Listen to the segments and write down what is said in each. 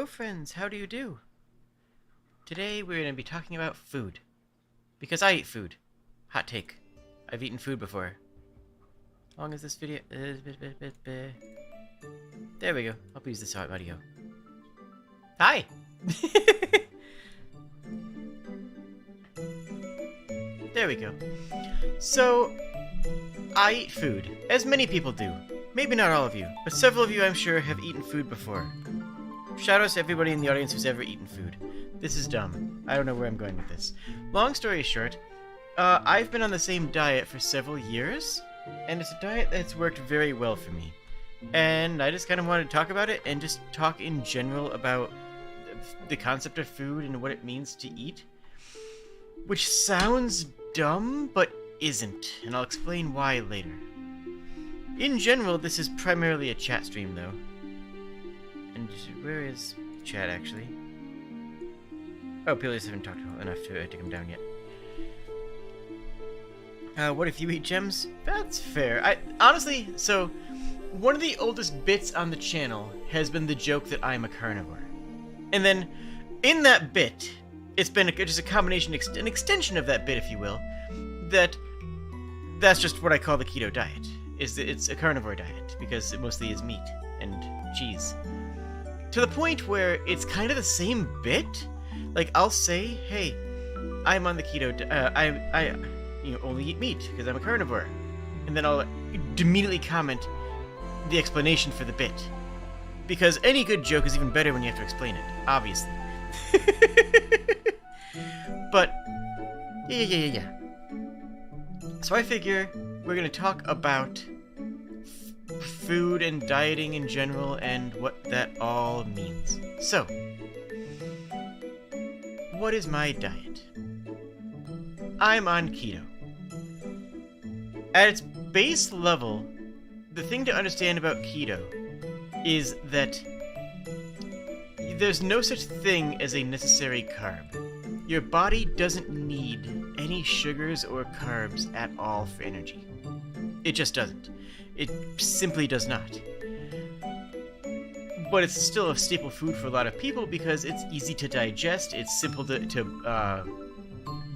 friends, how do you do? Today we're going to be talking about food. Because I eat food. Hot take. I've eaten food before. How long is this video? There we go. I'll use this audio. Hi! There we go. So, I eat food, as many people do. Maybe not all of you, but several of you I'm sure have eaten food before. Shout out to everybody in the audience who's ever eaten food. This is dumb. I don't know where I'm going with this. Long story short, I've been on the same diet for several years, and it's a diet that's worked very well for me. And I just kind of wanted to talk about it and just talk in general about the concept of food and what it means to eat. Which sounds dumb, but isn't, and I'll explain why later. In general, this is primarily a chat stream, though. And where is chat, actually? Oh, Peleus haven't talked enough to take him down yet. What if you eat gems? That's fair. Honestly, so, one of the oldest bits on the channel has been the joke that I'm a carnivore. And then, in that bit, it's been just a combination, an extension of that bit, if you will, that's just what I call the keto diet. It's a carnivore diet, because it mostly is meat and cheese. To the point where it's kind of the same bit. Like, I'll say, hey, I'm on the keto, I only eat meat, because I'm a carnivore. And then I'll immediately comment the explanation for the bit. Because any good joke is even better when you have to explain it, obviously. But, yeah. So I figure we're going to talk about food and dieting in general and what that all means. So, what is my diet? I'm on keto. At its base level, the thing to understand about keto is that there's no such thing as a necessary carb. Your body doesn't need any sugars or carbs at all for energy. It just doesn't. It simply does not. But it's still a staple food for a lot of people because it's easy to digest, it's simple to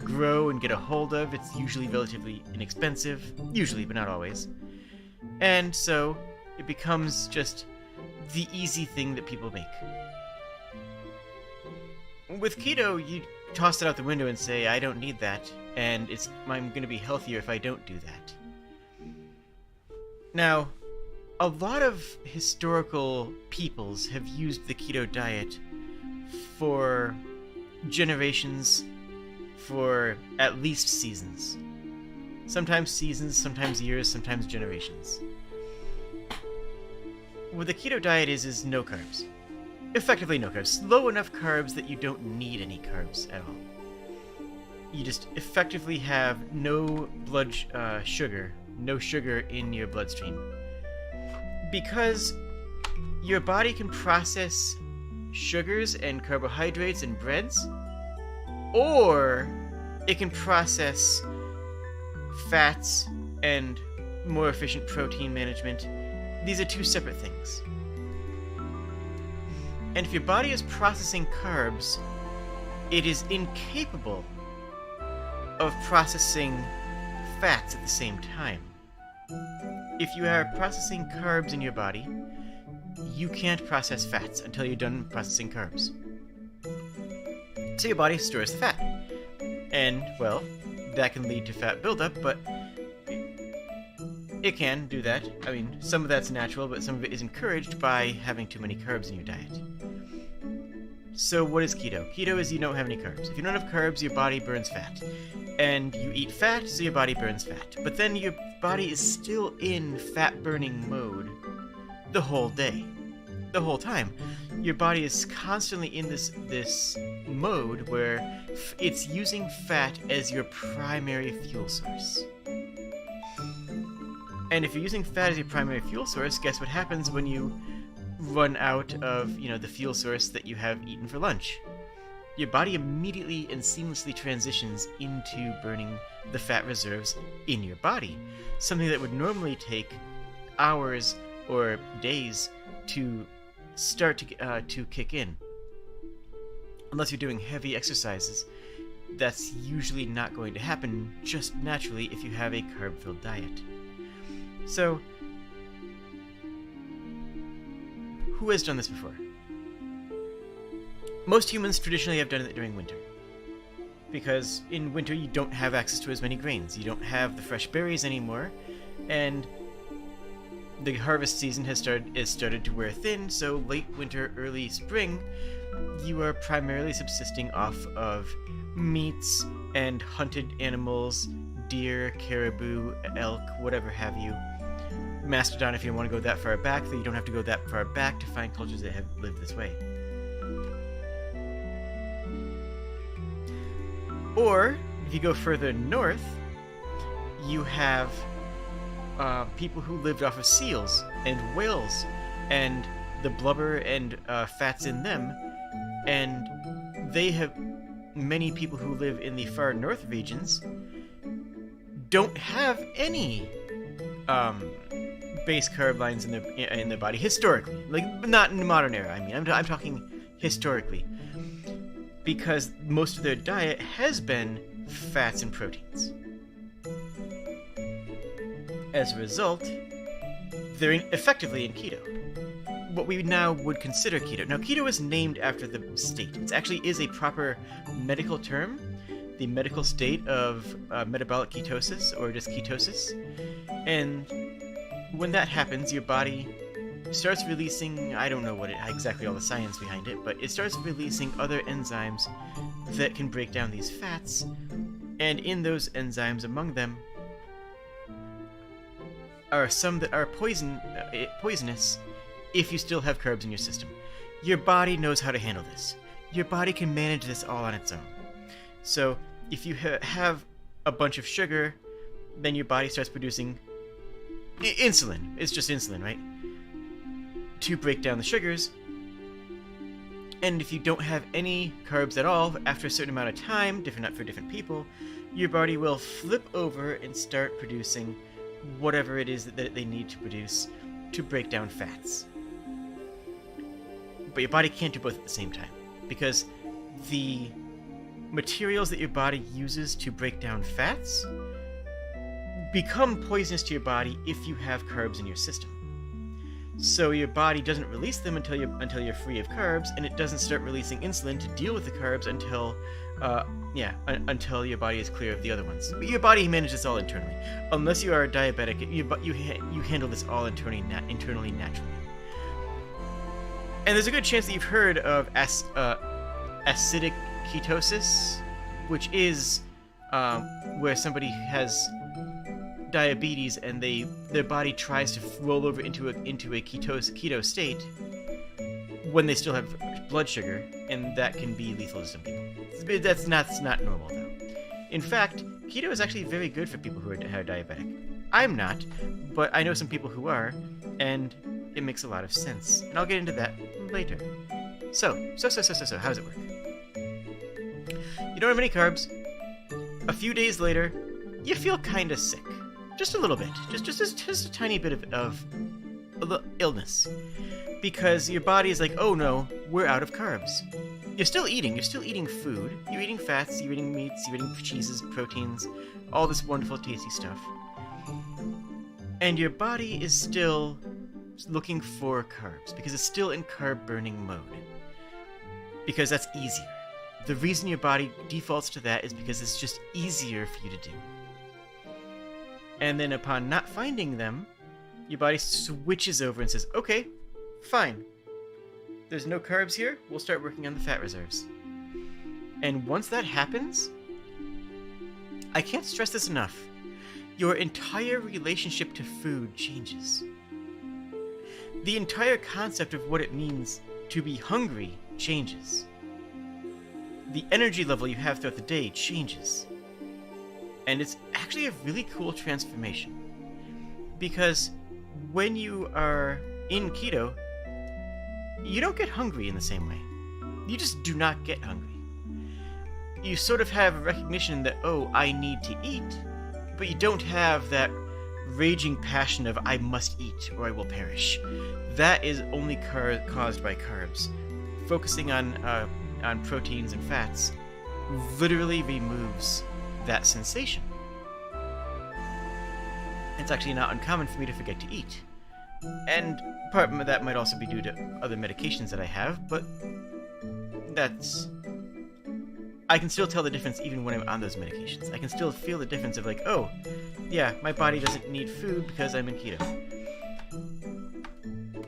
grow and get a hold of, it's usually relatively inexpensive, usually, but not always. And so, it becomes just the easy thing that people make. With keto, you toss it out the window and say, I don't need that, and I'm going to be healthier if I don't do that. Now, a lot of historical peoples have used the keto diet for generations, for at least seasons. Sometimes seasons, sometimes years, sometimes generations. What the keto diet is no carbs. Effectively no carbs. Low enough carbs that you don't need any carbs at all. You just effectively have no blood sugar, no sugar in your bloodstream. Because your body can process sugars and carbohydrates and breads, or it can process fats and more efficient protein management. These are two separate things. And if your body is processing carbs, it is incapable of processing fats at the same time. If you are processing carbs in your body, you can't process fats until you're done processing carbs. So your body stores the fat. And, well, that can lead to fat buildup, but it can do that. I mean, some of that's natural, but some of it is encouraged by having too many carbs in your diet. So what is keto? Keto is you don't have any carbs. If you don't have carbs, your body burns fat. And you eat fat, so your body burns fat. But then your body is still in fat-burning mode the whole day. The whole time. Your body is constantly in this mode where it's using fat as your primary fuel source. And if you're using fat as your primary fuel source, guess what happens when you run out of, the fuel source that you have eaten for lunch? Your body immediately and seamlessly transitions into burning the fat reserves in your body. Something that would normally take hours or days to start to kick in. unless you're doing heavy exercises, that's usually not going to happen just naturally if you have a carb-filled diet. So, who has done this before? Most humans traditionally have done it during winter, because in winter you don't have access to as many grains. You don't have the fresh berries anymore, and the harvest season is started to wear thin, so late winter, early spring, you are primarily subsisting off of meats and hunted animals, deer, caribou, elk, whatever have you. Mastodon if you want to go that far back, though you don't have to go that far back to find cultures that have lived this way. Or, if you go further north, you have people who lived off of seals and whales and the blubber and fats in them, and they have many people who live in the far north regions don't have any base carb lines in their body historically, like not in the modern era. I mean, I'm talking historically, because most of their diet has been fats and proteins. As a result, they're effectively in keto. What we now would consider keto. Now, keto is named after the state. It actually is a proper medical term, the medical state of metabolic ketosis, or just ketosis. And when that happens, your body starts releasing, I don't know exactly all the science behind it, but it starts releasing other enzymes that can break down these fats. And in those enzymes, among them, are some that are poisonous if you still have carbs in your system. Your body knows how to handle this. Your body can manage this all on its own. So if you have a bunch of sugar, then your body starts producing insulin. It's just insulin, right? To break down the sugars. And if you don't have any carbs at all, after a certain amount of time, different for different people, your body will flip over and start producing whatever it is that they need to produce to break down fats. But your body can't do both at the same time, because the materials that your body uses to break down fats become poisonous to your body if you have carbs in your system. So your body doesn't release them until you're free of carbs, and it doesn't start releasing insulin to deal with the carbs until your body is clear of the other ones. But your body manages this all internally. Unless you are diabetic, you handle this all internally naturally. And there's a good chance that you've heard of acidic ketosis, which is where somebody has diabetes and their body tries to roll over into a keto state when they still have blood sugar, and that can be lethal to some people. That's not normal, though. In fact, keto is actually very good for people who are diabetic. I'm not, but I know some people who are, and it makes a lot of sense. And I'll get into that later. So, how does it work? You don't have any carbs. A few days later, you feel kind of sick. Just a little bit. Just a tiny bit of illness. Because your body is like, oh no, we're out of carbs. You're still eating food. You're eating fats, you're eating meats, you're eating cheeses, proteins, all this wonderful tasty stuff. And your body is still looking for carbs, because it's still in carb burning mode. Because that's easier. The reason your body defaults to that is because it's just easier for you to do. And then upon not finding them, your body switches over and says, okay, fine. There's no carbs here, we'll start working on the fat reserves. And once that happens, I can't stress this enough, your entire relationship to food changes. The entire concept of what it means to be hungry changes. The energy level you have throughout the day changes. And it's actually a really cool transformation. Because when you are in keto, you don't get hungry in the same way. You just do not get hungry. You sort of have a recognition that, oh, I need to eat, but you don't have that raging passion of, I must eat or I will perish. That is only caused by carbs. Focusing on on proteins and fats literally removes that sensation. It's actually not uncommon for me to forget to eat. And part of that might also be due to other medications that I have, but I can still tell the difference even when I'm on those medications. I can still feel the difference of like, oh, yeah, my body doesn't need food because I'm in keto.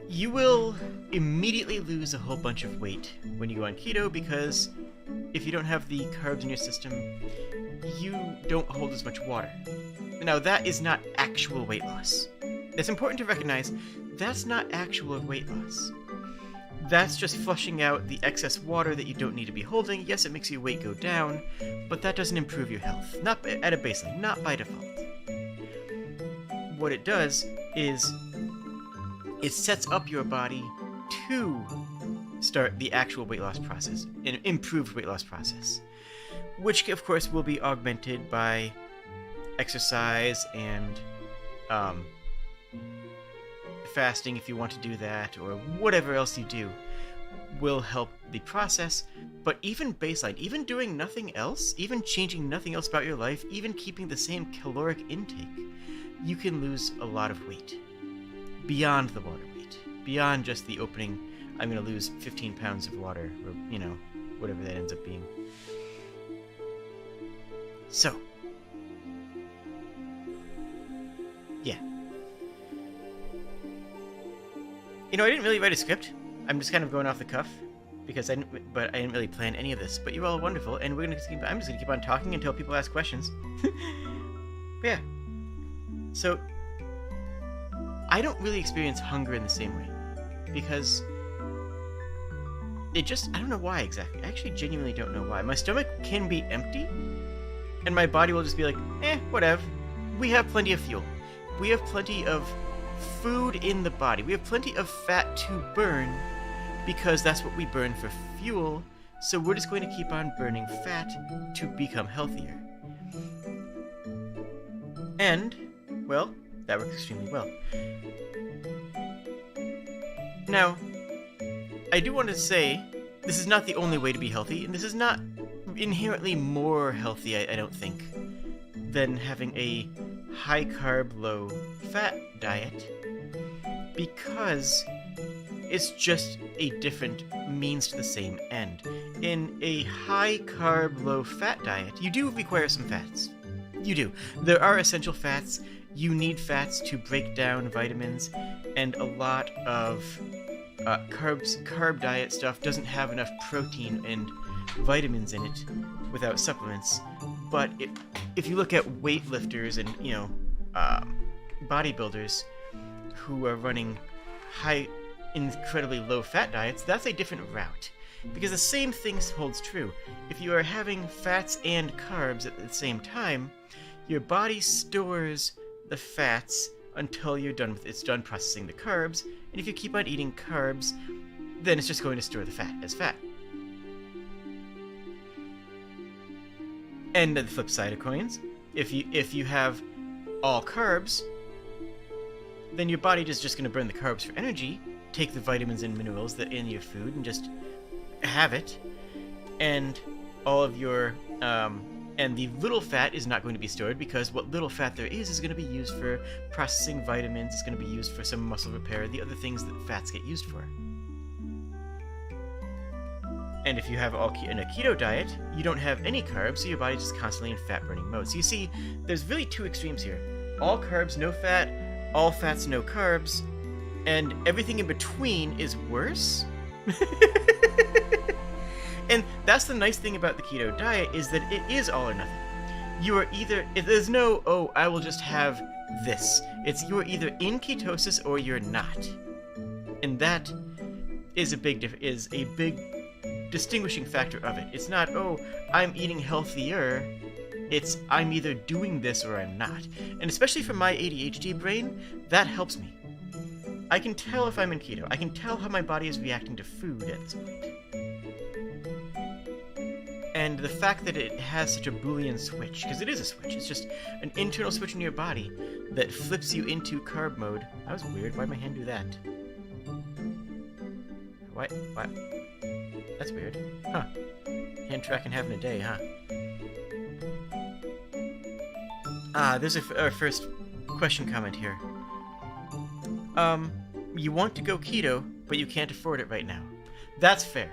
You will immediately lose a whole bunch of weight when you go on keto because if you don't have the carbs in your system, you don't hold as much water. Now, that is not actual weight loss. It's important to recognize that's not actual weight loss. That's just flushing out the excess water that you don't need to be holding. Yes, it makes your weight go down, but that doesn't improve your health. Not at a baseline, not by default. What it does is it sets up your body to start the actual weight loss process, an improved weight loss process, which of course will be augmented by exercise and fasting if you want to do that, or whatever else you do will help the process. But even baseline, even doing nothing else, even changing nothing else about your life, even keeping the same caloric intake, you can lose a lot of weight beyond the water weight, beyond just the opening, I'm going to lose 15 pounds of water, or, whatever that ends up being. So, yeah. I didn't really write a script. I'm just kind of going off the cuff, because I didn't really plan any of this. But you're all wonderful, and I'm just gonna keep on talking until people ask questions. But yeah. So, I don't really experience hunger in the same way, because I don't know why exactly. I actually genuinely don't know why. My stomach can be empty, and my body will just be like, whatever. We have plenty of fuel. We have plenty of food in the body. We have plenty of fat to burn, because that's what we burn for fuel, so we're just going to keep on burning fat to become healthier. And, well, that works extremely well. Now, I do want to say, this is not the only way to be healthy, and this is not inherently more healthy, I don't think, than having a high-carb, low-fat diet, because it's just a different means to the same end. In a high-carb, low-fat diet, you do require some fats. You do. There are essential fats. You need fats to break down vitamins, and a lot of carb diet stuff doesn't have enough protein and vitamins in it without supplements. But if you look at weightlifters and bodybuilders who are running incredibly low fat diets, that's a different route, because the same thing holds true. If you are having fats and carbs at the same time, your body stores the fats until it's done processing the carbs, and if you keep on eating carbs, then it's just going to store the fat as fat. And the flip side of coins, if you have all carbs, then your body is just going to burn the carbs for energy, take the vitamins and minerals that are in your food and just have it, and all of your and the little fat is not going to be stored, because what little fat there is going to be used for processing vitamins, it's going to be used for some muscle repair, the other things that fats get used for. And if you have in a keto diet, you don't have any carbs, so your body's just constantly in fat-burning mode. So you see, there's really two extremes here. All carbs, no fat, all fats, no carbs, and everything in between is worse. And that's the nice thing about the keto diet, is that it is all or nothing. You are there's no, I will just have this. You are either in ketosis or you're not. And that is a big distinguishing factor of it. It's not, I'm eating healthier. It's, I'm either doing this or I'm not. And especially for my ADHD brain, that helps me. I can tell if I'm in keto. I can tell how my body is reacting to food at this point. And the fact that it has such a Boolean switch, because it is a switch, it's just an internal switch in your body that flips you into carb mode. That was weird. Why'd my hand do that? What? That's weird. Huh. Hand tracking having a day, huh? There's our first question comment here. You want to go keto, but you can't afford it right now. That's fair.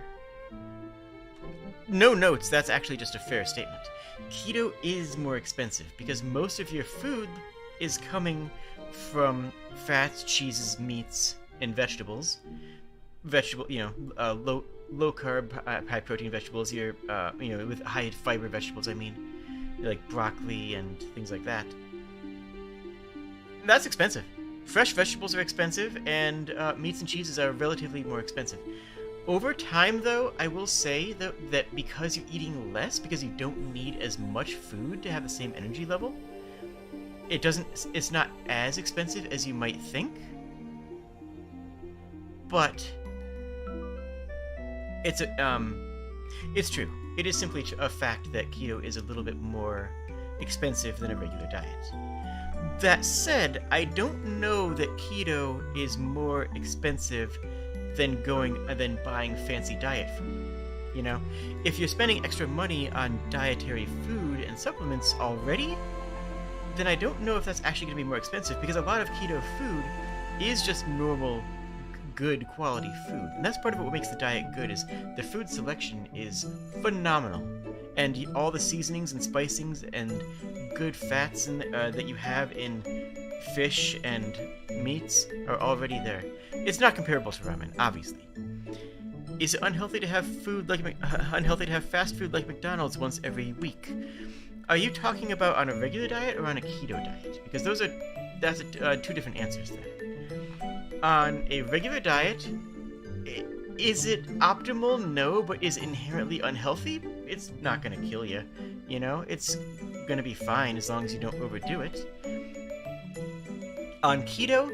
No notes, that's actually just a fair statement. Keto is more expensive because most of your food is coming from fats, cheeses, meats, and vegetables. Low carb, high protein vegetables. With high fiber vegetables, I mean, like broccoli and things like that. That's expensive. Fresh vegetables are expensive, and meats and cheeses are relatively more expensive. Over time, though, I will say that because you're eating less, because you don't need as much food to have the same energy level, it's not as expensive as you might think. But it's true. It is simply a fact that keto is a little bit more expensive than a regular diet. That said, I don't know that keto is more expensive than buying fancy diet food. You know, if you're spending extra money on dietary food and supplements already, then I don't know if that's actually going to be more expensive, because a lot of keto food is just normal, good quality food. And that's part of what makes the diet good, is the food selection is phenomenal. And all the seasonings and spicings and good fats that you have in fish and meats are already there. It's not comparable to ramen, obviously. Is it unhealthy to have fast food like McDonald's once every week? Are you talking about on a regular diet or on a keto diet? Because that's two different answers there. On a regular diet, is it optimal? No, but is it inherently unhealthy? It's not going to kill you. You know, it's going to be fine as long as you don't overdo it. On keto,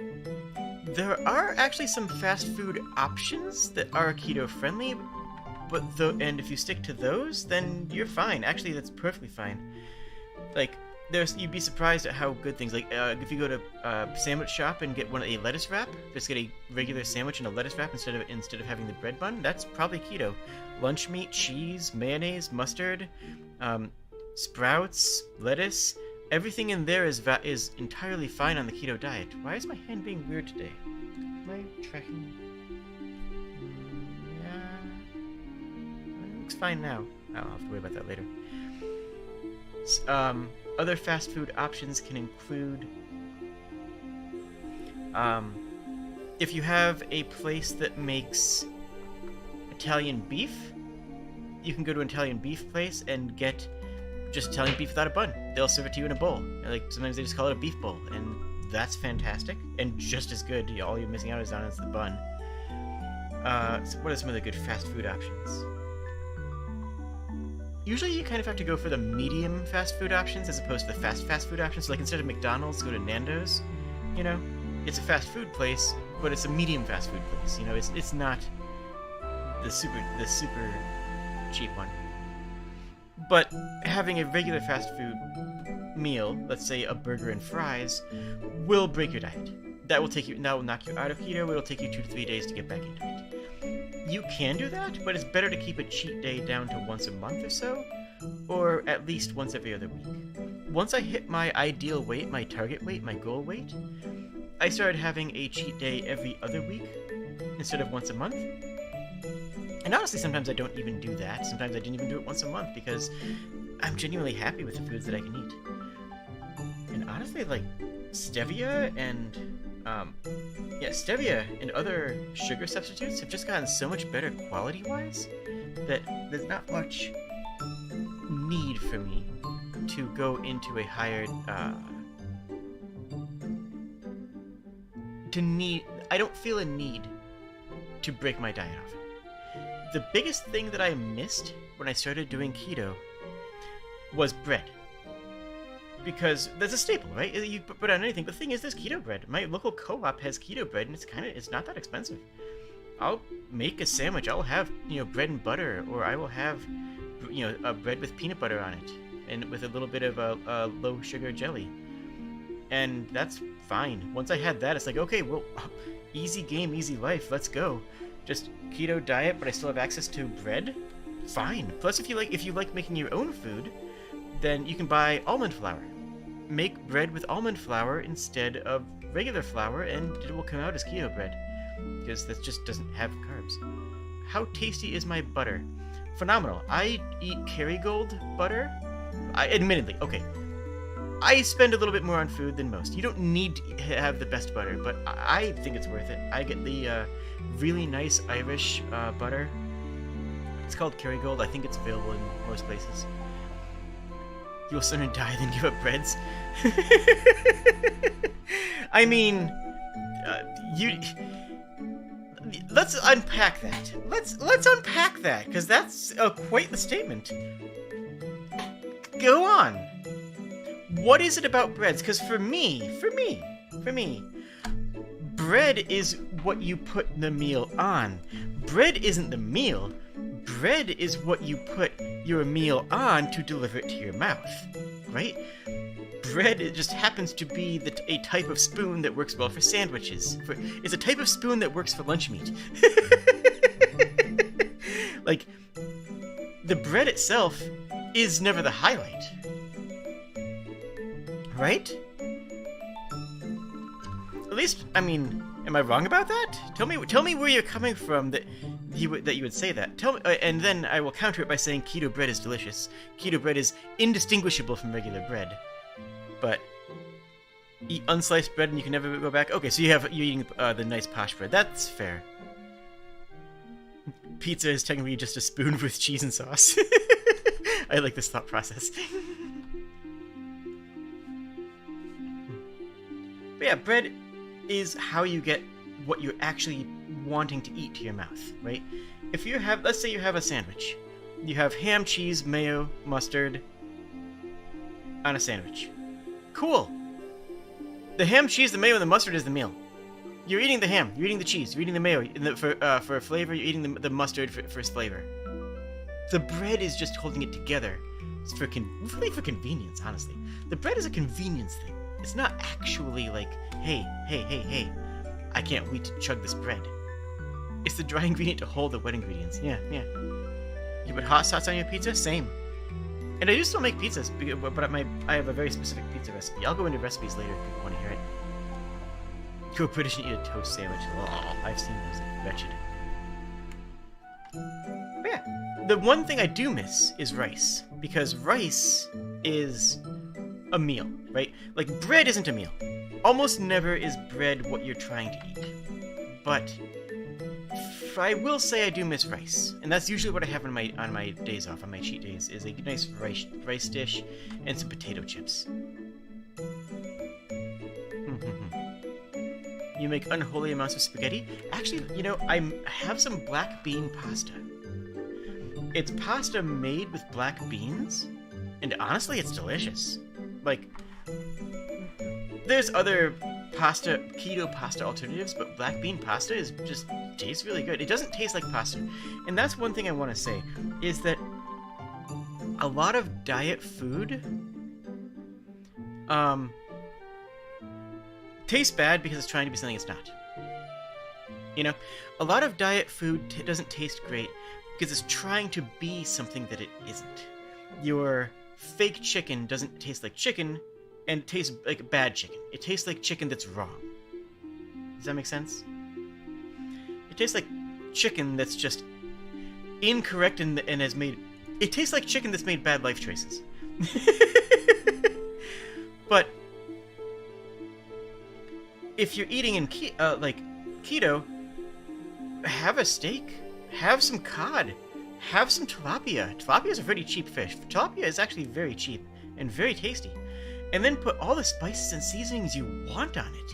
there are actually some fast food options that are keto friendly, and if you stick to those, then you're fine. Actually, that's perfectly fine. Like, you'd be surprised at how good things, like, if you go to a sandwich shop and get a lettuce wrap, just get a regular sandwich and a lettuce wrap instead of having the bread bun, that's probably keto. Lunch meat, cheese, mayonnaise, mustard, sprouts, lettuce, everything in there is entirely fine on the keto diet. Why is my hand being weird today? Am I tracking? Yeah. It looks fine now. I'll have to worry about that later. Other fast food options can include, if you have a place that makes Italian beef, you can go to an Italian beef place and get just Italian beef without a bun. They'll serve it to you in a bowl. Like, sometimes they just call it a beef bowl, and that's fantastic and just as good. All you're missing out is the bun. So what are some of the good fast food options? Usually you kind of have to go for the medium fast food options as opposed to the fast food options. So, like, instead of McDonald's, go to Nando's. You know, it's a fast food place, but it's a medium fast food place. You know, it's not the super cheap one. But having a regular fast food meal, let's say a burger and fries, will break your diet. That will knock you out of keto. It'll take you 2 to 3 days to get back into it. You can do that, but it's better to keep a cheat day down to once a month or so, or at least once every other week. Once I hit my ideal weight, my target weight, my goal weight, I started having a cheat day every other week instead of once a month. And honestly, sometimes I don't even do that. Sometimes I didn't even do it once a month because I'm genuinely happy with the foods that I can eat. And honestly, like, stevia and other sugar substitutes have just gotten so much better quality-wise that there's not much need for me to go into a higher, I don't feel a need to break my diet off. The biggest thing that I missed when I started doing keto was bread. Because that's a staple, right? You put on anything. But the thing is, there's keto bread. My local co-op has keto bread, and it's not that expensive. I'll make a sandwich. I'll have, bread and butter, or I will have, a bread with peanut butter on it, and with a little bit of a low sugar jelly. And that's fine. Once I had that, it's like, okay, well, easy game, easy life. Let's go. just keto diet, but I still have access to bread, fine. Plus, if you like making your own food, then you can buy almond flour. Make bread with almond flour instead of regular flour, and it will come out as keto bread, because that just doesn't have carbs. How tasty is my butter? Phenomenal. I eat Kerrygold butter. Admittedly, okay, I spend a little bit more on food than most. You don't need to have the best butter, but I think it's worth it. I get the really nice Irish butter. It's called Kerrygold. I think it's available in most places. You'll sooner die than give up breads. I mean, let's unpack that. Let's unpack that, because that's quite the statement. Go on. What is it about breads? Because for me, bread is what you put the meal on. Bread isn't the meal. Bread is what you put your meal on to deliver it to your mouth, right? Bread, it just happens to be a type of spoon that works well for sandwiches. It's a type of spoon that works for lunch meat. Like, the bread itself is never the highlight. Right? At least, I mean, am I wrong about that? Tell me where you're coming from that you would say that. Tell me, and then I will counter it by saying keto bread is delicious. Keto bread is indistinguishable from regular bread. But eat unsliced bread and you can never go back. Okay, so you're eating the nice posh bread. That's fair. Pizza is technically just a spoon with cheese and sauce. I like this thought process. But yeah, bread is how you get what you're actually wanting to eat to your mouth, right? If you have, let's say you have a sandwich. You have ham, cheese, mayo, mustard on a sandwich. Cool. The ham, cheese, the mayo, and the mustard is the meal. You're eating the ham, you're eating the cheese, you're eating the mayo for flavor, you're eating the mustard for flavor. The bread is just holding it together. It's really for convenience, honestly. The bread is a convenience thing. It's not actually like, hey, I can't wait to chug this bread. It's the dry ingredient to hold the wet ingredients. Yeah. You put hot sauce on your pizza? Same. And I do still make pizzas, but I have a very specific pizza recipe. I'll go into recipes later if people want to hear it. Go British and eat a toast sandwich. Oh, I've seen those. Wretched. But yeah, the one thing I do miss is rice. Because rice is a meal, right? Like, bread isn't a meal. Almost never is bread what you're trying to eat. But I will say I do miss rice, and that's usually what I have on my days off, on my cheat days, is a nice rice dish and some potato chips. You make unholy amounts of spaghetti? Actually, you know, I have some black bean pasta. It's pasta made with black beans, and honestly, it's delicious. Like, there's other keto pasta alternatives, but black bean pasta tastes really good. It doesn't taste like pasta. And that's one thing I want to say, is that a lot of diet food tastes bad because it's trying to be something it's not. You know, a lot of diet food doesn't taste great because it's trying to be something that it isn't. Your fake chicken doesn't taste like chicken, and it tastes like bad chicken. It tastes like chicken that's wrong. Does that make sense? It tastes like chicken that's just incorrect and has made... It tastes like chicken that's made bad life choices. But if you're eating in keto, have a steak, have some cod, have some tilapia. Tilapia is a pretty cheap fish. Tilapia is actually very cheap and very tasty. And then put all the spices and seasonings you want on it.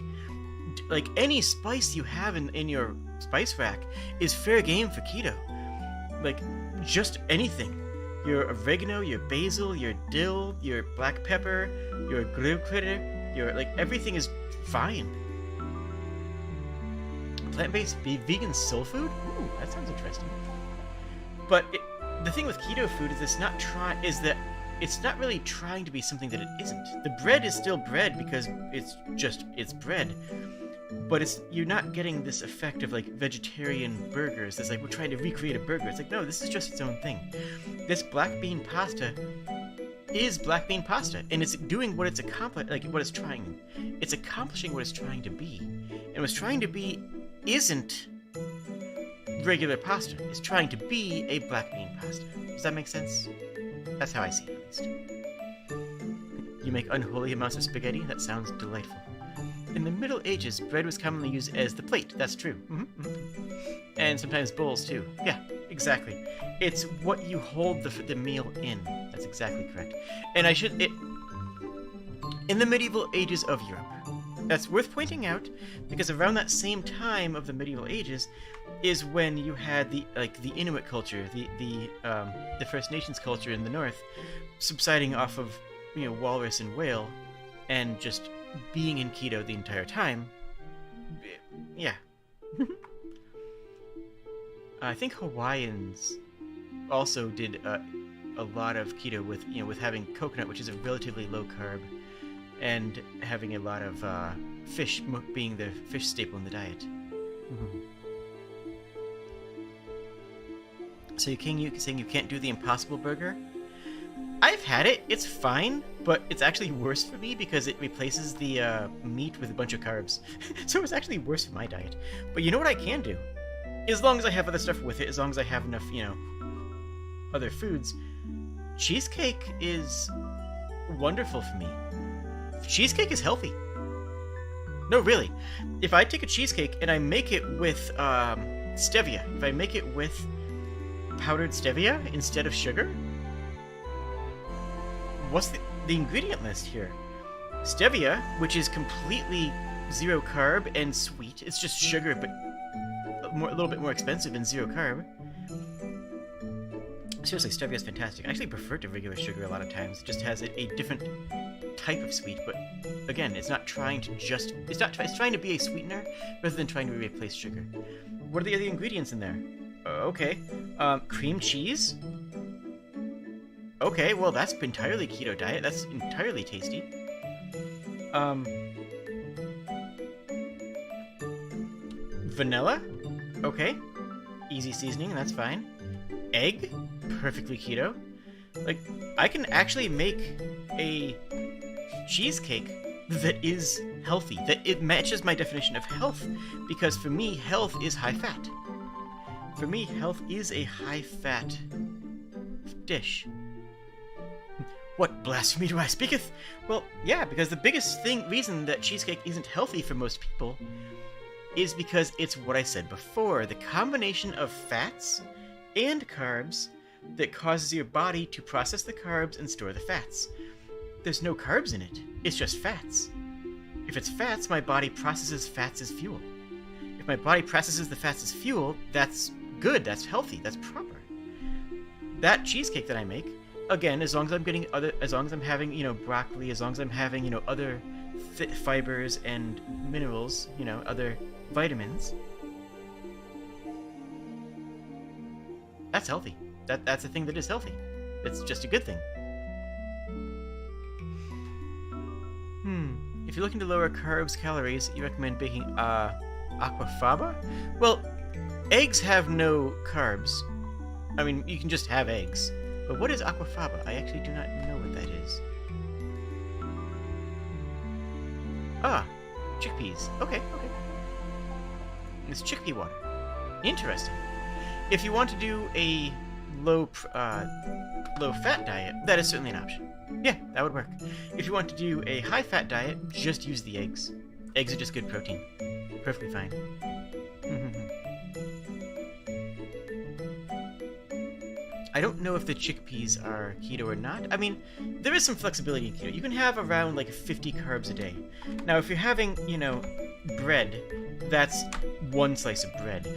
Like, any spice you have in your spice rack is fair game for keto. Like, just anything. Your oregano, your basil, your dill, your black pepper, your glue critter, everything is fine. Plant-based vegan soul food? Ooh, that sounds interesting. But the thing with keto food is it's not really trying to be something that it isn't. The bread is still bread because it's bread. But you're not getting this effect of like vegetarian burgers. That's like we're trying to recreate a burger. It's like, no, this is just its own thing. This black bean pasta is black bean pasta, and it's doing what it's trying. It's accomplishing what it's trying to be, and what's trying to be isn't regular pasta. It's trying to be a black bean pasta. Does that make sense? That's how I see it, at least. You make unholy amounts of spaghetti? That sounds delightful. In the Middle Ages, bread was commonly used as the plate. That's true. And sometimes bowls, too. Yeah, exactly. It's what you hold the meal in. That's exactly correct. And in the medieval ages of Europe, that's worth pointing out, because around that same time of the medieval ages is when you had the Inuit culture, the First Nations culture in the north, subsiding off of walrus and whale, and just being in keto the entire time. Yeah. I think Hawaiians also did a lot of keto with having coconut, which is a relatively low carb, and having a lot of fish being the fish staple in the diet. So you're saying you can't do the Impossible Burger? I've had it. It's fine, but it's actually worse for me because it replaces the meat with a bunch of carbs. So it's actually worse for my diet. But you know what I can do? As long as I have other stuff with it, as long as I have enough, other foods, cheesecake is wonderful for me. Cheesecake is healthy. No, really. If I take a cheesecake and I make it with stevia, if I make it with powdered stevia instead of sugar, what's the ingredient list here? Stevia, which is completely zero carb and sweet. It's just sugar, but a little bit more expensive and zero carb. Seriously, stevia is fantastic. I actually prefer to regular sugar a lot of times. It just has a different type of sweet, but again, it's not trying to just... It's trying to be a sweetener rather than trying to replace sugar. What are the other ingredients in there? Okay. Cream cheese? Okay, well, that's entirely keto diet. That's entirely tasty. Vanilla? Okay. Easy seasoning, that's fine. Egg? Perfectly keto. Like, I can actually make a cheesecake that is healthy, that it matches my definition of health, because for me, health is high fat. For me, health is a high fat dish. What blasphemy do I speaketh? Well, yeah, because the biggest reason that cheesecake isn't healthy for most people is because it's what I said before, the combination of fats and carbs that causes your body to process the carbs and store the fats. There's no carbs in it, it's just fats. If it's fats, my body processes fats as fuel. If my body processes the fats as fuel, that's good, that's healthy, that's proper. That cheesecake that I make, again, as long as I'm having, broccoli, as long as I'm having, other fibers and minerals, other vitamins, that's healthy. That's a thing that is healthy. It's just a good thing. If you're looking to lower carbs, calories, you recommend baking aquafaba? Well, eggs have no carbs. I mean, you can just have eggs. But what is aquafaba? I actually do not know what that is. Ah, chickpeas. Okay. It's chickpea water. Interesting. If you want to do a low-fat diet, that is certainly an option. Yeah, that would work. If you want to do a high-fat diet, just use the eggs. Eggs are just good protein. Perfectly fine. I don't know if the chickpeas are keto or not. I mean, there is some flexibility in keto. You can have around like 50 carbs a day. Now, if you're having, bread, that's one slice of bread.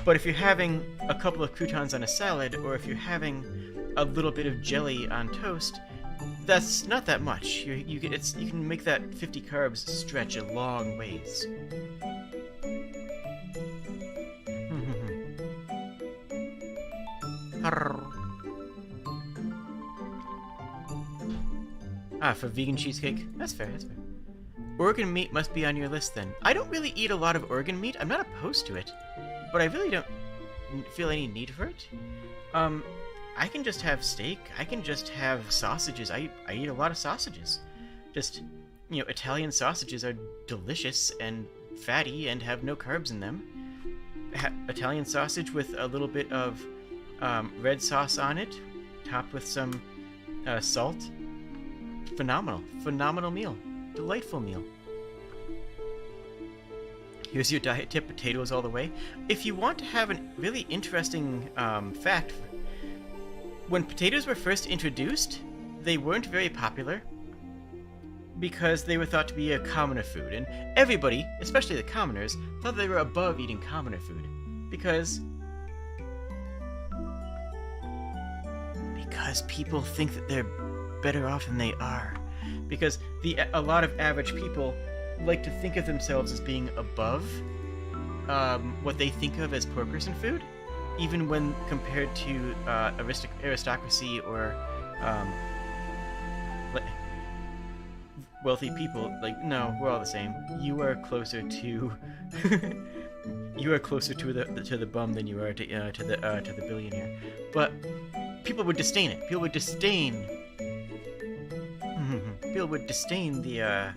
But if you're having a couple of croutons on a salad, or if you're having a little bit of jelly on toast, that's not that much. You can make that 50 carbs stretch a long ways. For vegan cheesecake? That's fair. Organ meat must be on your list then. I don't really eat a lot of organ meat. I'm not opposed to it, but I really don't feel any need for it. I can just have steak. I can just have sausages. I eat a lot of sausages. Just, Italian sausages are delicious and fatty and have no carbs in them. Italian sausage with a little bit of red sauce on it, topped with some salt. Phenomenal meal. Delightful meal. Here's your diet tip, potatoes all the way. If you want to have a really interesting fact, when potatoes were first introduced, they weren't very popular because they were thought to be a commoner food, and everybody, especially the commoners, thought they were above eating commoner food because people think that they're better off than they are, because a lot of average people like to think of themselves as being above what they think of as poor person food, even when compared to aristocracy or wealthy people. Like, no, we're all the same. You are closer to the bum than you are to the billionaire. But people would disdain it. People would disdain the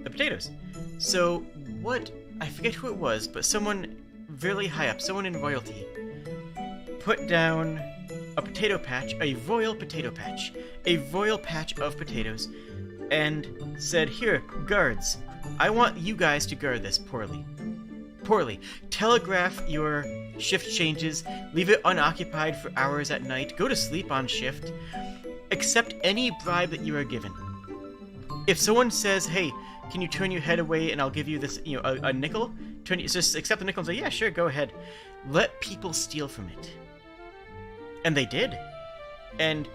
potatoes. So I forget who it was, but someone really high up, someone in royalty, put down a potato patch, a royal patch of potatoes, and said, "Here, guards, I want you guys to guard this poorly. Telegraph your shift changes, leave it unoccupied for hours at night, go to sleep on shift, accept any bribe that you are given. If someone says, hey, can you turn your head away and I'll give you this, a nickel? Just accept the nickel and say, yeah, sure, go ahead. Let people steal from it." And they did. And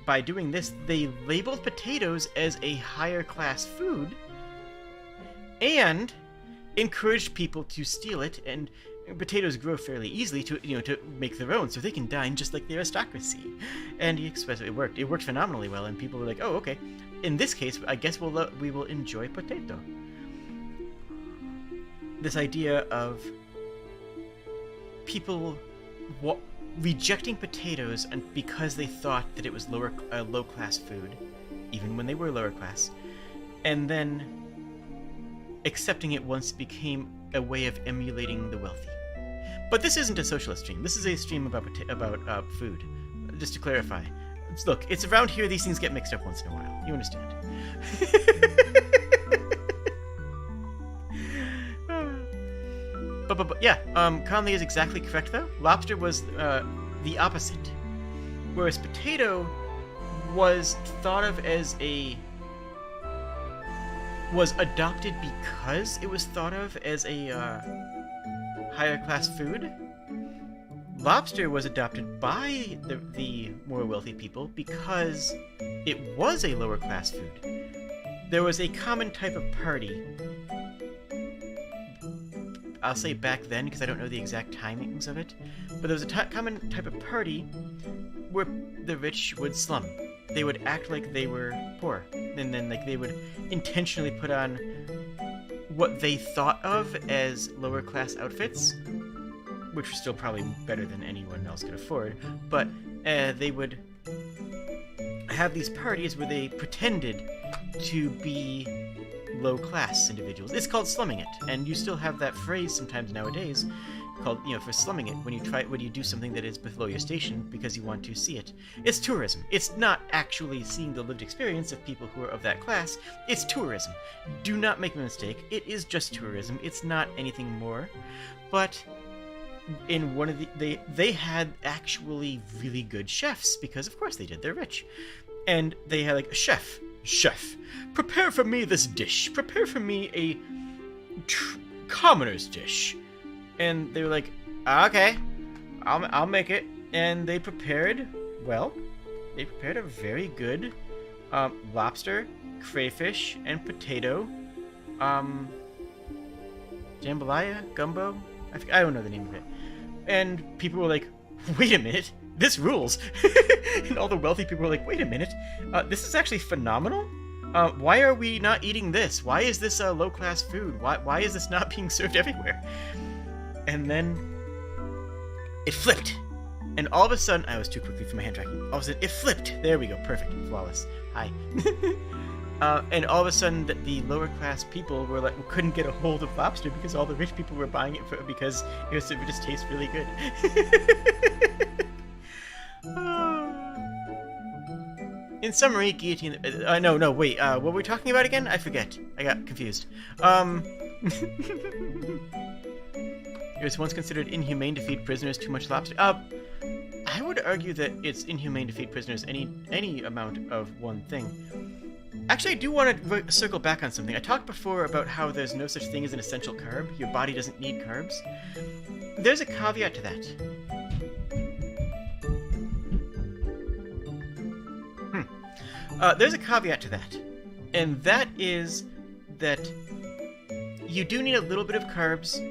by doing this, they labeled potatoes as a higher class food and encouraged people to steal it, and potatoes grow fairly easily to make their own, so they can dine just like the aristocracy. And he expressed it worked. It worked phenomenally well, and people were like, "Oh, okay. In this case, I guess we will enjoy potato." This idea of people rejecting potatoes because they thought that it was low class food, even when they were lower class, and then accepting it once it became a way of emulating the wealthy. But this isn't a socialist stream. This is a stream about food. Just to clarify. Look, it's around here these things get mixed up once in a while. You understand. But yeah, Conley is exactly correct though. Lobster was the opposite. Whereas potato was thought of as was adopted because it was thought of as a higher class food. Lobster was adopted by the more wealthy people because it was a lower class food. There was a common type of party, I'll say back then because I don't know the exact timings of it, but there was a common type of party where the rich would slum. They would act like they were poor, and then they would intentionally put on what they thought of as lower class outfits, which were still probably better than anyone else could afford, but they would have these parties where they pretended to be low-class individuals. It's called slumming it, and you still have that phrase sometimes nowadays called, for slumming it, when you do something that is below your station because you want to see it. It's tourism. It's not actually seeing the lived experience of people who are of that class. It's tourism. Do not make a mistake. It is just tourism. It's not anything more. But in one of they had actually really good chefs, because of course they did. They're rich. And they had like, chef, prepare for me this dish. Prepare for me a commoner's dish. And they were like, okay, I'll make it. And they prepared a very good lobster, crayfish, and potato jambalaya, gumbo. I don't know the name of it. And people were like, wait a minute, this rules. And all the wealthy people were like, wait a minute, this is actually phenomenal. Why are we not eating this? Why is this a low-class food? Why is this not being served everywhere? And then it flipped. And all of a sudden, I was too quickly for my hand tracking. All of a sudden, it flipped. There we go. Perfect. Flawless. Hi. And all of a sudden, the lower class people were like, couldn't get a hold of lobster because all the rich people were buying it because it would just taste really good. In summary, guillotine. No, wait. What were we talking about again? I forget. I got confused. It was once considered inhumane to feed prisoners too much lobster. I would argue that it's inhumane to feed prisoners any amount of one thing. Actually, I do want to circle back on something. I talked before about how there's no such thing as an essential carb. Your body doesn't need carbs. There's a caveat to that. There's a caveat to that. And that is that you do need a little bit of carbs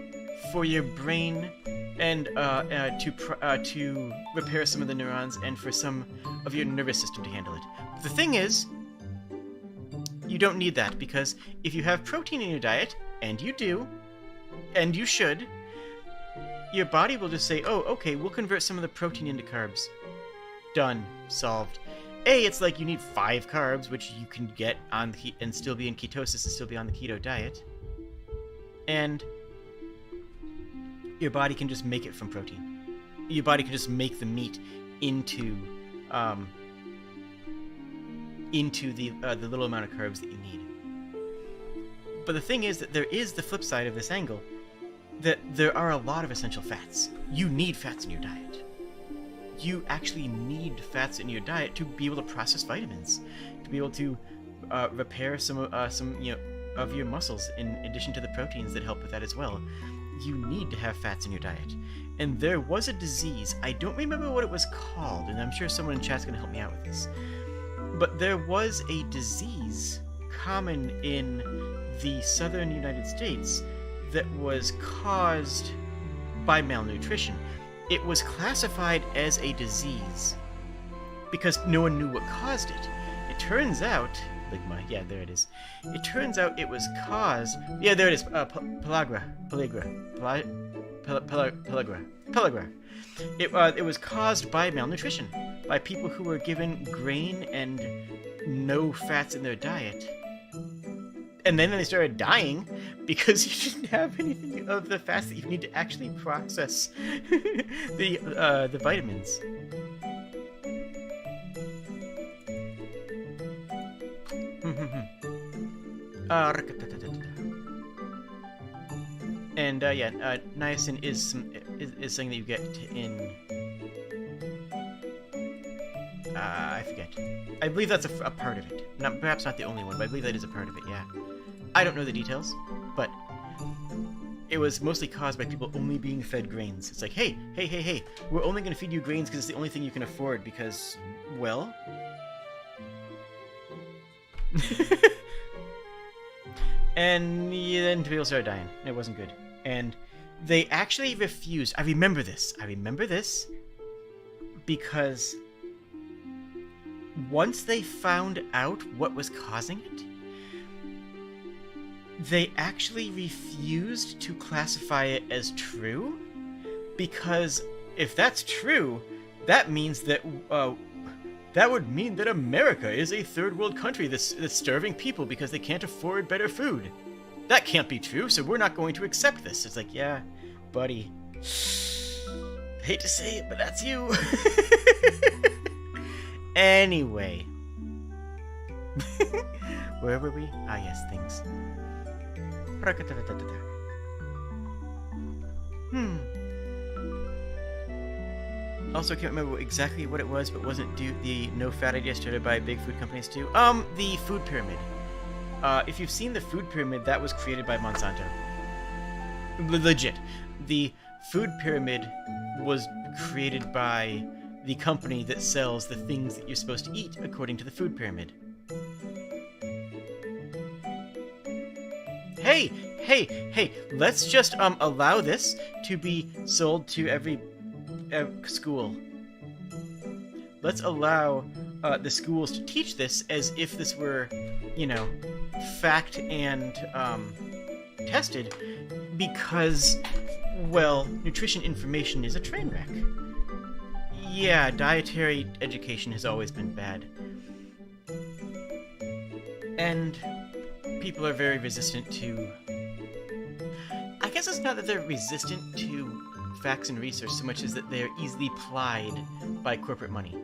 for your brain and to repair some of the neurons and for some of your nervous system to handle it. But the thing is, you don't need that, because if you have protein in your diet, and you do, and you should, your body will just say, oh, okay, we'll convert some of the protein into carbs. Done. Solved. It's like you need 5 carbs, which you can get on and still be in ketosis and still be on the keto diet. And your body can just make it from protein. Your body can just make the meat into the little amount of carbs that you need. But the thing is that there is the flip side of this angle, that there are a lot of essential fats. You need fats in your diet. You actually need fats in your diet to be able to process vitamins, to be able to repair some of your muscles, in addition to the proteins that help with that as well. You need to have fats in your diet. And there was a disease, I don't remember what it was called, and I'm sure someone in chat's going to help me out with this, but there was a disease common in the southern United States that was caused by malnutrition. It was classified as a disease because no one knew what caused it. It turns out, ligma, yeah, there it is. It turns out it was caused, yeah, there it is, pellagra. It was caused by malnutrition, by people who were given grain and no fats in their diet. And then they started dying because you didn't have anything of the fats that you need to actually process the vitamins. And niacin is something that you get in. I forget. I believe that's a part of it. Perhaps not the only one, but I believe that is a part of it, yeah. I don't know the details, but it was mostly caused by people only being fed grains. It's like, hey, we're only going to feed you grains because it's the only thing you can afford because, well... And then people started dying. It wasn't good. And they actually refused. I remember this because once they found out what was causing it, they actually refused to classify it as true, because if that's true, that means that that would mean that America is a third world country that's starving people because they can't afford better food. That can't be true, so we're not going to accept this. It's like, yeah, buddy. Hate to say it, but that's you. Anyway. Where were we? Ah, yes, things. Also, I can't remember exactly what it was, but wasn't the no fat idea started by big food companies too? The food pyramid. If you've seen the food pyramid, that was created by Monsanto. Legit. The food pyramid was created by the company that sells the things that you're supposed to eat according to the food pyramid. Hey, let's just allow this to be sold to every school. Let's allow the schools to teach this as if this were, fact and tested, because, well, nutrition information is a train wreck. Yeah, dietary education has always been bad. And people are very resistant to... I guess it's not that they're resistant to facts and research so much as that they're easily plied by corporate money.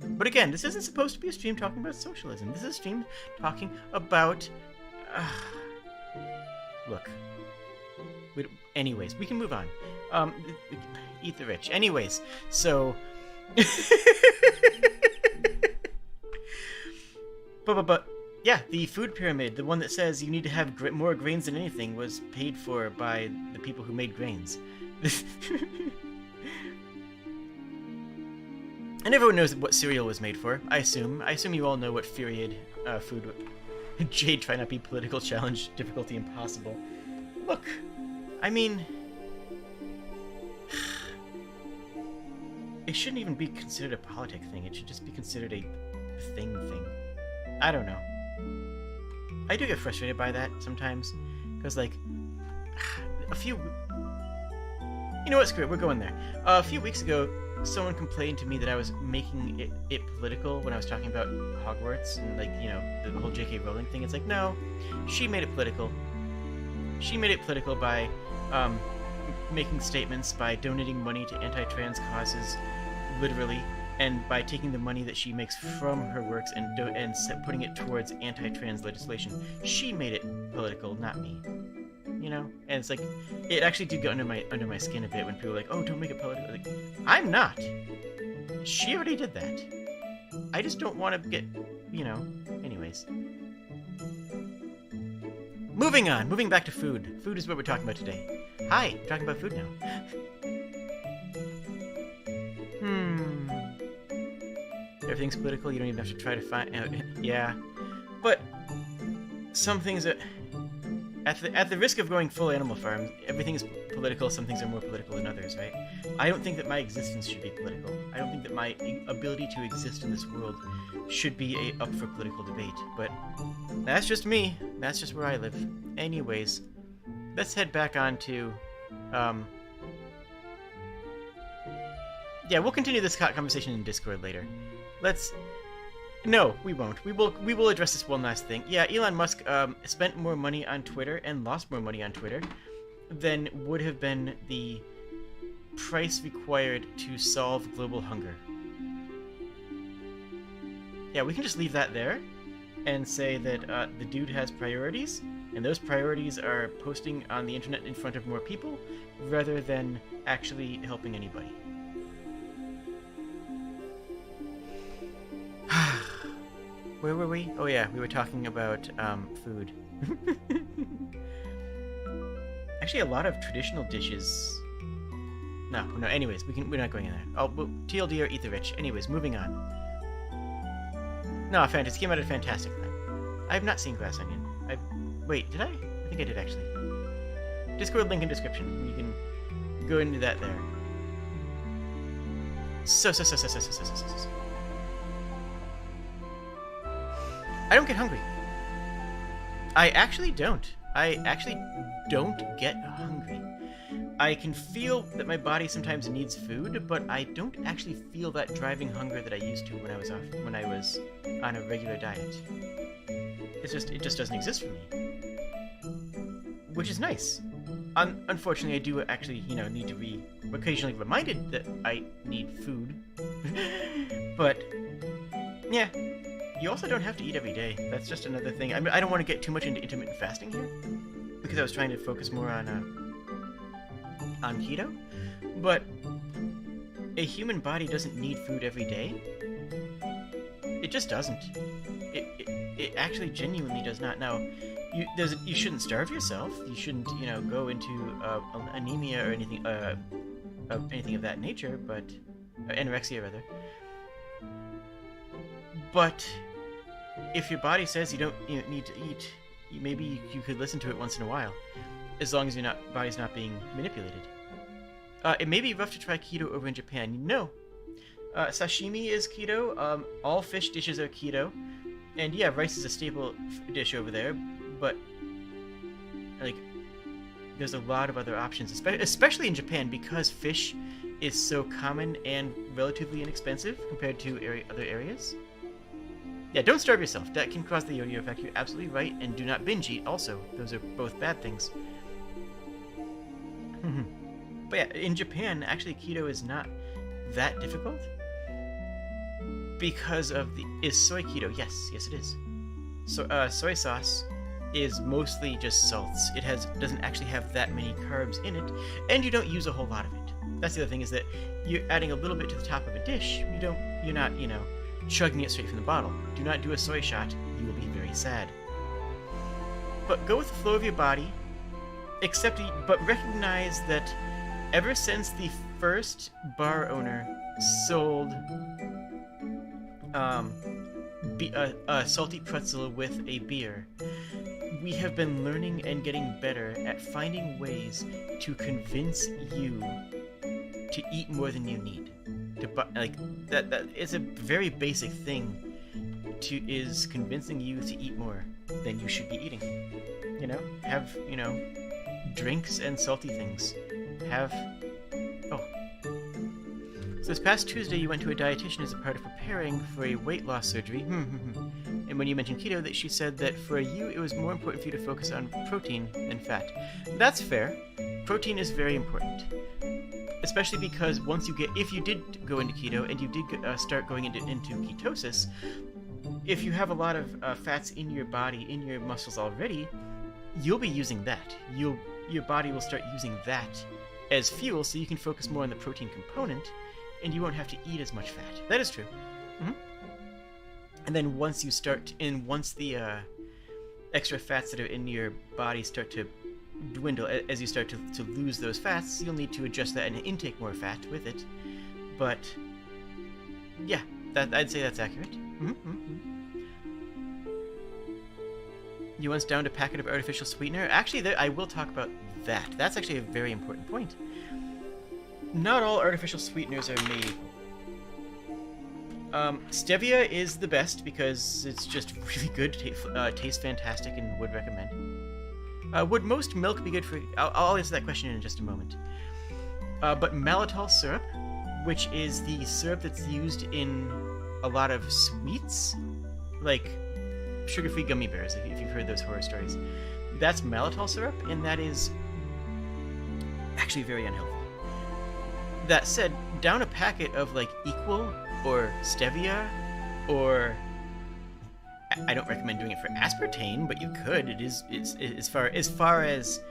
But again, this isn't supposed to be a stream talking about socialism. This is a stream talking about... look. Anyways, we can move on. Eat the rich. Anyways, so... But, yeah, the food pyramid, the one that says you need to have more grains than anything, was paid for by the people who made grains. And everyone knows what cereal was made for, I assume. I assume you all know what food... Jade, try not be political challenge, difficulty impossible. Look, I mean... It shouldn't even be considered a politic thing. It should just be considered a thing. I don't know. I do get frustrated by that sometimes. Because, like, a few... You know what, screw it, we're going there. A few weeks ago, someone complained to me that I was making it political when I was talking about Hogwarts and, like, the whole J.K. Rowling thing. It's like, no, she made it political. She made it political by making statements, by donating money to anti-trans causes, literally, and by taking the money that she makes from her works and putting it towards anti-trans legislation. She made it political, not me. And it's like, it actually did get under my skin a bit when people were like, oh, don't make it political. Like, I'm not. She already did that. I just don't want to get, anyways. Moving on, moving back to food. Food is what we're talking about today. Hi, we're talking about food now. Everything's political, you don't even have to try to find out. Yeah. But some things are... At the risk of going full Animal Farm, everything is political, some things are more political than others, right? I don't think that my existence should be political. I don't think that my ability to exist in this world should be up for political debate, but that's just me. That's just where I live. Anyways, let's head back on to, yeah, we'll continue this conversation in Discord later. No, we won't. We will address this one last thing. Yeah, Elon Musk spent more money on Twitter and lost more money on Twitter than would have been the price required to solve global hunger. Yeah, we can just leave that there and say that the dude has priorities, and those priorities are posting on the internet in front of more people rather than actually helping anybody. Where were we? Oh yeah, we were talking about food. Actually, a lot of traditional dishes. No. Anyways, we're not going in there. Oh, well, TLD or Eat the Rich. Anyways, moving on. No, Fantasy came out at a fantastic time. I have not seen Glass Onion. Wait, did I? I think I did actually. Discord link in description. You can go into that there. So. I don't get hungry. I actually don't. I actually don't get hungry. I can feel that my body sometimes needs food, but I don't actually feel that driving hunger that I used to when I was on a regular diet. It just doesn't exist for me, which is nice. Unfortunately, I do actually, need to be occasionally reminded that I need food. But yeah. You also don't have to eat every day. That's just another thing. I mean, I don't want to get too much into intermittent fasting here, because I was trying to focus more on keto. But a human body doesn't need food every day. It just doesn't. It actually genuinely does not. Now, you shouldn't starve yourself. You shouldn't, go into anemia or anything of that nature. But anorexia rather. But if your body says you don't need to eat, maybe you could listen to it once in a while, as long as your body's not being manipulated. It may be rough to try keto over in Japan. No. Sashimi is keto. All fish dishes are keto. And yeah, rice is a staple dish over there, but like there's a lot of other options, especially in Japan, because fish is so common and relatively inexpensive compared to other areas. Yeah, don't starve yourself. That can cause the yo-yo effect. You're absolutely right. And do not binge eat also. Those are both bad things. But yeah, in Japan, actually keto is not that difficult. Because of is soy keto? Yes, it is. So soy sauce is mostly just salts. It doesn't actually have that many carbs in it, and you don't use a whole lot of it. That's the other thing, is that you're adding a little bit to the top of a dish. You're not, chugging it straight from the bottle. Do not do a soy shot. You will be very sad. But go with the flow of your body. But recognize that ever since the first bar owner sold a salty pretzel with a beer, we have been learning and getting better at finding ways to convince you to eat more than you need. That is a very basic thing. Is convincing you to eat more than you should be eating. Have drinks and salty things. So this past Tuesday, you went to a dietitian as a part of preparing for a weight loss surgery. And when you mentioned keto, that she said that for you, it was more important for you to focus on protein than fat. That's fair. Protein is very important. Especially because if you did go into keto and you did start going into ketosis, if you have a lot of fats in your body, in your muscles already, you'll be using that. Your body will start using that as fuel, so you can focus more on the protein component, and you won't have to eat as much fat. That is true. And then once the extra fats that are in your body start to dwindle, as you start to lose those fats, you'll need to adjust that and intake more fat with it. But yeah, I'd say that's accurate. You once downed a packet of artificial sweetener. Actually, I will talk about that. That's actually a very important point. Not all artificial sweeteners are made equal. Stevia is the best because it's just really good, tastes fantastic, and would recommend. Would most milk be good for... I'll answer that question in just a moment. But maltitol syrup, which is the syrup that's used in a lot of sweets, like sugar-free gummy bears, if you've heard those horror stories, that's maltitol syrup, and that is actually very unhealthy. That said, down a packet of Equal or Stevia, or I don't recommend doing it for aspartame, but you could. It's as far as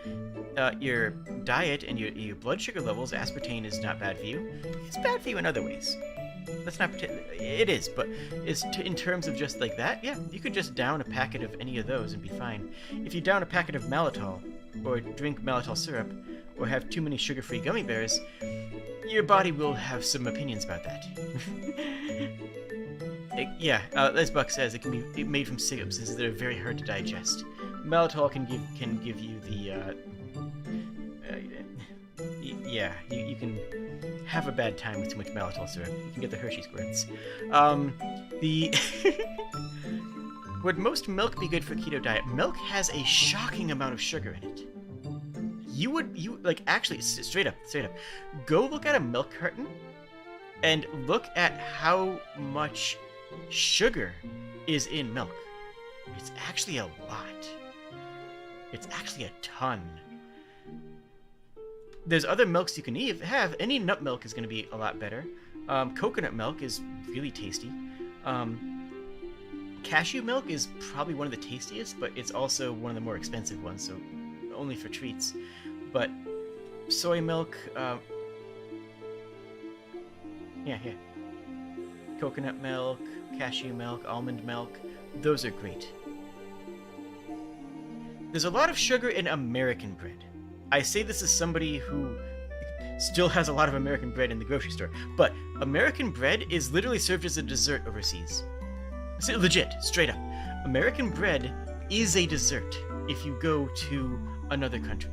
your diet and your blood sugar levels, aspartame is not bad for you. It's bad for you in other ways. Let's not pretend it is, but in terms of just like that, yeah, you could just down a packet of any of those and be fine. If you down a packet of maltitol, or drink maltitol syrup, or have too many sugar-free gummy bears, your body will have some opinions about that. As Buck says, it can be made from substances that are very hard to digest. Maltitol can give you the you can have a bad time with too much maltitol syrup. You can get the Hershey squirts. Would most milk be good for keto diet? Milk has a shocking amount of sugar in it. Actually, straight up, go look at a milk carton and look at how much sugar is in milk. It's actually a lot. It's actually a ton. There's other milks you can have. Any nut milk is going to be a lot better. Coconut milk is really tasty. Cashew milk is probably one of the tastiest, but it's also one of the more expensive ones, so only for treats. But soy milk, coconut milk, cashew milk, almond milk, those are great. There's a lot of sugar in American bread. I say this as somebody who still has a lot of American bread in the grocery store, but American bread is literally served as a dessert overseas. Legit, straight up. American bread is a dessert if you go to another country.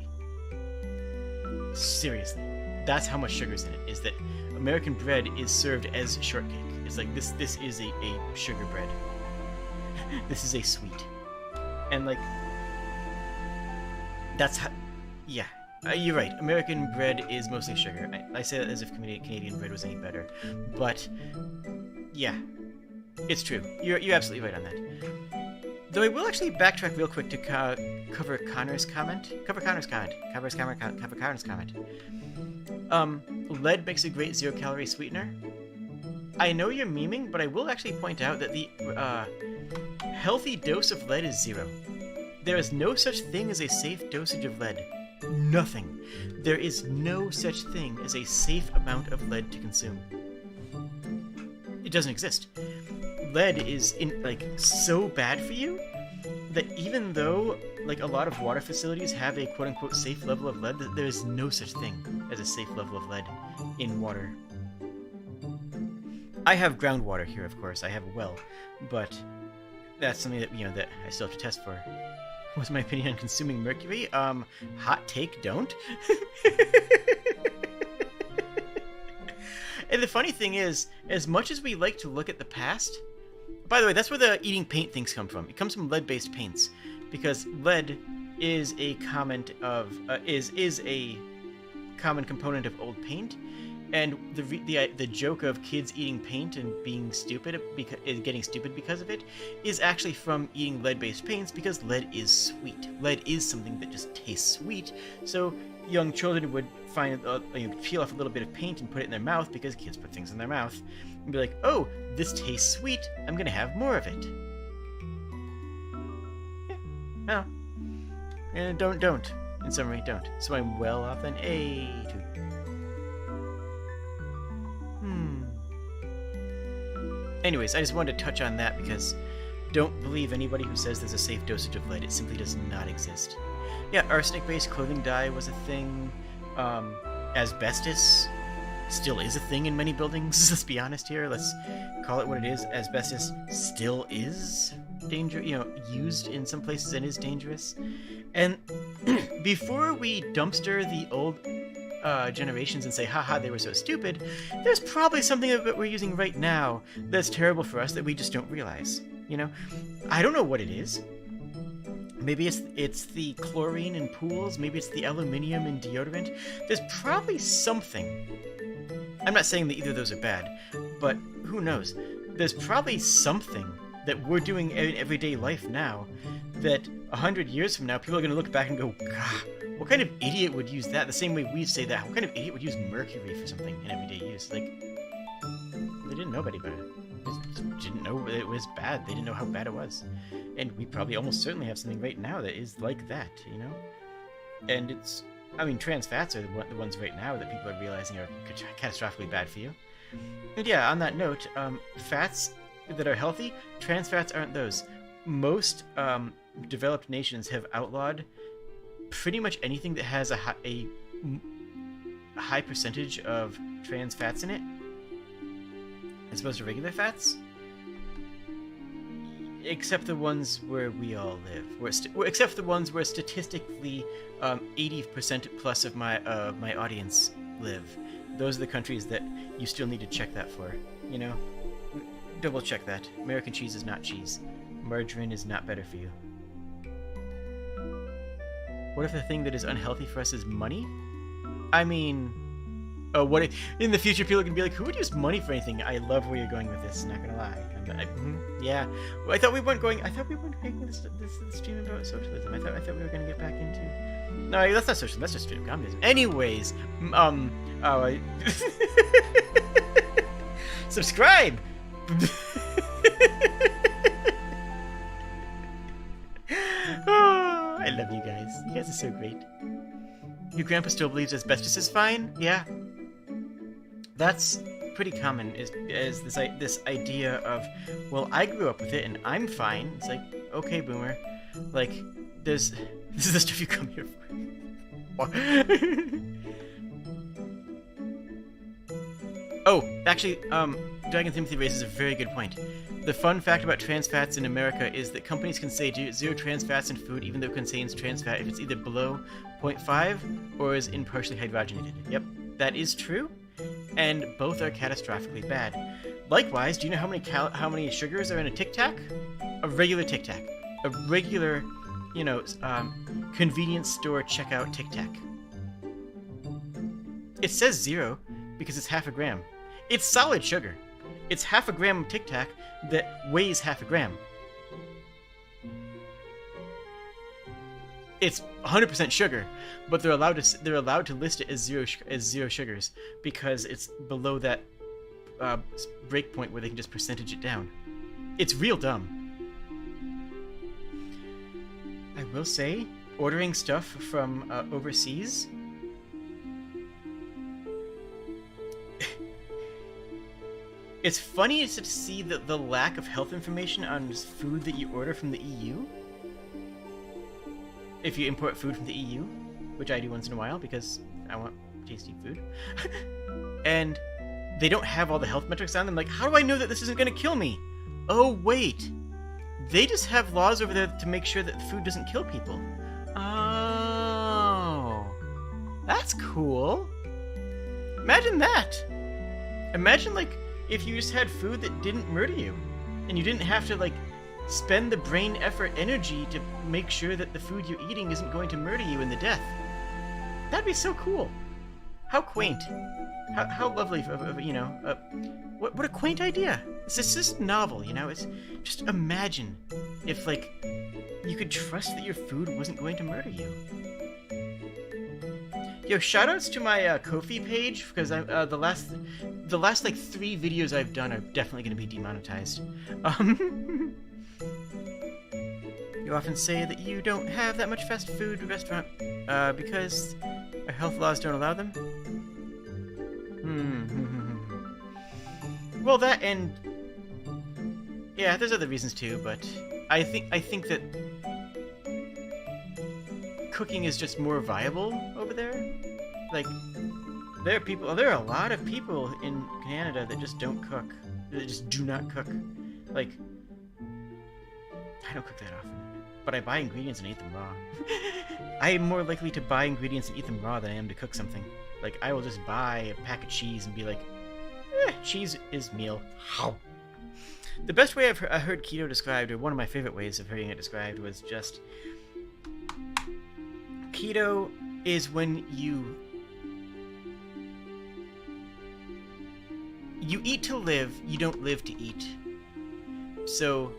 Seriously. That's how much sugar's in it, is that American bread is served as shortcake. It's like, this is a sugar bread. This is a sweet. And, like, that's how... Yeah. You're right. American bread is mostly sugar. I say that as if Canadian bread was any better. But, yeah. It's true. You're absolutely right on that. Though I will actually backtrack real quick to cover Connor's comment. Cover Connor's comment. Lead makes a great 0-calorie sweetener. I know you're memeing, but I will actually point out that the healthy dose of lead is 0. There is no such thing as a safe dosage of lead. Nothing. There is no such thing as a safe amount of lead to consume. It doesn't exist. Lead is so bad for you that even though like a lot of water facilities have a quote-unquote safe level of lead, there is no such thing as a safe level of lead in water. I have groundwater here, of course. I have a well, but that's something that that I still have to test for. What's my opinion on consuming mercury? Hot take, don't. And the funny thing is, as much as we like to look at the past, by the way, that's where the eating paint things come from. It comes from lead-based paints, because lead is a common component of old paint, and the joke of kids eating paint and being stupid getting stupid because of it is actually from eating lead-based paints, because lead is sweet. Lead is something that just tastes sweet, so young children would peel off a little bit of paint and put it in their mouth, because kids put things in their mouth, and be like, oh, this tastes sweet, I'm gonna have more of it. Yeah. No. And don't. In summary, don't. So I'm well off an A to... Anyways, I just wanted to touch on that, because don't believe anybody who says there's a safe dosage of lead. It simply does not exist. Yeah, arsenic-based clothing dye was a thing. Asbestos still is a thing in many buildings. Let's be honest here. Let's call it what it is. Asbestos still is used in some places and is dangerous. And before we dumpster the old generations and say, haha, they were so stupid, there's probably something that we're using right now that's terrible for us that we just don't realize. I don't know what it is. Maybe it's the chlorine in pools. Maybe it's the aluminium in deodorant. There's probably something. I'm not saying that either of those are bad, but who knows? There's probably something that we're doing in everyday life now that 100 years from now, people are going to look back and go, God, what kind of idiot would use that? The same way we say that. What kind of idiot would use mercury for something in everyday use? Like, they didn't know about it. They just didn't know it was bad. They didn't know how bad it was. And we probably almost certainly have something right now that is like that, And it's... I mean, trans fats are the ones right now that people are realizing are catastrophically bad for you. And yeah, on that note, fats that are healthy, trans fats aren't those. Most developed nations have outlawed pretty much anything that has a high percentage of trans fats in it, as opposed to regular fats. Except the ones where we all live. Except the ones where statistically 80% plus of my audience live. Those are the countries that you still need to check that for. Double check that. American cheese is not cheese. Margarine is not better for you. What if the thing that is unhealthy for us is money? I mean... Oh, what if... In the future, people can be like, who would use money for anything? I love where you're going with this, not gonna lie. Yeah. Well, I thought we weren't making this stream about socialism. I thought we were gonna get back into... No, that's not socialism, that's just straight up communism. Anyways, subscribe! Oh, I love you guys. You guys are so great. Your grandpa still believes asbestos is fine? Yeah. That's pretty common, is this idea of, well, I grew up with it and I'm fine. It's like, okay, boomer. Like, this is the stuff you come here for. Oh, actually, Dragon Timothy raises a very good point. The fun fact about trans fats in America is that companies can say zero trans fats in food even though it contains trans fat if it's either below 0.5 or is impartially hydrogenated. Yep, that is true, and both are catastrophically bad. Likewise, do you know how many sugars are in a Tic Tac? a regular Tic Tac, a regular, convenience store checkout Tic Tac. It says 0 because it's half a gram. It's solid sugar. It's half a gram of Tic Tac that weighs half a gram. It's 100% sugar, but they're allowed to list it as zero sugars because it's below that break point where they can just percentage it down. It's real dumb. I will say, ordering stuff from overseas, it's funny to see the lack of health information on food that you order from the EU. If you import food from the EU, which I do once in a while because I want tasty food, and they don't have all the health metrics on them, like, how do I know that this isn't going to kill me? Oh, wait. They just have laws over there to make sure that the food doesn't kill people. Oh. That's cool. Imagine that. Imagine, like, if you just had food that didn't murder you, and you didn't have to, like, spend the brain effort energy to make sure that the food you're eating isn't going to murder you in the death. That'd be so cool. How quaint. How lovely what a quaint idea. It's just novel, It's just imagine if, like, you could trust that your food wasn't going to murder you. Yo, shoutouts to my Ko-fi page, because I the last like 3 videos I've done are definitely going to be demonetized. You often say that you don't have that much fast food restaurant because our health laws don't allow them. Well, that and yeah, there's other reasons too, but I think that cooking is just more viable over there. Like, there are a lot of people in Canada that just don't cook. That just do not cook. Like, I don't cook that often, but I buy ingredients and eat them raw. I am more likely to buy ingredients and eat them raw than I am to cook something. Like, I will just buy a pack of cheese and be like, cheese is meal. How? The best way I heard keto described, or one of my favorite ways of hearing it described, was just keto is when you eat to live, you don't live to eat. So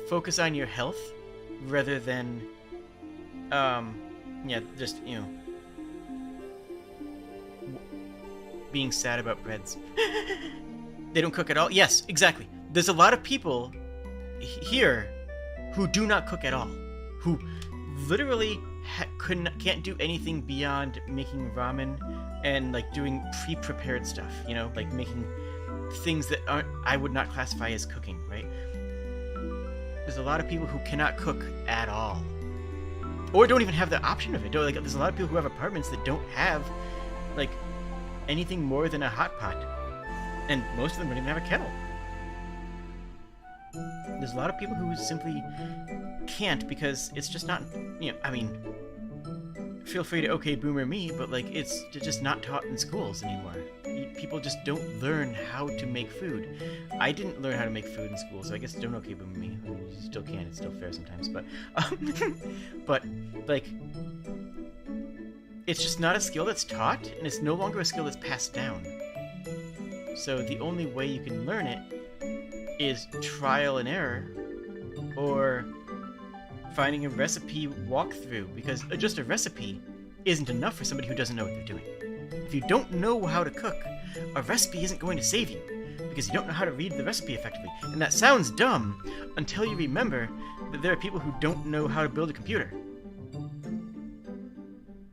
focus on your health rather than being sad about breads. They don't cook at all. Yes, exactly. There's a lot of people here who do not cook at all, who literally can't do anything beyond making ramen and, like, doing pre-prepared stuff, like making things that I would not classify as cooking, right? There's a lot of people who cannot cook at all, or don't even have the option of it. There's a lot of people who have apartments that don't have, like, anything more than a hot pot, and most of them don't even have a kettle. There's a lot of people who simply can't because it's just not, feel free to okay boomer me, but, like, it's just not taught in schools anymore. People just don't learn how to make food. I didn't learn how to make food in school, so I guess don't okay boomer me. I mean, you still can, it's still fair sometimes, but but, like, it's just not a skill that's taught, and it's no longer a skill that's passed down. So the only way you can learn it is trial and error, or finding a recipe walkthrough, because just a recipe isn't enough for somebody who doesn't know what they're doing. If you don't know how to cook, a recipe isn't going to save you, because you don't know how to read the recipe effectively. And that sounds dumb until you remember that there are people who don't know how to build a computer.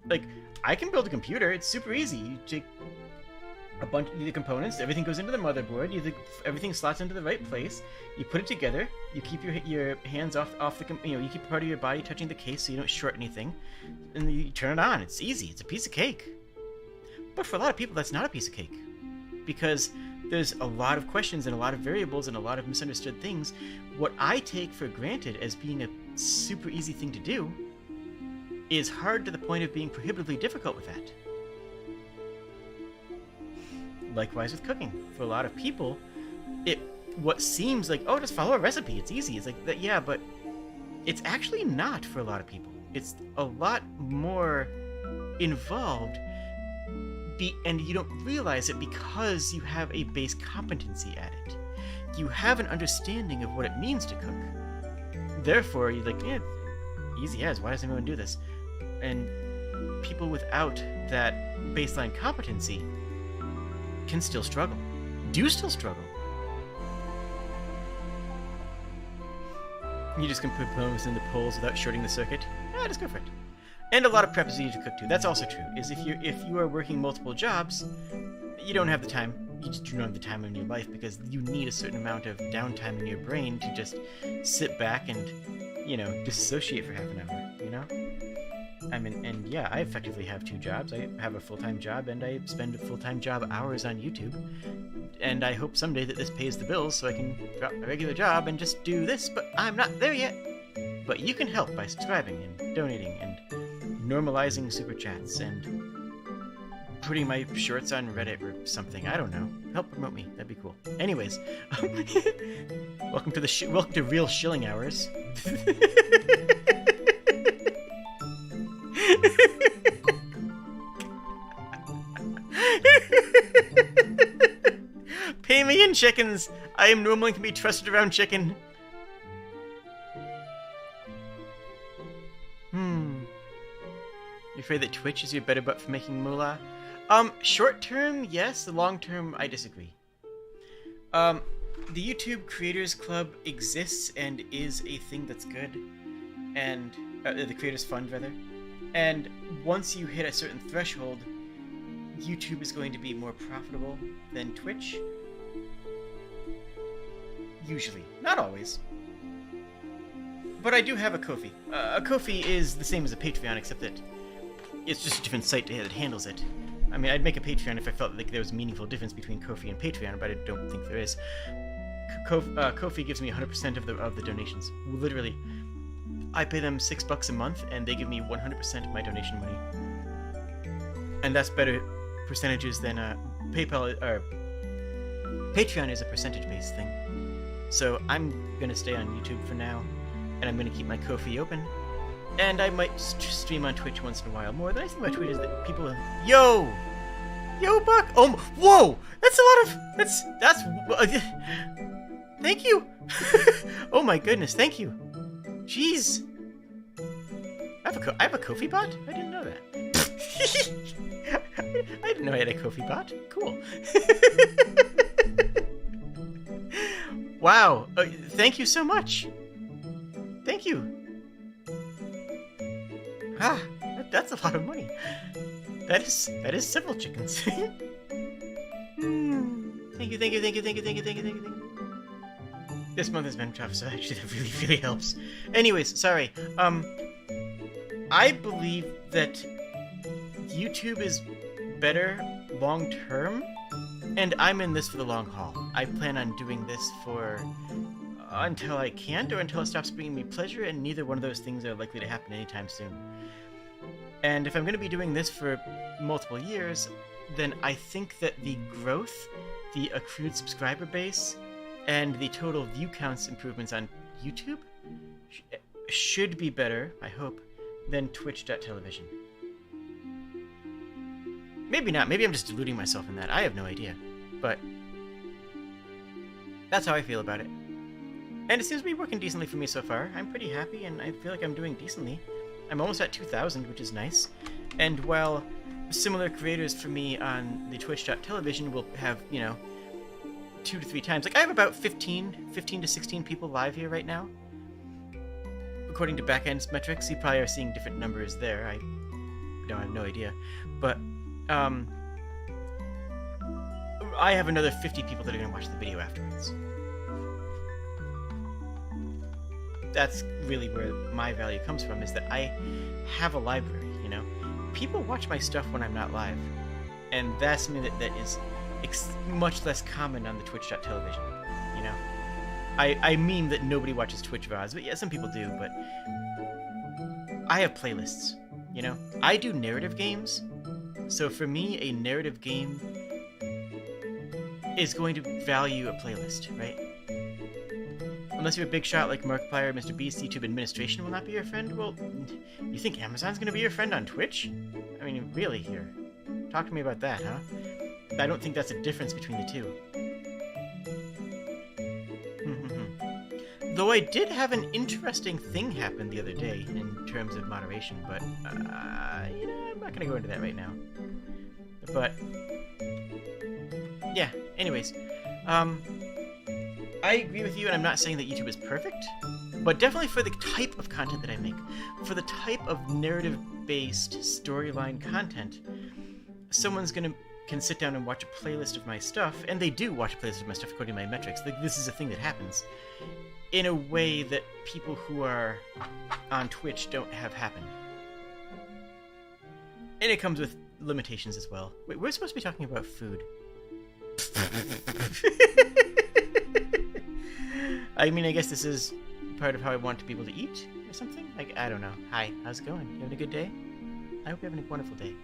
Like, I can build a computer, it's super easy. You take a bunch of the components, everything goes into the motherboard, everything slots into the right place, you put it together, you keep your hands off the, you keep part of your body touching the case so you don't short anything, and then you turn it on. It's easy, it's a piece of cake. But for a lot of people, that's not a piece of cake, because there's a lot of questions and a lot of variables and a lot of misunderstood things. What I take for granted as being a super easy thing to do is hard to the point of being prohibitively difficult with that. Likewise with cooking. For a lot of people, what seems like, oh, just follow a recipe, it's easy. It's like that, yeah, but it's actually not for a lot of people. It's a lot more involved, and you don't realize it because you have a base competency at it. You have an understanding of what it means to cook. Therefore, you're like, yeah, easy as, why does anyone do this? And people without that baseline competency can still struggle. Do still struggle. You just can put bones in the poles without shorting the circuit. Just go for it. And a lot of prep is needed to cook too. That's also true. Is if you are working multiple jobs, you don't have the time. You just don't have the time in your life because you need a certain amount of downtime in your brain to just sit back and, disassociate for half an hour. I mean, and yeah, I effectively have 2 jobs. I have a full-time job, and I spend full-time job hours on YouTube. And I hope someday that this pays the bills so I can drop my regular job and just do this, but I'm not there yet. But you can help by subscribing and donating and normalizing super chats and putting my shorts on Reddit or something. I don't know. Help promote me. That'd be cool. Anyways, welcome to Real Shilling Hours. Pay me in chickens. I am normally can be trusted around chicken. You afraid that Twitch is your better bet for making moolah? Short term, yes. Long term, I disagree. The YouTube Creators Club exists and is a thing that's good, and the Creators Fund rather. And once you hit a certain threshold, YouTube is going to be more profitable than Twitch. Usually, not always. But I do have a Ko-fi. A Ko-fi is the same as a Patreon, except that it's just a different site that handles it. I mean, I'd make a Patreon if I felt like there was a meaningful difference between Ko-fi and Patreon, but I don't think there is. Ko-fi gives me 100% of the donations. Literally, I pay them $6 a month, and they give me 100% of my donation money. And that's better percentages than PayPal or Patreon is a percentage-based thing. So I'm gonna stay on YouTube for now, and I'm gonna keep my Ko-fi open. And I might stream on Twitch once in a while more. The nice thing about Twitch is that people are... Yo, Buck! Oh, whoa! That's a lot of... That's... Thank you! Oh my goodness, thank you. Jeez. I have a Ko-fi bot? I didn't know that. I didn't know I had a Ko-fi bot. Cool. Wow. Thank you so much. Thank you. That's a lot of money. That is several chickens. Thank you. This month has been tough, so actually that really helps. Anyways, sorry. I believe that YouTube is better long term, and I'm in this for the long haul. I plan on doing this for until I can't or until it stops bringing me pleasure, and neither one of those things are likely to happen anytime soon. And if I'm going to be doing this for multiple years, then I think that the growth, the accrued subscriber base, and the total view counts improvements on YouTube should be better, I hope, than Twitch.television. Maybe not. Maybe I'm just deluding myself in that. I have no idea. But that's how I feel about it. And it seems to be working decently for me so far. I'm pretty happy, and I feel like I'm doing decently. I'm almost at 2,000, which is nice. And while similar creators for me on the Twitch.television will have, 2 to 3 times. Like, I have about 15 to 16 people live here right now. According to backend metrics, you probably are seeing different numbers there. I have no idea. But, I have another 50 people that are going to watch the video afterwards. That's really where my value comes from, is that I have a library, People watch my stuff when I'm not live. And that's something that is much less common on the Twitch.television, I mean that nobody watches Twitch VODs, but yeah, some people do, but I have playlists, I do narrative games, so for me, a narrative game is going to value a playlist, right? unless you're a big shot like Markiplier, Mr. Beast, YouTube administration will not be your friend. Well, you think Amazon's gonna be your friend on Twitch? I mean, really here. Talk to me about that, huh? I don't think that's a difference between the two. Though I did have an interesting thing happen the other day in terms of moderation, but, you know, I'm not gonna go into that right now. But, yeah, anyways, I agree with you, and I'm not saying that YouTube is perfect, but definitely for the type of content that I make, for the type of narrative-based storyline content, someone's can sit down and watch a playlist of my stuff, and they do watch a playlist of my stuff according to my metrics. Like, this is a thing that happens in a way that people who are on Twitch don't have happen. And it comes with limitations as well. Wait, we're supposed to be talking about food. I mean, I guess this is part of how I want to be able to eat or something? Like, I don't know. Hi, how's it going? You having a good day? I hope you're having a wonderful day.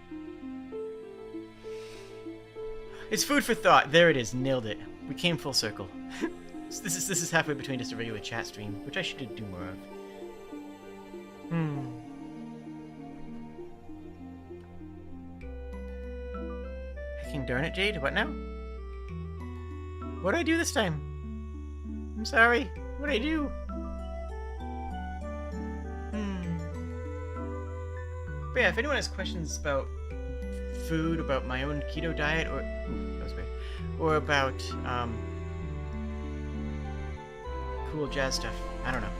It's food for thought. There it is. Nailed it. We came full circle. This is halfway between just a regular chat stream, which I should do more of. Hecking darn it, Jade. What now? What'd I do this time? I'm sorry. What'd I do? But yeah, if anyone has questions about food, about my own keto diet, or that was weird, or about cool jazz stuff, I don't know.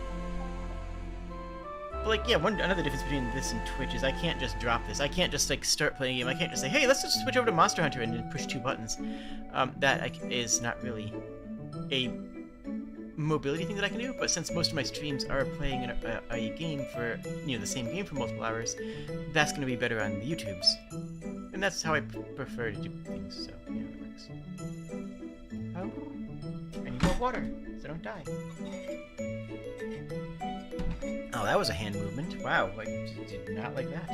But like, yeah, another difference between this and Twitch is I can't just drop this. I can't just like start playing a game. I can't just say, hey, let's just switch over to Monster Hunter and then push 2 buttons. That is not really a mobility thing that I can do. But since most of my streams are playing a game for, you know, the same game for multiple hours, that's going to be better on the YouTubes. And that's how I prefer to do things. So yeah, it works. Oh, I need more water so I don't die. Oh, that was a hand movement. Wow, I did not like that.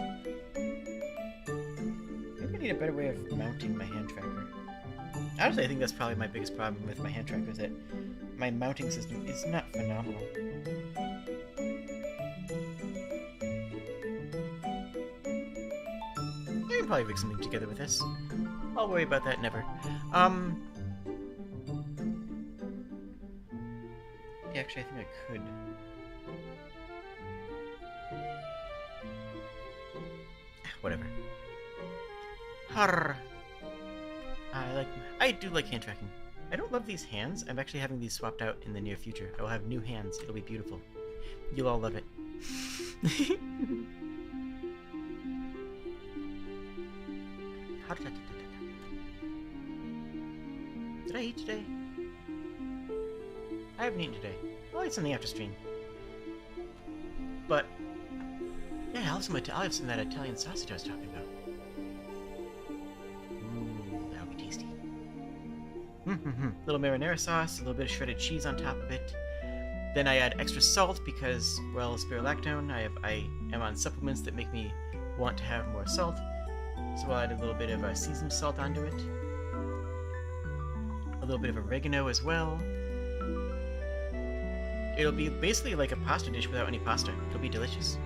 Maybe I need a better way of mounting my hand tracker. Honestly, I think that's probably my biggest problem with my hand tracker, is that my mounting system is not phenomenal. I can probably rig something together with this. I'll worry about that never. Yeah, actually, I think I could. Whatever. Harr. I do like hand tracking. I don't love these hands. I'm actually having these swapped out in the near future. I will have new hands. It'll be beautiful. You'll all love it. Did I eat today? I haven't eaten today. I'll eat something after stream. But yeah, I'll have some of that Italian sausage I was talking about. Ooh, that'll be tasty. Little marinara sauce, a little bit of shredded cheese on top of it. Then I add extra salt because, well, spirulactone. I am on supplements that make me want to have more salt. So I'll add a little bit of seasoned salt onto it. A little bit of oregano as well. It'll be basically like a pasta dish without any pasta. It'll be delicious.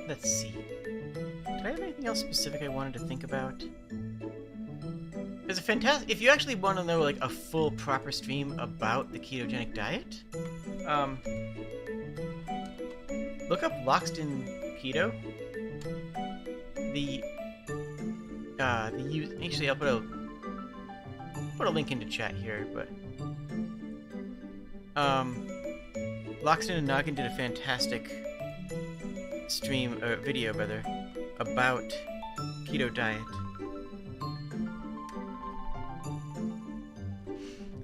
Let's see. Did I have anything else specific I wanted to think about? There's a fantastic... If you actually want to know, like, a full, proper stream about the ketogenic diet, look up Loxton Keto. Actually, I'll put a link into chat here, but... Loxton and Noggin did a fantastic video rather, about keto diet.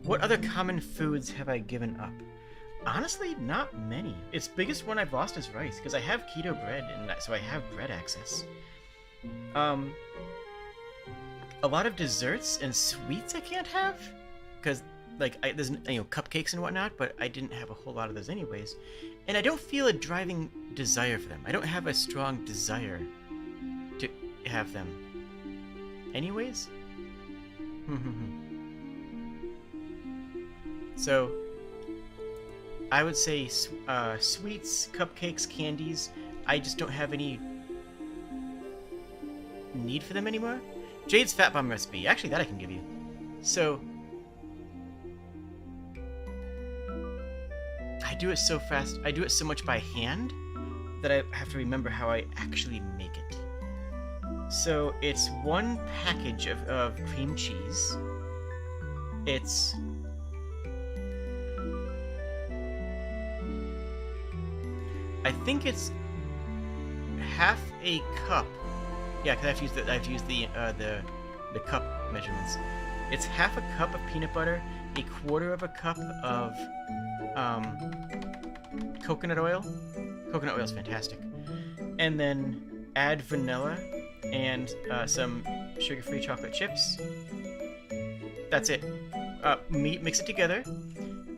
What other common foods have I given up? Honestly, not many. Its biggest one I've lost is rice, because I have keto bread, and so I have bread access. a lot of desserts and sweets I can't have, because like there's cupcakes and whatnot, but I didn't have a whole lot of those anyways, and I don't feel a driving desire for them. I don't have a strong desire to have them anyways. So I would say sweets, cupcakes, candies, I just don't have any need for them anymore. Jade's Fat Bomb recipe, actually that I can give you. So I do it so fast, I do it so much by hand that I have to remember how I actually make it. So it's 1 package of cream cheese. It's I think it's half a cup. Yeah, because I have to use the cup measurements. It's half a cup of peanut butter, 1/4 of a cup of coconut oil. Coconut oil is fantastic. And then add vanilla and some sugar-free chocolate chips. That's it. Mix it together.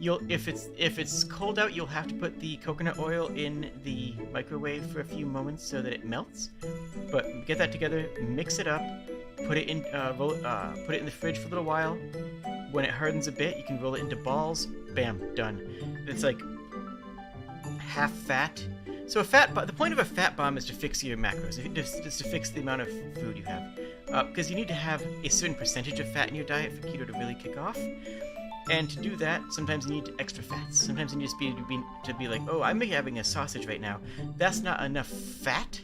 If it's cold out, you'll have to put the coconut oil in the microwave for a few moments so that it melts. But get that together, mix it up, put it in put it in the fridge for a little while. When it hardens a bit, you can roll it into balls. Bam, done. It's like half fat. So the point of a fat bomb is to fix your macros. It's to fix the amount of food you have, because you need to have a certain percentage of fat in your diet for keto to really kick off. And to do that, sometimes you need extra fats. Sometimes you need to be like, oh, I'm having a sausage right now. That's not enough fat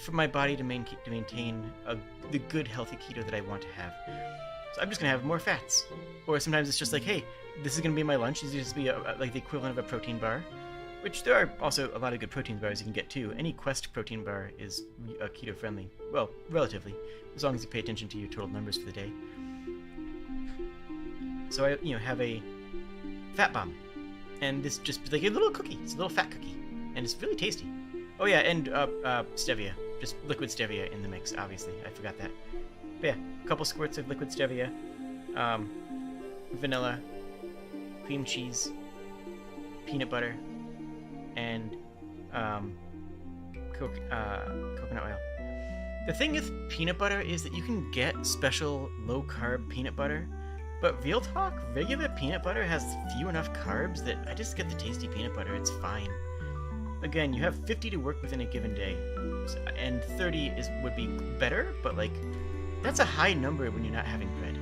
for my body to maintain the good, healthy keto that I want to have. So I'm just going to have more fats. Or sometimes it's just like, hey, this is going to be my lunch. This is going to be like the equivalent of a protein bar. Which there are also a lot of good protein bars you can get too. Any Quest protein bar is keto friendly. Well, relatively. As long as you pay attention to your total numbers for the day. So I, have a fat bomb, and this just like a little cookie. It's a little fat cookie, and it's really tasty. Oh yeah, and stevia, just liquid stevia in the mix. Obviously, I forgot that. But yeah, a couple squirts of liquid stevia, vanilla, cream cheese, peanut butter, and coconut oil. The thing with peanut butter is that you can get special low-carb peanut butter. But real talk, regular peanut butter has few enough carbs that I just get the tasty peanut butter. It's fine. Again, you have 50 to work with in a given day, and 30 would be better, but like, that's a high number when you're not having bread.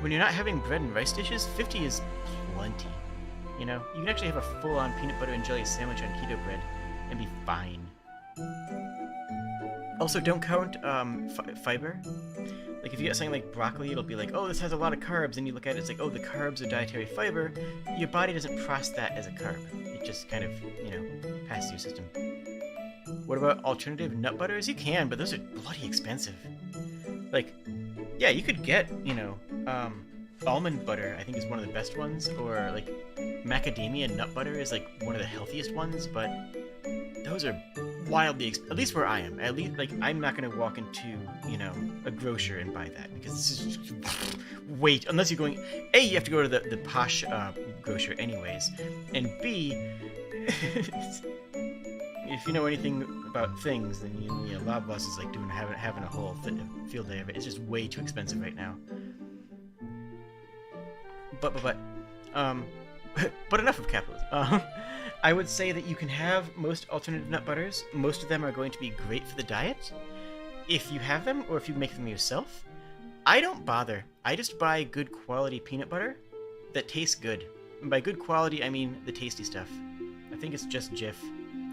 When you're not having bread and rice dishes, 50 is plenty. You can actually have a full-on peanut butter and jelly sandwich on keto bread and be fine. Also, don't count fiber. Like, if you get something like broccoli, it'll be like, oh, this has a lot of carbs, and you look at it, it's like, oh, the carbs are dietary fiber. Your body doesn't process that as a carb. It just kind of, passes your system. What about alternative nut butters? You can, but those are bloody expensive. Like, yeah, you could get, almond butter, I think, is one of the best ones, or, like, macadamia nut butter is, like, one of the healthiest ones, but those are wildly at least where I am. At least, like, I'm not going to walk into, a grocer and buy that, because this is just wait, unless you're going, A, you have to go to the posh grocer anyways, and B, if you know anything about things, then a lot of us is like having a whole field day of it. It's just way too expensive right now. But enough of capitalism. I would say that you can have most alternative nut butters. Most of them are going to be great for the diet, if you have them, or if you make them yourself. I don't bother. I just buy good quality peanut butter that tastes good. And by good quality, I mean the tasty stuff. I think it's just Jif.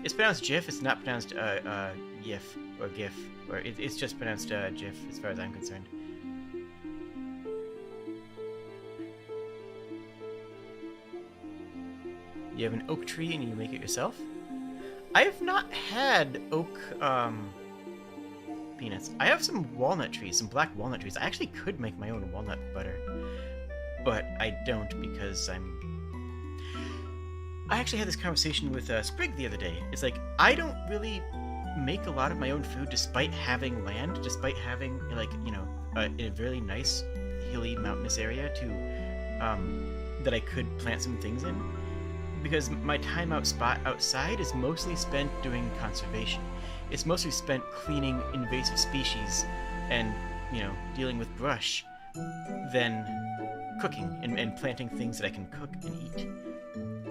It's pronounced Jif, it's not pronounced Yif, or GIF, or it's just pronounced Jif, as far as I'm concerned. You have an oak tree and you make it yourself? I have not had oak peanuts. I have some walnut trees, some black walnut trees. I actually could make my own walnut butter, but I don't because I actually had this conversation with Sprig the other day. It's like, I don't really make a lot of my own food despite having land, despite having, like, you know, a really nice hilly mountainous area to that I could plant some things in, because my time outside is mostly spent doing conservation. It's mostly spent cleaning invasive species and, you know, dealing with brush than cooking and planting things that I can cook and eat.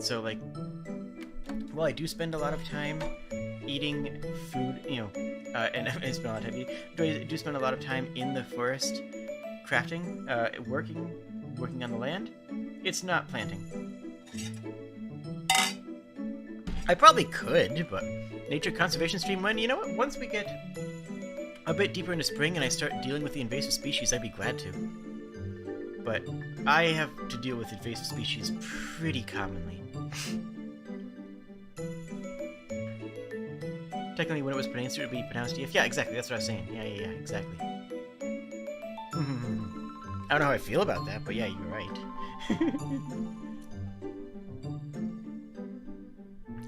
So, like, while I do spend a lot of time eating food, you know, and I spend a lot of time eating, I do spend a lot of time in the forest crafting, working on the land. It's not planting. I probably could, but nature conservation stream, when, you know what, once we get a bit deeper into spring and I start dealing with the invasive species, I'd be glad to. But I have to deal with invasive species pretty commonly. Technically, when it was pronounced, it would be pronounced EF. Yeah, exactly, that's what I was saying. Yeah, exactly. I don't know how I feel about that, but yeah, you're right.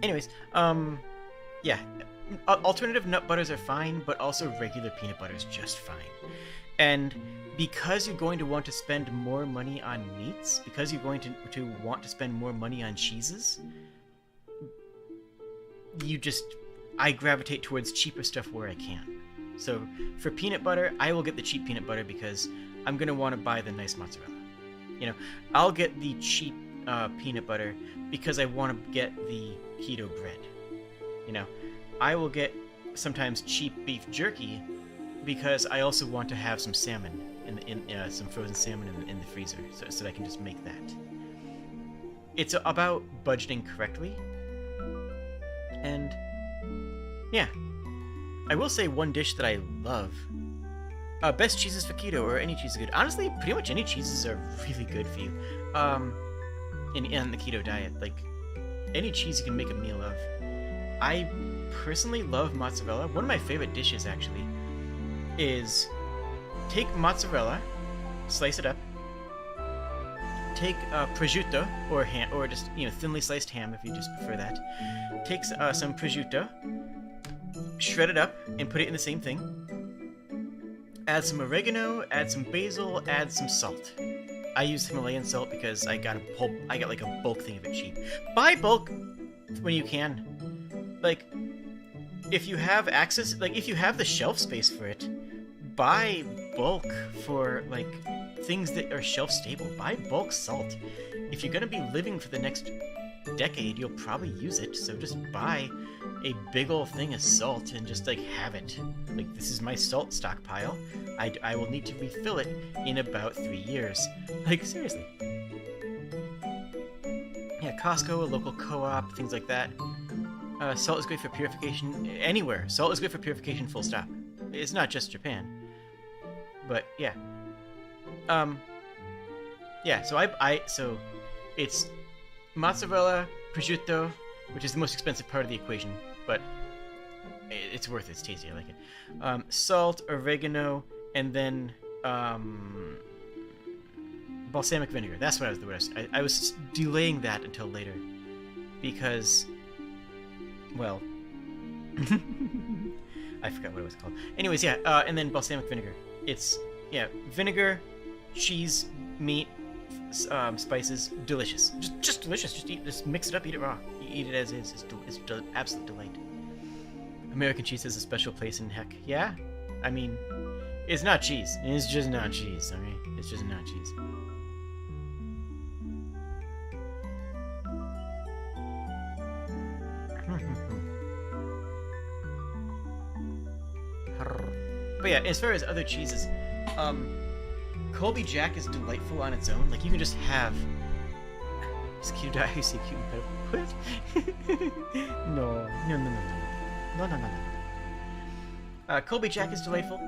Anyways, yeah, alternative nut butters are fine, but also regular peanut butter is just fine. And because you're going to want to spend more money on meats, because you're going to want to spend more money on cheeses, I gravitate towards cheaper stuff where I can. So for peanut butter, I will get the cheap peanut butter because I'm going to want to buy the nice mozzarella. You know, I'll get the cheap peanut butter because I want to get the keto bread. You know, I will get sometimes cheap beef jerky because I also want to have some salmon some frozen salmon in the freezer, so that I can just make that. It's about budgeting correctly, and yeah, I will say one dish that I love. Best cheeses for keto, or any cheese is good. Honestly, pretty much any cheeses are really good for you. In the keto diet, like any cheese you can make a meal of. I personally love mozzarella. One of my favorite dishes, actually, is take mozzarella, slice it up. Take prosciutto or ham, or just, you know, thinly sliced ham if you just prefer that. Take some prosciutto, shred it up, and put it in the same thing. Add some oregano, add some basil, add some salt. I use Himalayan salt because I got like a bulk thing of it cheap. Buy bulk when you can. Like, if you have access, like if you have the shelf space for it, buy bulk for like things that are shelf stable. Buy bulk salt. If you're gonna be living for the next decade, you'll probably use it, so just buy a big old thing of salt and just like have it. Like, this is my salt stockpile. I will need to refill it in about 3 years. Like, seriously. Yeah, Costco, a local co-op, things like that. Salt is great for purification anywhere. Salt is good for purification, full stop. It's not just Japan. But yeah. Yeah, so it's mozzarella, prosciutto, which is the most expensive part of the equation, but it's worth it. It's tasty. I like it. Salt, oregano, and then balsamic vinegar. That's what I was delaying that until later because, well, I forgot what it was called. Anyways, yeah, and then balsamic vinegar. It's, yeah, vinegar, cheese, meat, spices, delicious. Just delicious. Just mix it up, eat it raw. Eat it as is. It's absolute delight. American cheese has a special place in heck. Yeah? I mean, it's not cheese. It's just not cheese, alright? It's just not cheese. But yeah, as far as other cheeses, Colby Jack is delightful on its own. Like, you can just have... Is cute? I say cute and pedo. What? No. Colby Jack is delightful.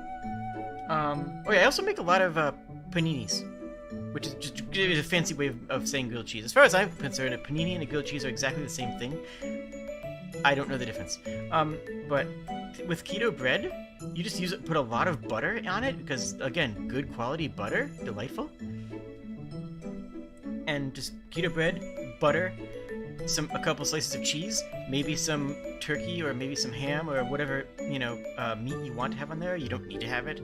Oh yeah, I also make a lot of paninis, which is just a fancy way of saying grilled cheese. As far as I'm concerned, a panini and a grilled cheese are exactly the same thing. I don't know the difference. But with keto bread, you just put a lot of butter on it because, again, good quality butter, delightful. And just keto bread, butter, a couple slices of cheese, maybe some turkey or maybe some ham or whatever, meat you want to have on there. You don't need to have it.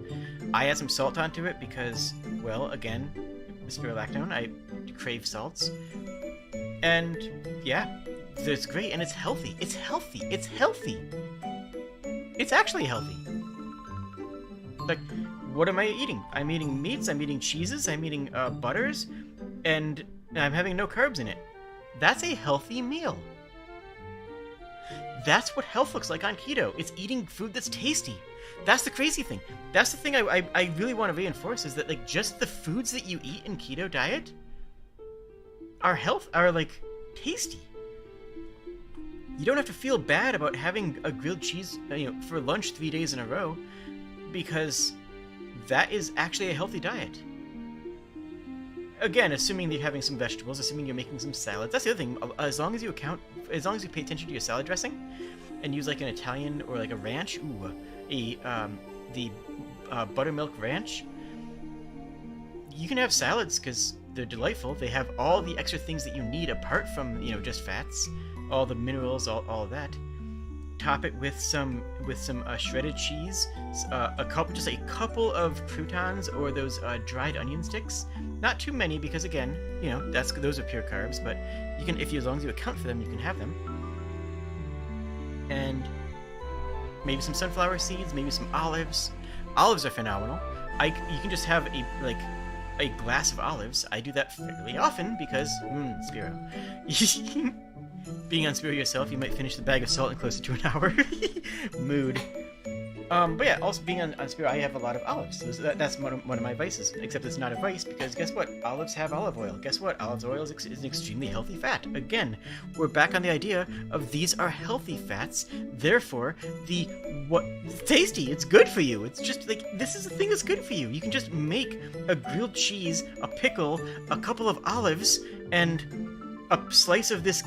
I add some salt onto it because, well, again, spirulactone, I crave salts. And yeah, it's great and it's healthy. It's healthy. It's healthy. It's actually healthy. Like, what am I eating? I'm eating meats, I'm eating cheeses, I'm eating butters, and I'm having no carbs in it. That's a healthy meal. That's what health looks like on keto. It's eating food that's tasty. That's the crazy thing. That's the thing I really want to reinforce, is that, like, just the foods that you eat in keto diet are like tasty. You don't have to feel bad about having a grilled cheese, for lunch 3 days in a row, because that is actually a healthy diet. Again, assuming that you're having some vegetables, assuming you're making some salads. That's the other thing. As long as you pay attention to your salad dressing, and use like an Italian or like a ranch, the buttermilk ranch, you can have salads because they're delightful. They have all the extra things that you need apart from just fats, all the minerals, all of that. Top it with some shredded cheese, a couple of croutons or those dried onion sticks. Not too many because, again, those are pure carbs. But you can, as long as you account for them, you can have them. And maybe some sunflower seeds, maybe some olives. Olives are phenomenal. You can just have a glass of olives. I do that fairly often because Spiro. Being on Spiro yourself, you might finish the bag of salt in closer to an hour. Mood. But yeah, also being on Spiro, I have a lot of olives. So that's one of my vices. Except it's not a vice because guess what? Olives have olive oil. Guess what? Olive oil is an extremely healthy fat. Again, we're back on the idea of these are healthy fats. Therefore, it's tasty. It's good for you. It's just like, this is the thing that's good for you. You can just make a grilled cheese, a pickle, a couple of olives, and a slice of this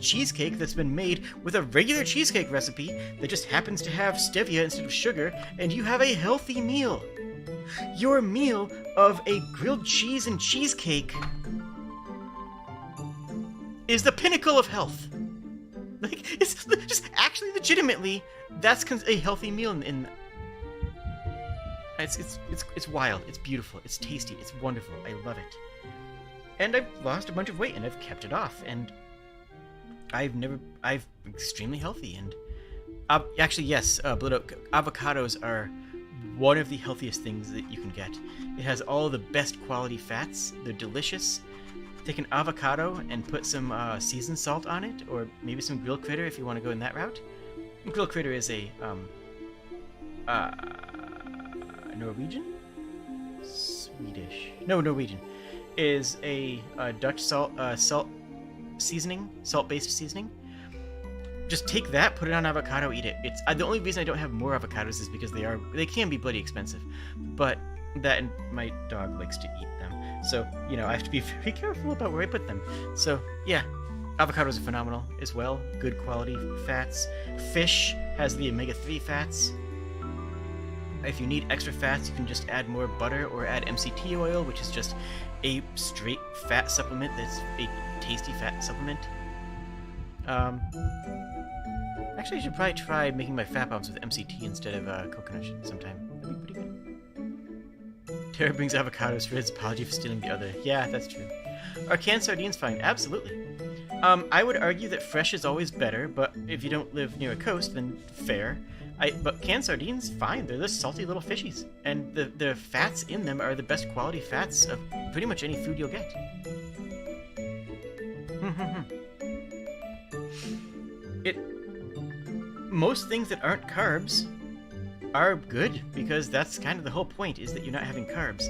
cheesecake that's been made with a regular cheesecake recipe that just happens to have stevia instead of sugar, and you have a healthy meal. Your meal of a grilled cheese and cheesecake is the pinnacle of health. Like, it's just actually legitimately, that's a healthy meal. It's wild. It's beautiful. It's tasty. It's wonderful. I love it. And I've lost a bunch of weight, and I've kept it off, and I'm extremely healthy. And actually, yes, avocados are one of the healthiest things that you can get. It has all the best quality fats. They're delicious. Take an avocado and put some seasoned salt on it, or maybe some grilled critter if you want to go in that route. Grilled critter is a Norwegian? Swedish. No, Norwegian. Is a Dutch salt-based seasoning. Just take that, put it on avocado, eat it. It's the only reason I don't have more avocados is because they can be bloody expensive, but that and my dog likes to eat them, so I have to be very careful about where I put them. So yeah, avocados are phenomenal as well. Good quality fats. Fish has the omega-3 fats. If you need extra fats, you can just add more butter or add MCT oil, which is just a straight fat supplement that's a tasty fat supplement. Actually, I should probably try making my fat bombs with MCT instead of coconut sometime. That'd be pretty good. Tara brings avocados for his apology for stealing the other. Yeah, that's true. Are canned sardines fine? Absolutely. I would argue that fresh is always better, but if you don't live near a coast, then fair. But canned sardines, fine. They're just salty little fishies. And the fats in them are the best quality fats of pretty much any food you'll get. Most things that aren't carbs are good, because that's kind of the whole point, is that you're not having carbs.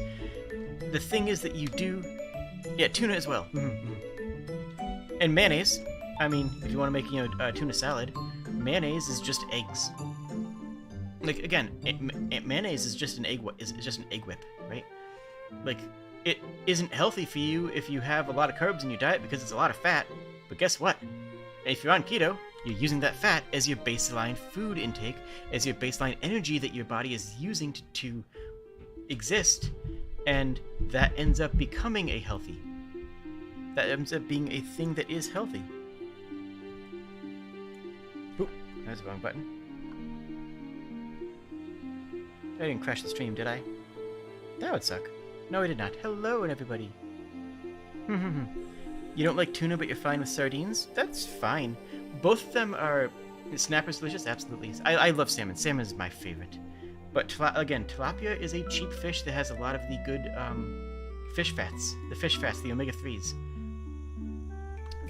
The thing is that you do... Yeah, tuna as well. And mayonnaise. I mean, if you want to make, a tuna salad, mayonnaise is just eggs. Like, again, mayonnaise is just an egg whip, right? Like, it isn't healthy for you if you have a lot of carbs in your diet because it's a lot of fat. But guess what? If you're on keto, you're using that fat as your baseline food intake, as your baseline energy that your body is using to exist, and that ends up becoming a healthy that ends up being a thing that is healthy. Oop, that was the wrong button. I didn't crash the stream, did I? That would suck. No, I did not. Hello, everybody. You don't like tuna, but you're fine with sardines? That's fine. Both of them are... Snapper's delicious? Absolutely. I love salmon. Salmon is my favorite. But, again, tilapia is a cheap fish that has a lot of the good fish fats. The fish fats, the omega-3s.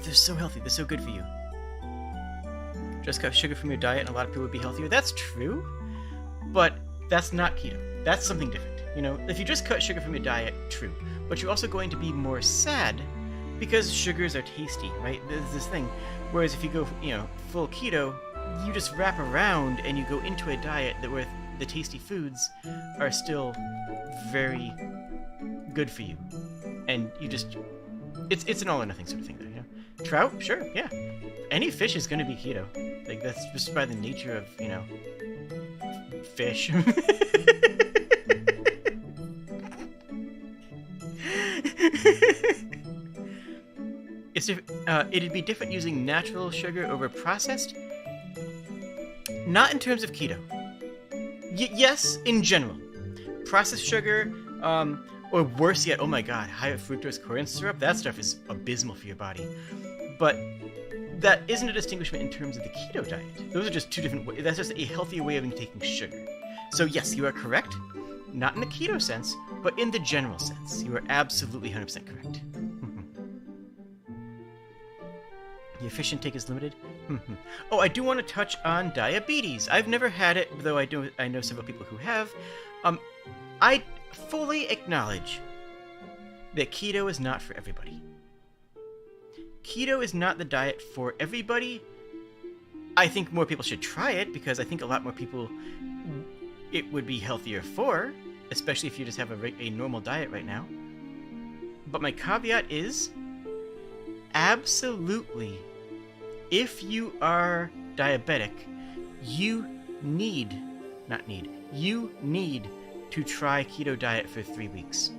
They're so healthy. They're so good for you. Just cut sugar from your diet and a lot of people would be healthier. That's true, but that's not keto. That's something different. You know, if you just cut sugar from your diet, true. But you're also going to be more sad because sugars are tasty, right? There's this thing. Whereas if you go, you know, full keto, you just wrap around and you go into a diet that where the tasty foods are still very good for you. And you just... It's an all or nothing sort of thing there, you know? Trout? Sure, yeah. Any fish is going to be keto. Like, that's just by the nature of, you know, fish. It'd be different using natural sugar over processed. Not in terms of keto. Yes, in general. Processed sugar, or worse yet, oh my god, high fructose corn syrup, that stuff is abysmal for your body. But that isn't a distinguishment in terms of the keto diet. Those are just two different ways. That's just a healthier way of intaking sugar. So yes, you are correct. Not in the keto sense, but in the general sense. You are absolutely 100% correct. Your fish intake is limited? Oh, I do want to touch on diabetes. I've never had it, though I know several people who have. I fully acknowledge that keto is not for everybody. Keto is not the diet for everybody. I think more people should try it, because I think a lot more people it would be healthier for, especially if you just have a normal diet right now. But my caveat is, absolutely, if you are diabetic, you need to try keto diet for 3 weeks.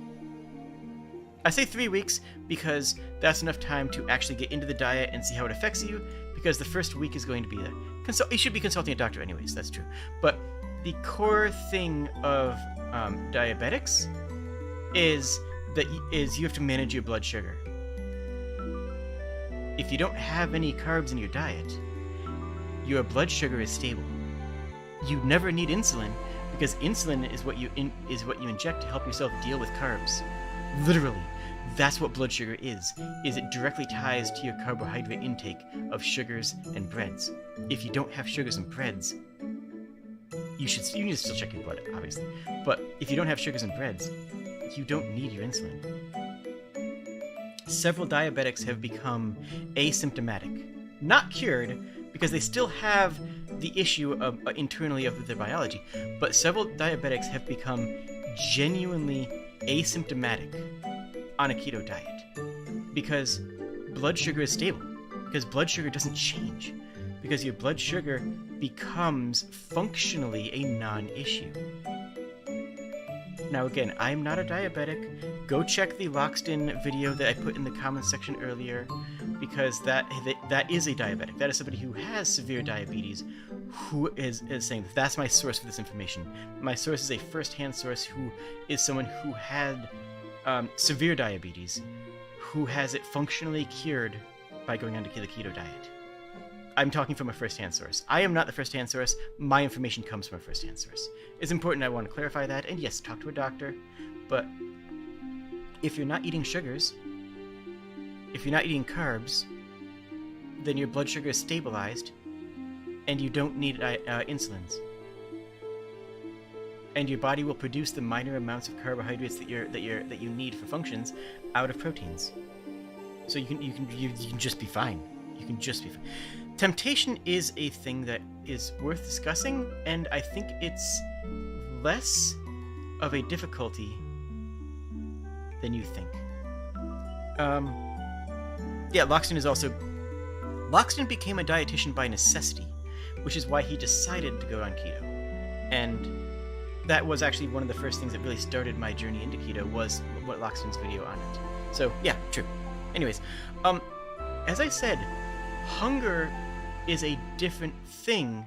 I say 3 weeks because that's enough time to actually get into the diet and see how it affects you, because the first week is going to be there. You should be consulting a doctor anyways, that's true. But the core thing of diabetics is you have to manage your blood sugar. If you don't have any carbs in your diet, your blood sugar is stable. You never need insulin, because insulin is what you inject to help yourself deal with carbs. Literally, that's what blood sugar is it directly ties to your carbohydrate intake of sugars and breads. If you don't have sugars and breads, you need to still check your blood, obviously. But if you don't have sugars and breads, you don't need your insulin. Several diabetics have become asymptomatic. Not cured, because they still have the issue of internally of their biology, but several diabetics have become genuinely asymptomatic on a keto diet because blood sugar is stable, because blood sugar doesn't change, because your blood sugar becomes functionally a non-issue. Now again, I'm not a diabetic. Go check the Loxton video that I put in the comments section earlier, because that is a diabetic. That is somebody who has severe diabetes who is saying that. That's my source for this information. My source is a first-hand source who is someone who had severe diabetes, who has it functionally cured by going on to the keto diet. I'm talking from a first-hand source. I am not the first-hand source. My information comes from a first-hand source. It's important. I want to clarify that. And yes, talk to a doctor. But if you're not eating sugars, if you're not eating carbs, then your blood sugar is stabilized, and you don't need insulins. And your body will produce the minor amounts of carbohydrates that you need for functions out of proteins. So you can just be fine. You can just be fine. Temptation is a thing that is worth discussing, and I think it's less of a difficulty than you think. Yeah, Loxton became a dietitian by necessity, which is why he decided to go on keto. And that was actually one of the first things that really started my journey into keto, was what Loxton's video on it. So, yeah, true. Anyways, as I said, hunger is a different thing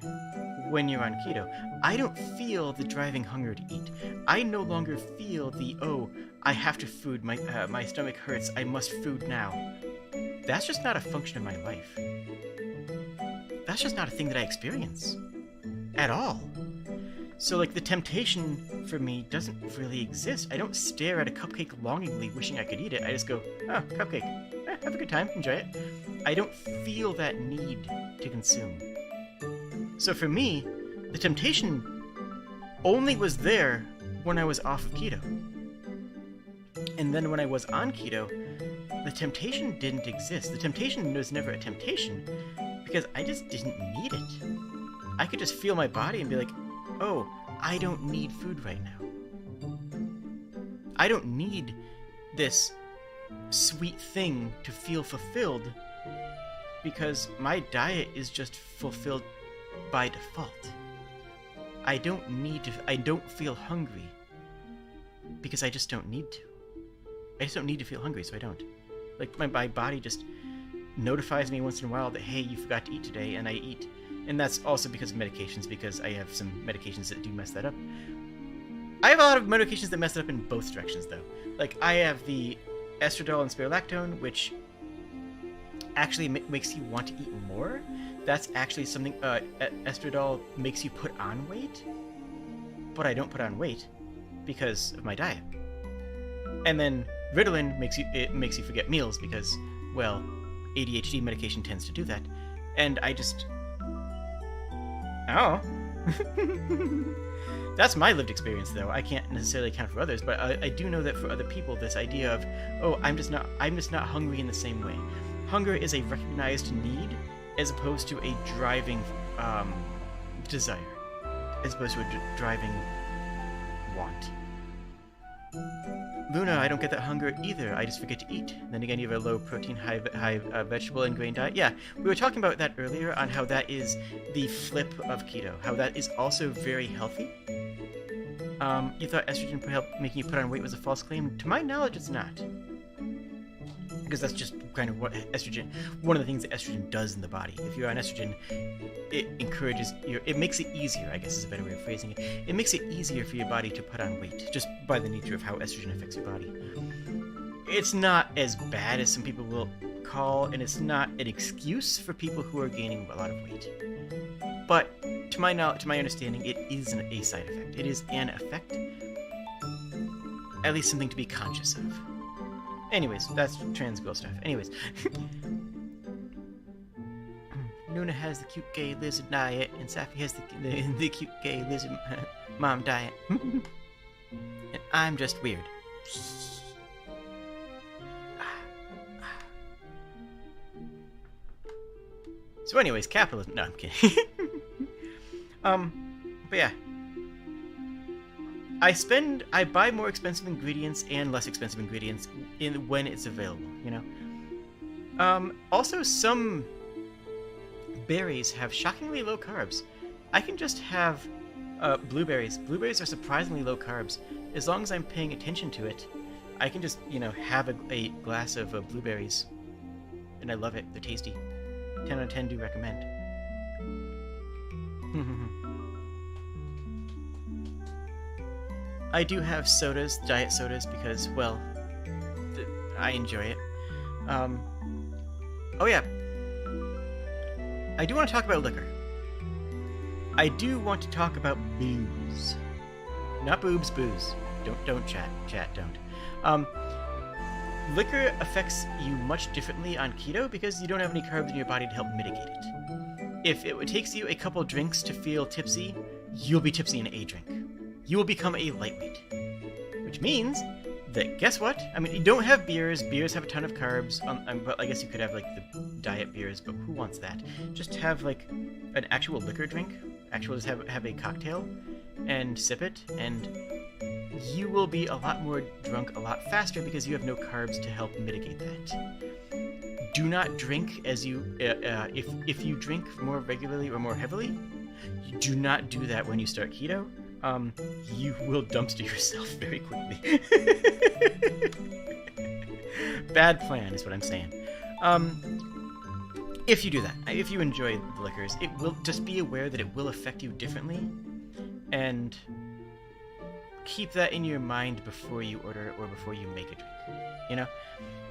when you're on keto. I don't feel the driving hunger to eat. I no longer feel the, oh, I have to food, my stomach hurts, I must food now. That's just not a function of my life. That's just not a thing that I experience. At all. So, like, the temptation for me doesn't really exist. I don't stare at a cupcake longingly wishing I could eat it. I just go, oh, cupcake. Have a good time, enjoy it. I don't feel that need to consume. So for me, the temptation only was there when I was off of keto. And then when I was on keto, the temptation didn't exist. The temptation was never a temptation because I just didn't need it. I could just feel my body and be like, oh, I don't need food right now. I don't need this sweet thing to feel fulfilled because my diet is just fulfilled by default. I don't feel hungry because I just don't need to. I just don't need to feel hungry, so I don't. Like, my body just notifies me once in a while that, hey, you forgot to eat today, and I eat. And that's also because of medications, because I have some medications that do mess that up. I have a lot of medications that mess it up in both directions, though. Like, I have the estradiol and spironolactone, which actually makes you want to eat more. That's actually something, estradiol makes you put on weight, but I don't put on weight because of my diet. And then Ritalin makes you forget meals because, well, ADHD medication tends to do that. And I just... Oh. That's my lived experience, though. I can't necessarily account for others, but I do know that for other people, this idea of, oh, I'm just not hungry in the same way. Hunger is a recognized need, as opposed to a driving desire, as opposed to a driving want. Luna, I don't get that hunger either. I just forget to eat. Then again, you have a low protein, high vegetable and grain diet. Yeah, we were talking about that earlier on how that is the flip of keto. How that is also very healthy. You thought estrogen making you put on weight was a false claim. To my knowledge, it's not. Because that's just kind of what one of the things that estrogen does in the body. If you're on estrogen, it encourages it makes it easier, I guess is a better way of phrasing it. It makes it easier for your body to put on weight, just by the nature of how estrogen affects your body. It's not as bad as some people will call, and it's not an excuse for people who are gaining a lot of weight. But to my understanding, it is a side effect. It is an effect. At least something to be conscious of. Anyways, that's trans girl stuff. Anyways. Luna has the cute gay lizard diet, and Safi has the cute gay lizard mom diet. And I'm just weird. So anyways, capitalism. No, I'm kidding. But yeah. I buy more expensive ingredients and less expensive ingredients when it's available, you know? Also, some berries have shockingly low carbs. I can just have blueberries. Blueberries are surprisingly low carbs. As long as I'm paying attention to it, I can just, have a glass of blueberries. And I love it. They're tasty. 10 out of 10 do recommend. I do have sodas, diet sodas, because, well, I enjoy it. Oh yeah. I do want to talk about liquor. I do want to talk about booze. Not boobs, booze. Don't chat, don't. Liquor affects you much differently on keto because you don't have any carbs in your body to help mitigate it. If it takes you a couple drinks to feel tipsy, you'll be tipsy in a drink. You will become a lightweight. Which means that, guess what? I mean, you don't have beers. Beers have a ton of carbs. But I guess you could have, like, the diet beers, but who wants that? Just have, like, an actual liquor drink. Just have a cocktail and sip it, and you will be a lot more drunk a lot faster because you have no carbs to help mitigate that. Do not drink as you... if you drink more regularly or more heavily, do not do that when you start keto. You will dumpster yourself very quickly. Bad plan is what I'm saying. If you do that, if you enjoy the liquors, it will just be aware that it will affect you differently, and keep that in your mind before you order or before you make a drink. You know,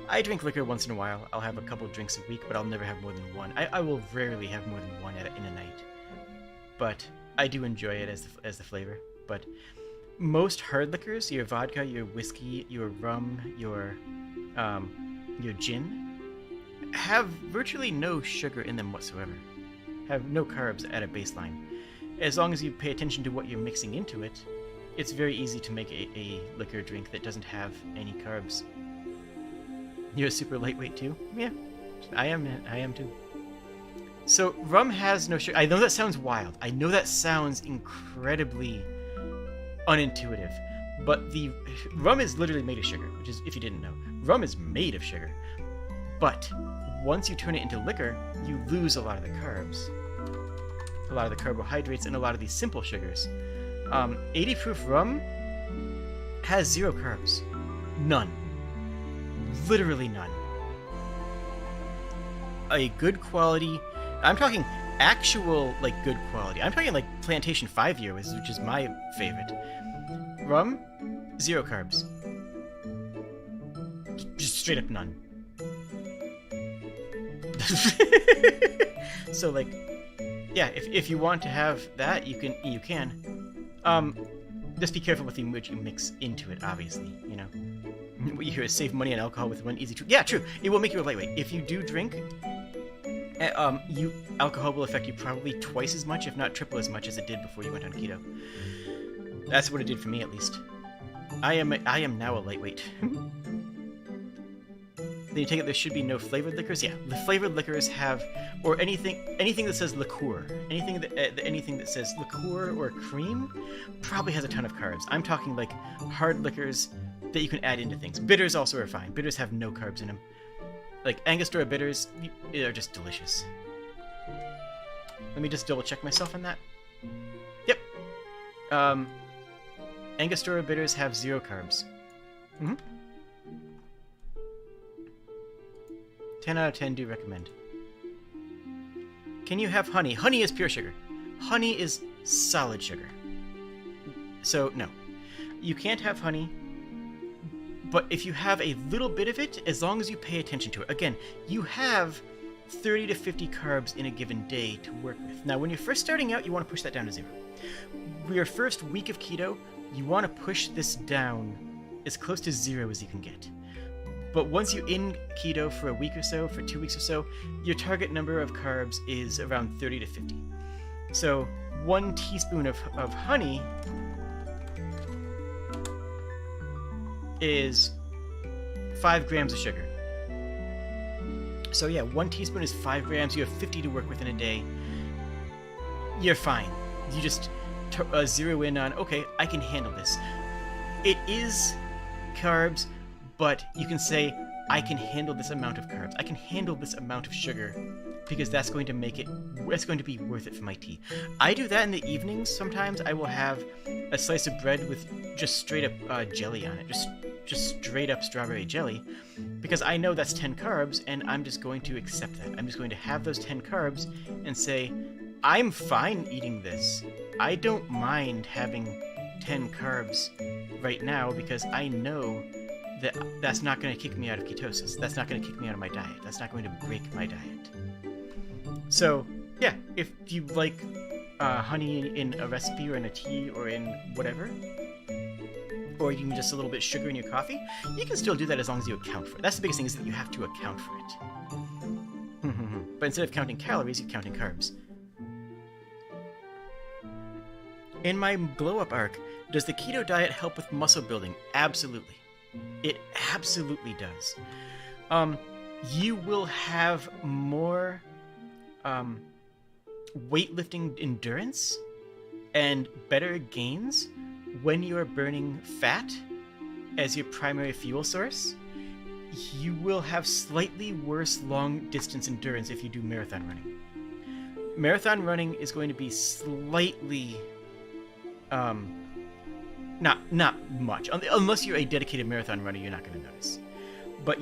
I drink liquor once in a while. I'll have a couple drinks a week, but I'll never have more than one. I will rarely have more than one in a night, but I do enjoy it as the flavor. But most hard liquors, your vodka, your whiskey, your rum, your gin, have virtually no sugar in them whatsoever. Have no carbs at a baseline. As long as you pay attention to what you're mixing into it, it's very easy to make a liquor drink that doesn't have any carbs. You're super lightweight too? Yeah, I am too. So rum has no sugar. I know that sounds wild. I know that sounds incredibly unintuitive, but the rum is literally made of sugar, which is, if you didn't know, rum is made of sugar. But once you turn it into liquor, you lose a lot of the carbs, a lot of the carbohydrates, and a lot of these simple sugars. 80 proof rum has 0 carbs. None. Literally none. A good quality, I'm talking actual, like, good quality. I'm talking, like, Plantation 5-year, which is my favorite. Rum, 0 carbs. Just straight up none. So, like, yeah, if you want to have that, you can. Just be careful with what you mix into it, obviously, you know. What you hear is save money on alcohol with one easy trick. Yeah, true. It will make you a lightweight. If you do drink, alcohol will affect you probably twice as much, if not triple as much as it did before you went on keto. That's what it did for me, at least. I am now a lightweight. Then you take it there should be no flavored liquors. Yeah, the flavored liquors have, or anything that says liqueur, anything that says liqueur or cream, probably has a ton of carbs. I'm talking like hard liquors that you can add into things. Bitters also are fine. Bitters have no carbs in them. Like Angostura bitters, are just delicious. Let me just double check myself on that. Yep. Angostura bitters have 0 carbs. 10 out of 10 do recommend. Can you have honey? Honey is pure sugar. Honey is solid sugar. So, no. You can't have honey, but if you have a little bit of it, as long as you pay attention to it. Again, you have 30 to 50 carbs in a given day to work with. Now, when you're first starting out, you want to push that down to 0. Your first week of keto, you want to push this down as close to 0 as you can get. But once you're in keto for a week or so, for 2 weeks or so, your target number of carbs is around 30 to 50. So 1 teaspoon of honey is 5 grams of sugar. So yeah, 1 teaspoon is 5 grams. You have 50 to work with in a day. You're fine. You just zero in on, okay, I can handle this. It is carbs, but you can say, I can handle this amount of carbs. I can handle this amount of sugar because that's going to be worth it for my tea. I do that in the evenings. Sometimes I will have a slice of bread with just straight up jelly on it. Just straight up strawberry jelly, because I know that's 10 carbs and I'm just going to accept that. I'm just going to have those 10 carbs and say, I'm fine eating this. I don't mind having 10 carbs right now because I know that's not going to kick me out of ketosis. That's not going to kick me out of my diet. That's not going to break my diet. So, yeah, if you like honey in a recipe or in a tea or in whatever, or even just a little bit of sugar in your coffee, you can still do that as long as you account for it. That's the biggest thing, is that you have to account for it. But instead of counting calories, you're counting carbs. In my glow-up arc, does the keto diet help with muscle building? Absolutely. It absolutely does. You will have more weightlifting endurance and better gains when you are burning fat as your primary fuel source. You will have slightly worse long-distance endurance if you do marathon running. Marathon running is going to be slightly... not much. Unless you're a dedicated marathon runner, you're not going to notice. but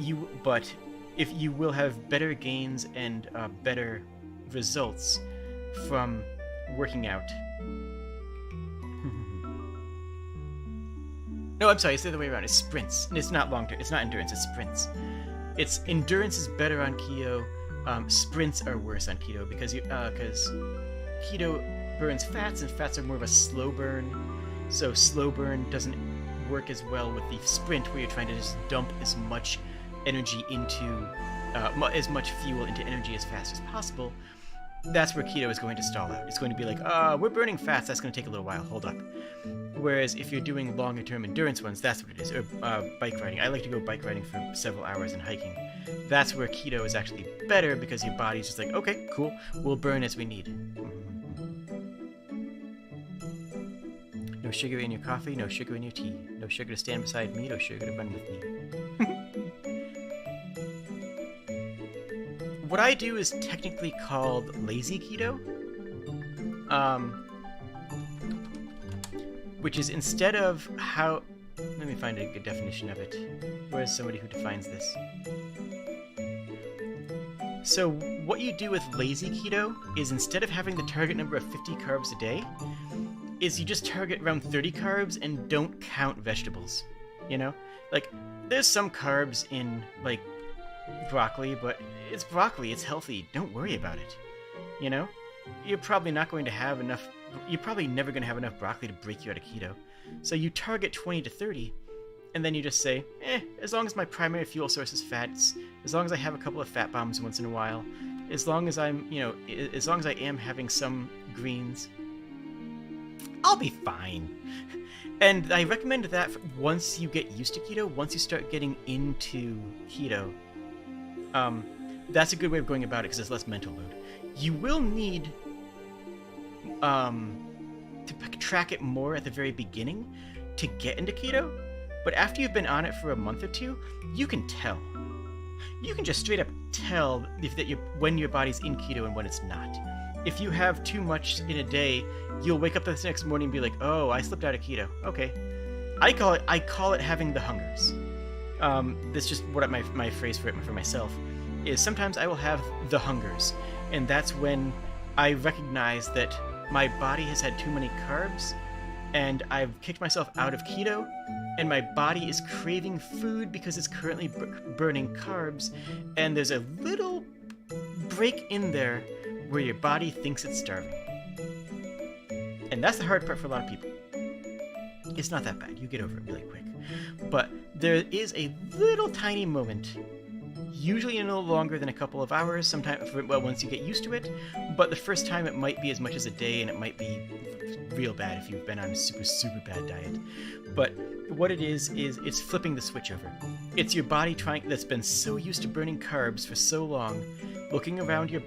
if you will have better gains and better results from working out. No, I'm sorry, it's the other way around. It's sprints. It's not long term. It's not endurance. It's sprints. It's endurance is better on keto. Sprints are worse on keto because keto burns fats, and fats are more of a slow burn. So slow burn doesn't work as well with the sprint, where you're trying to just dump as much energy into as much fuel into energy as fast as possible. That's where keto is going to stall out. It's going to be like, we're burning fats, that's going to take a little while, hold up. Whereas if you're doing longer term endurance ones, that's what it is. Or bike riding. I like to go bike riding for several hours and hiking. That's where keto is actually better, because your body's just like, okay, cool, we'll burn as we need. No sugar in your coffee, no sugar in your tea. No sugar to stand beside me, no sugar to run with me. What I do is technically called lazy keto, which is instead of how... Let me find a good definition of it. Where's somebody who defines this? So what you do with lazy keto is, instead of having the target number of 50 carbs a day, is you just target around 30 carbs and don't count vegetables. You know? Like, there's some carbs in, like, broccoli, but it's broccoli, it's healthy, don't worry about it. You know? You're probably not going to have enough, you're probably never going to have enough broccoli to break you out of keto. So you target 20 to 30, and then you just say, as long as my primary fuel source is fats, as long as I have a couple of fat bombs once in a while, as long as I'm, as long as I am having some greens, I'll be fine. And I recommend that once you get used to keto, once you start getting into keto, that's a good way of going about it, because there's less mental load. You will need to track it more at the very beginning to get into keto, but after you've been on it for a month or two, you can tell. You can just straight up tell when your body's in keto and when it's not. If you have too much in a day, you'll wake up the next morning and be like, oh, I slipped out of keto. Okay. I call it having the hungers. That's just what my phrase for myself is. Sometimes I will have the hungers, and that's when I recognize that my body has had too many carbs, and I've kicked myself out of keto, and my body is craving food because it's currently burning carbs, and there's a little break in there where your body thinks it's starving. And that's the hard part for a lot of people. It's not that bad. You get over it really quick. But there is a little tiny moment, usually a little longer than a couple of hours, sometimes, once you get used to it, but the first time it might be as much as a day, and it might be real bad if you've been on a super, super bad diet. But what it is it's flipping the switch over. It's your body that's been so used to burning carbs for so long, looking around your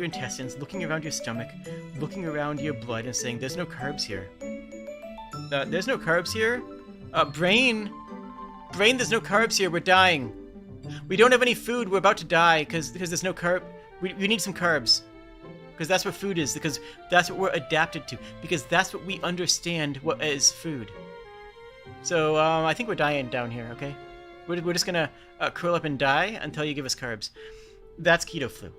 intestines, looking around your stomach, looking around your blood, and saying, there's no carbs here. There's no carbs here? Brain, there's no carbs here, we're dying. We don't have any food, we're about to die, because there's no carb. We need some carbs. Because that's what food is, because that's what we're adapted to, because that's what we understand what is food. So, I think we're dying down here, okay? We're just gonna curl up and die until you give us carbs. That's keto flu.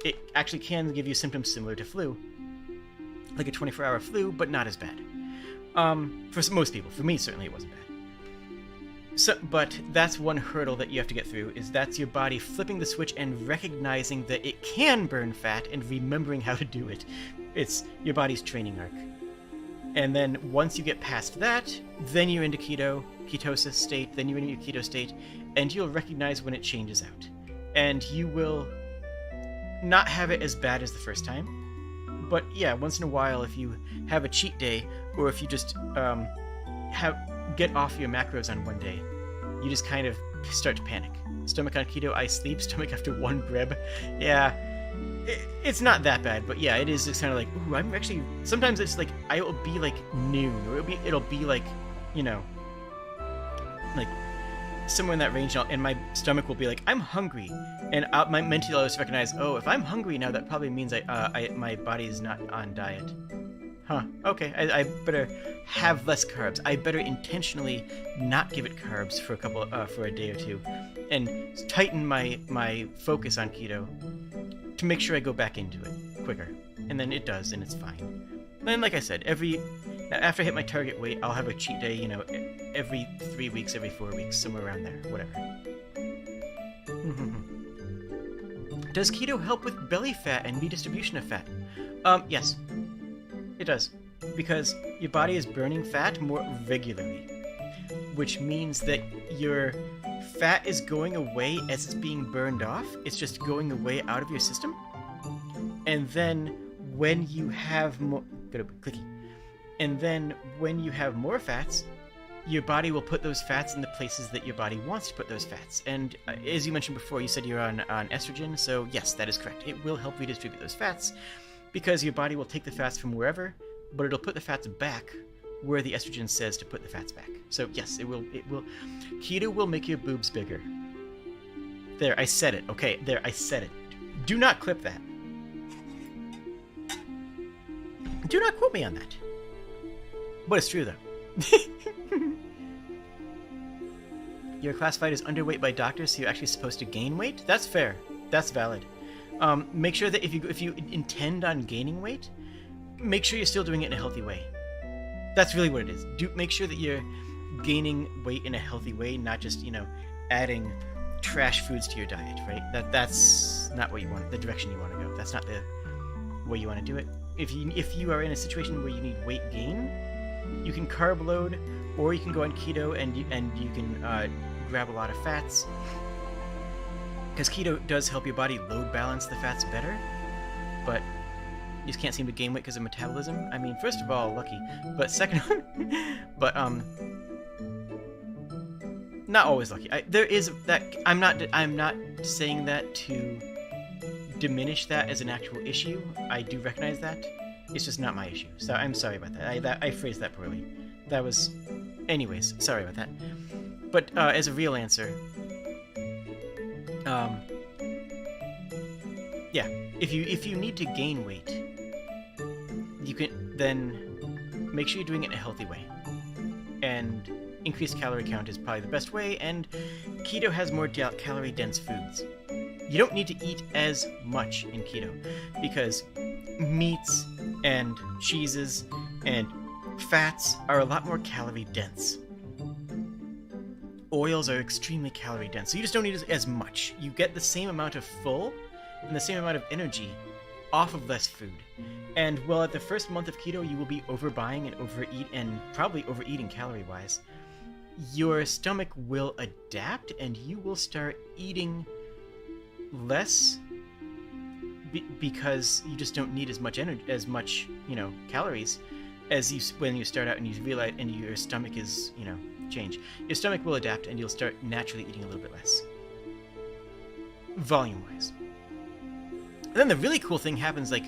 It actually can give you symptoms similar to flu, like a 24-hour flu, but not as bad. For most people. For me, certainly it wasn't bad. So, but that's one hurdle that you have to get through, is that's your body flipping the switch and recognizing that it can burn fat and remembering how to do it. It's your body's training arc. And then once you get past that, then you're into ketosis state, then you're in your keto state, and you'll recognize when it changes out. And you will not have it as bad as the first time. But yeah, once in a while, if you have a cheat day, or if you just get off your macros on one day, you just kind of start to panic. Stomach on keto, I sleep, stomach after one grib. Yeah, it's not that bad, but yeah, it is just kind of like, ooh, I'm actually, sometimes it's like, I will be like noon, or it'll be like, like somewhere in that range, and my stomach will be like, I'm hungry, and my mentally I'll just recognize, oh, if I'm hungry now, that probably means my body is not on diet. Huh. Okay. I better have less carbs. I better intentionally not give it carbs for for a day or two, and tighten my focus on keto to make sure I go back into it quicker. And then it does, and it's fine. And like I said, after I hit my target weight, I'll have a cheat day. You know, every 3 weeks, every 4 weeks, somewhere around there. Whatever. Does keto help with belly fat and redistribution of fat? Yes. It does, because your body is burning fat more regularly, which means that your fat is going away as it's being burned off. It's just going away out of your system. And then when you have more... And then when you have more fats, your body will put those fats in the places that your body wants to put those fats. And as you mentioned before, you said you're on estrogen, so yes, that is correct. It will help redistribute those fats, because your body will take the fats from wherever, but it'll put the fats back where the estrogen says to put the fats back. So yes, it will. Keto will make your boobs bigger. There, I said it. Okay, there, I said it. Do not clip that. Do not quote me on that. But it's true, though. You're classified as underweight by doctors, so you're actually supposed to gain weight? That's fair. That's valid. Make sure that if you intend on gaining weight, make sure you're still doing it in a healthy way. That's really what it is. Make sure that you're gaining weight in a healthy way, not just, adding trash foods to your diet, right? That's not what you want, the direction you want to go. That's not the way you want to do it. If you are in a situation where you need weight gain, you can carb load, or you can go on keto and you can grab a lot of fats. Because keto does help your body load balance the fats better, but you just can't seem to gain weight because of metabolism. I mean, first of all, lucky, but second, but not always lucky. There is that. I'm not saying that to diminish that as an actual issue. I do recognize that. It's just not my issue. So I'm sorry about that. I phrased that poorly. That was, anyways. Sorry about that. But as a real answer. Yeah, if you need to gain weight, you can then make sure you're doing it in a healthy way, and increased calorie count is probably the best way. And keto has more calorie dense foods. You don't need to eat as much in keto, because meats and cheeses and fats are a lot more calorie dense. Oils are extremely calorie dense, so you just don't need as much. You get the same amount of full and the same amount of energy off of less food. And well, at the first month of keto, you will be overbuying and probably overeating calorie-wise. Your stomach will adapt, and you will start eating less because you just don't need as much energy, calories as when you start out and you realize, and your stomach is, change. Your stomach will adapt, and you'll start naturally eating a little bit less, volume-wise. And then the really cool thing happens like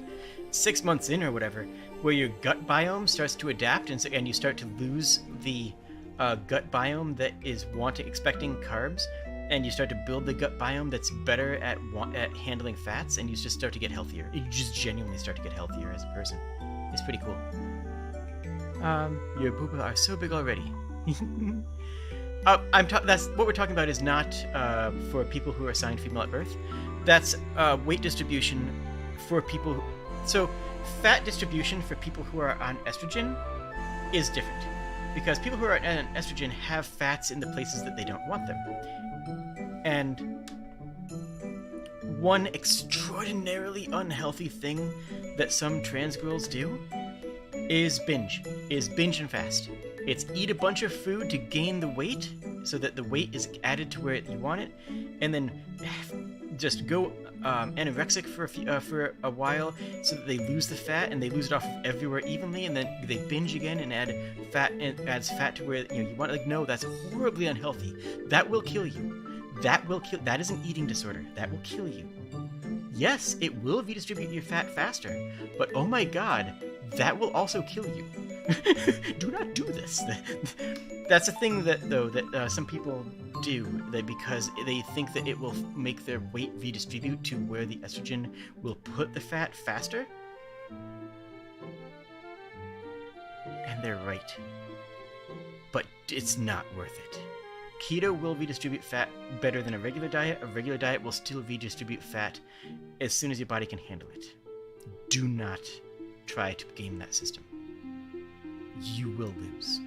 6 months in or whatever, where your gut biome starts to adapt, and you start to lose the gut biome that is expecting carbs, and you start to build the gut biome that's better at handling fats, and you just start to get healthier. You just genuinely start to get healthier as a person. It's pretty cool. Your boobas are so big already. That's what we're talking about. Is not for people who are assigned female at birth. That's weight distribution for people. So fat distribution for people who are on estrogen is different, because people who are on estrogen have fats in the places that they don't want them. And one extraordinarily unhealthy thing that some trans girls do is binge and fast. It's eat a bunch of food to gain the weight so that the weight is added to where you want it, and then just go anorexic for a while so that they lose the fat, and they lose it off of everywhere evenly, and then they binge again and adds fat to where you want. Like, no, that's horribly unhealthy. That will kill you. That is an eating disorder. That will kill you. Yes, it will redistribute your fat faster, but oh my god, that will also kill you. Do not do this. That's a thing that some people do, because they think that it will make their weight redistribute to where the estrogen will put the fat faster. and they're right. But it's not worth it. Keto will redistribute fat better than a regular diet. A regular diet will still redistribute fat as soon as your body can handle it. Do not try to game that system. You will lose.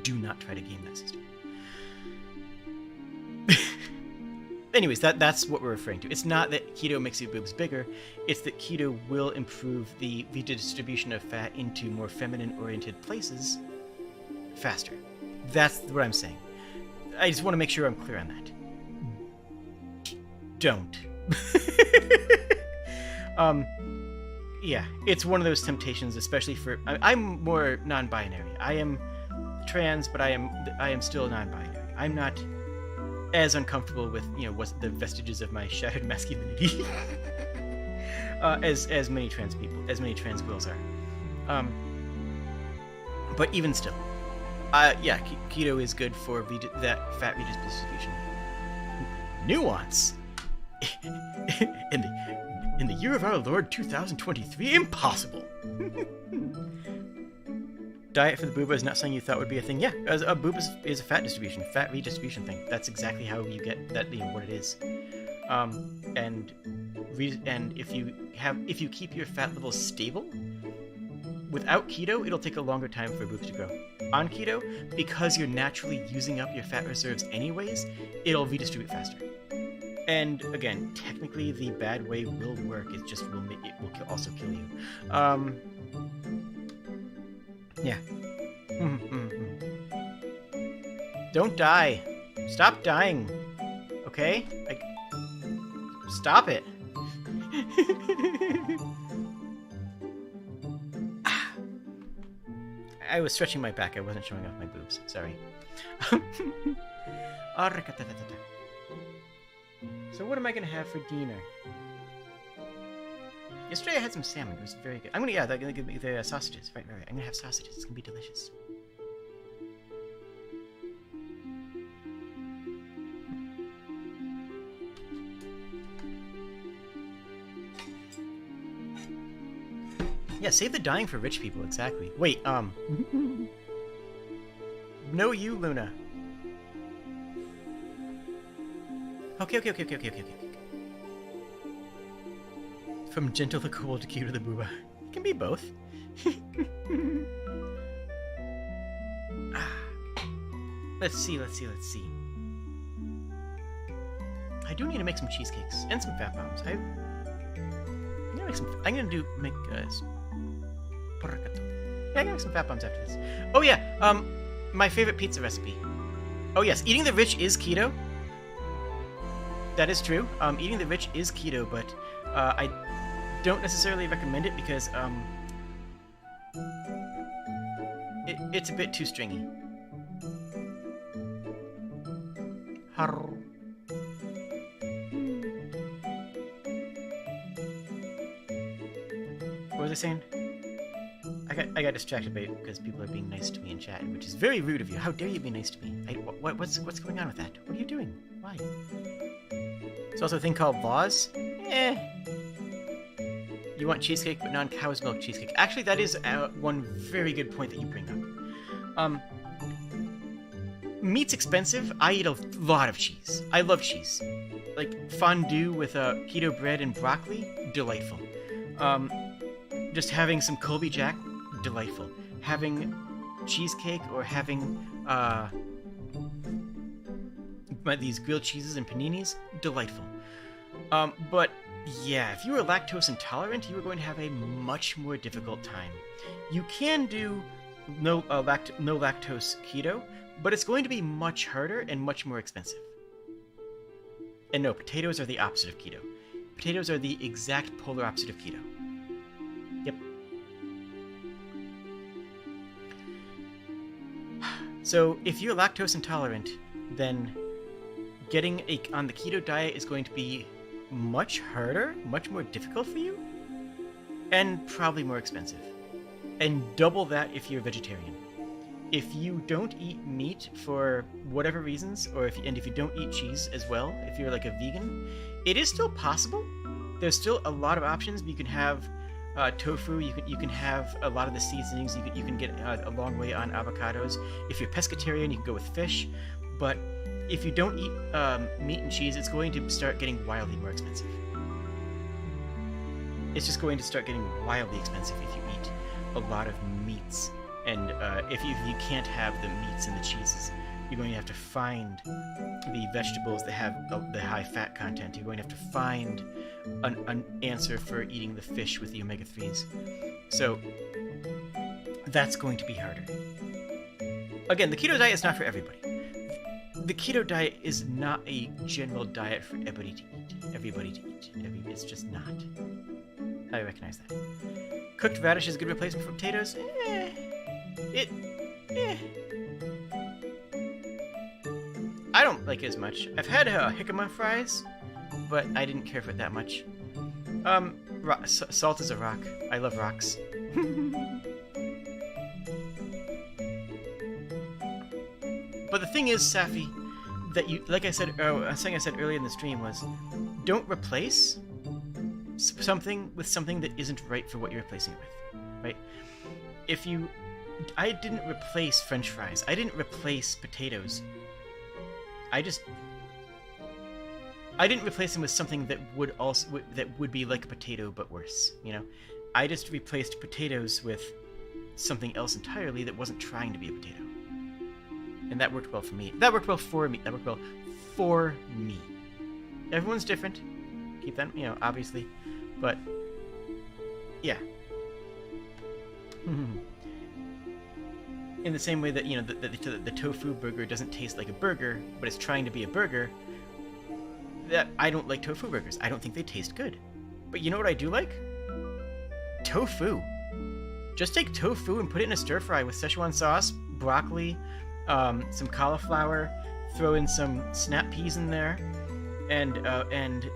Do not try to game that system. Anyways, that's what we're referring to. It's not that keto makes your boobs bigger, it's that keto will improve the redistribution of fat into more feminine-oriented places faster. That's what I'm saying. I just want to make sure I'm clear on that. Don't. Yeah, it's one of those temptations, especially for... I'm more non-binary. I am trans, but I am still non-binary. I'm not as uncomfortable with, what's the vestiges of my shattered masculinity as many trans people, as many trans girls are. But even still, yeah, keto is good for that fat redistribution. Nuance. In the year of our Lord 2023, impossible. Diet for the booba is not something you thought would be a thing. Yeah, a booba is a fat redistribution thing. That's exactly how you get that, what it is. And if you keep your fat levels stable, without keto, it'll take a longer time for boobs to grow. On keto, because you're naturally using up your fat reserves anyways, it'll redistribute faster. And again, technically, the bad way will work. It just will also kill you. Yeah. Don't die. Stop dying. Okay? Stop it. I was stretching my back. I wasn't showing off my boobs. Sorry. So what am I going to have for dinner? Yesterday I had some salmon. It was very good. They're going to give me the sausages. Right. I'm going to have sausages. It's going to be delicious. Yeah, save the dying for rich people, exactly. Wait, No, you, Luna. Okay. From gentle the kobold to Keto the booba. It can be both. Let's see. I do need to make some cheesecakes and some fat bombs. I'm gonna make some fat bombs after this. Oh yeah, my favorite pizza recipe. Oh yes, eating the rich is keto. That is true. Eating the rich is keto, but I don't necessarily recommend it because it's a bit too stringy. What was I saying? I got distracted because people are being nice to me in chat, which is very rude of you. How dare you be nice to me? What's going on with that? What are you doing? Why? There's also a thing called laws. You want cheesecake, but non-cow's milk cheesecake. Actually, that is one very good point that you bring up. Meat's expensive. I eat a lot of cheese. I love cheese. Like fondue with keto bread and broccoli, delightful. Just having some Colby Jack, delightful. Having cheesecake or having these grilled cheeses and paninis, delightful. But yeah, if you are lactose intolerant, you are going to have a much more difficult time. You can do no lactose keto, but it's going to be much harder and much more expensive. And no, potatoes are the opposite of keto. Potatoes are the exact polar opposite of keto. Yep. So if you're lactose intolerant, then getting on the keto diet is going to be much harder, much more difficult for you, and probably more expensive. And double that if you're a vegetarian. If you don't eat meat for whatever reasons, and if you don't eat cheese as well, if you're like a vegan, it is still possible. There's still a lot of options. You can have Tofu, you can have a lot of the seasonings. You can get a long way on avocados. If you're pescatarian, you can go with fish. But if you don't eat meat and cheese, it's going to start getting wildly more expensive. It's just going to start getting wildly expensive if you eat a lot of meats. And if you can't have the meats and the cheeses, you're going to have to find the vegetables that have the high fat content. You're going to have to find an answer for eating the fish with the omega-3s. So that's going to be harder. Again, the keto diet is not for everybody. The keto diet is not a general diet for everybody to eat. It's just not. I recognize that. Cooked radish is a good replacement for potatoes? I don't like it as much. I've had jicama fries, but I didn't care for it that much. Salt is a rock. I love rocks. But the thing is, Safi, that you, like I said, something I said earlier in the stream was, don't replace something with something that isn't right for what you're replacing it with, right? I didn't replace French fries. I didn't replace potatoes. I didn't replace them with something that would be like a potato but worse, you know? I just replaced potatoes with something else entirely that wasn't trying to be a potato. And that worked well for me. That worked well for me. Everyone's different. Keep that, you know, obviously. But yeah. In the same way that, you know, the tofu burger doesn't taste like a burger, but it's trying to be a burger, that I don't like tofu burgers. I don't think they taste good. But you know what I do like? Tofu. Just take tofu and put it in a stir fry with Szechuan sauce, broccoli, some cauliflower, throw in some snap peas in there, and you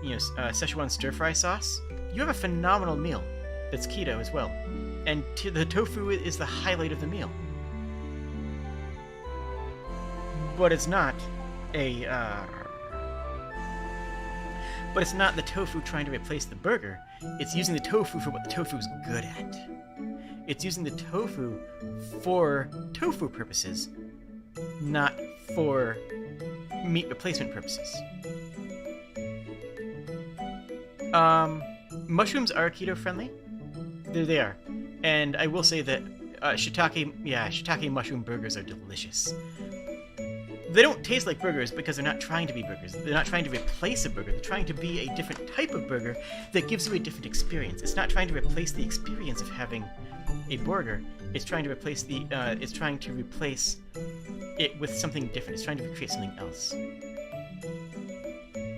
know, Szechuan stir fry sauce. You have a phenomenal meal that's keto as well. And the tofu is the highlight of the meal. But it's not but it's not the tofu trying to replace the burger. It's using the tofu for what the tofu is good at. It's using the tofu for tofu purposes, not for meat replacement purposes. Mushrooms are keto friendly. There they are. And I will say that shiitake mushroom burgers are delicious. They don't taste like burgers because they're not trying to be burgers. They're not trying to replace a burger. They're trying to be a different type of burger that gives you a different experience. It's not trying to replace the experience of having a burger. It's trying to replace it with something different. It's trying to create something else.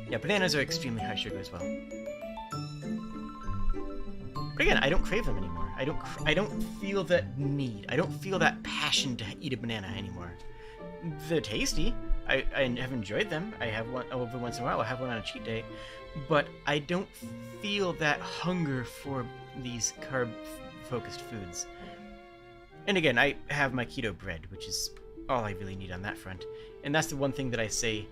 Yeah, bananas are extremely high sugar as well. But again, I don't crave them anymore. I don't feel that need. I don't feel that passion to eat a banana anymore. They're tasty. I have enjoyed them. I have one every once in a while. I'll have one on a cheat day. But I don't feel that hunger for these carb-focused foods. And again, I have my keto bread, which is all I really need on that front. And that's the one thing that I say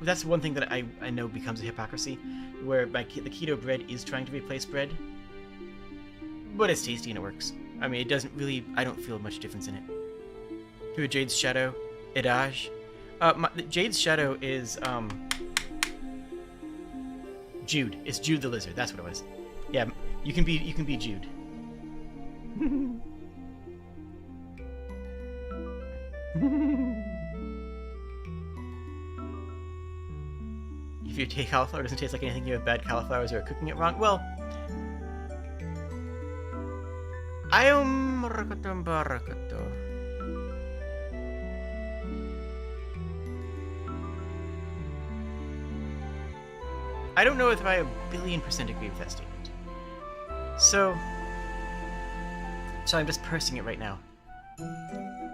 that's one thing that I know becomes a hypocrisy, where the keto bread is trying to replace bread. But it's tasty and it works. I mean, it doesn't really, I don't feel much difference in it. Through Jade's Shadow, Edaj. Jade's Shadow is, Jude. It's Jude the Lizard. That's what it was. Yeah, you can be Jude. If your cauliflower doesn't taste like anything, you have bad cauliflowers or are cooking it wrong. Well, Ayum Rakatum Barakato. I don't know if I 1,000,000,000% agree with that statement. So I'm just parsing it right now.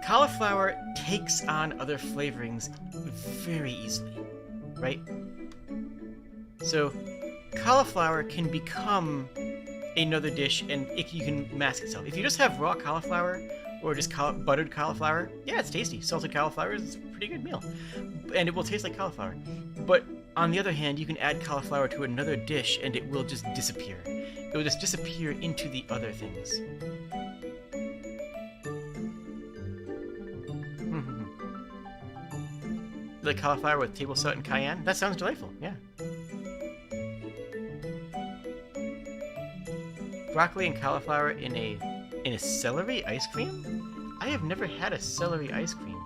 Cauliflower takes on other flavorings very easily, right? So cauliflower can become another dish and you can mask itself. If you just have raw cauliflower or just buttered cauliflower, yeah, it's tasty. Salted cauliflower is a pretty good meal. And it will taste like cauliflower. But on the other hand, you can add cauliflower to another dish and it will just disappear. It will just disappear into the other things. Like cauliflower with table salt and cayenne? That sounds delightful, yeah. Broccoli and cauliflower in a celery ice cream? I have never had a celery ice cream.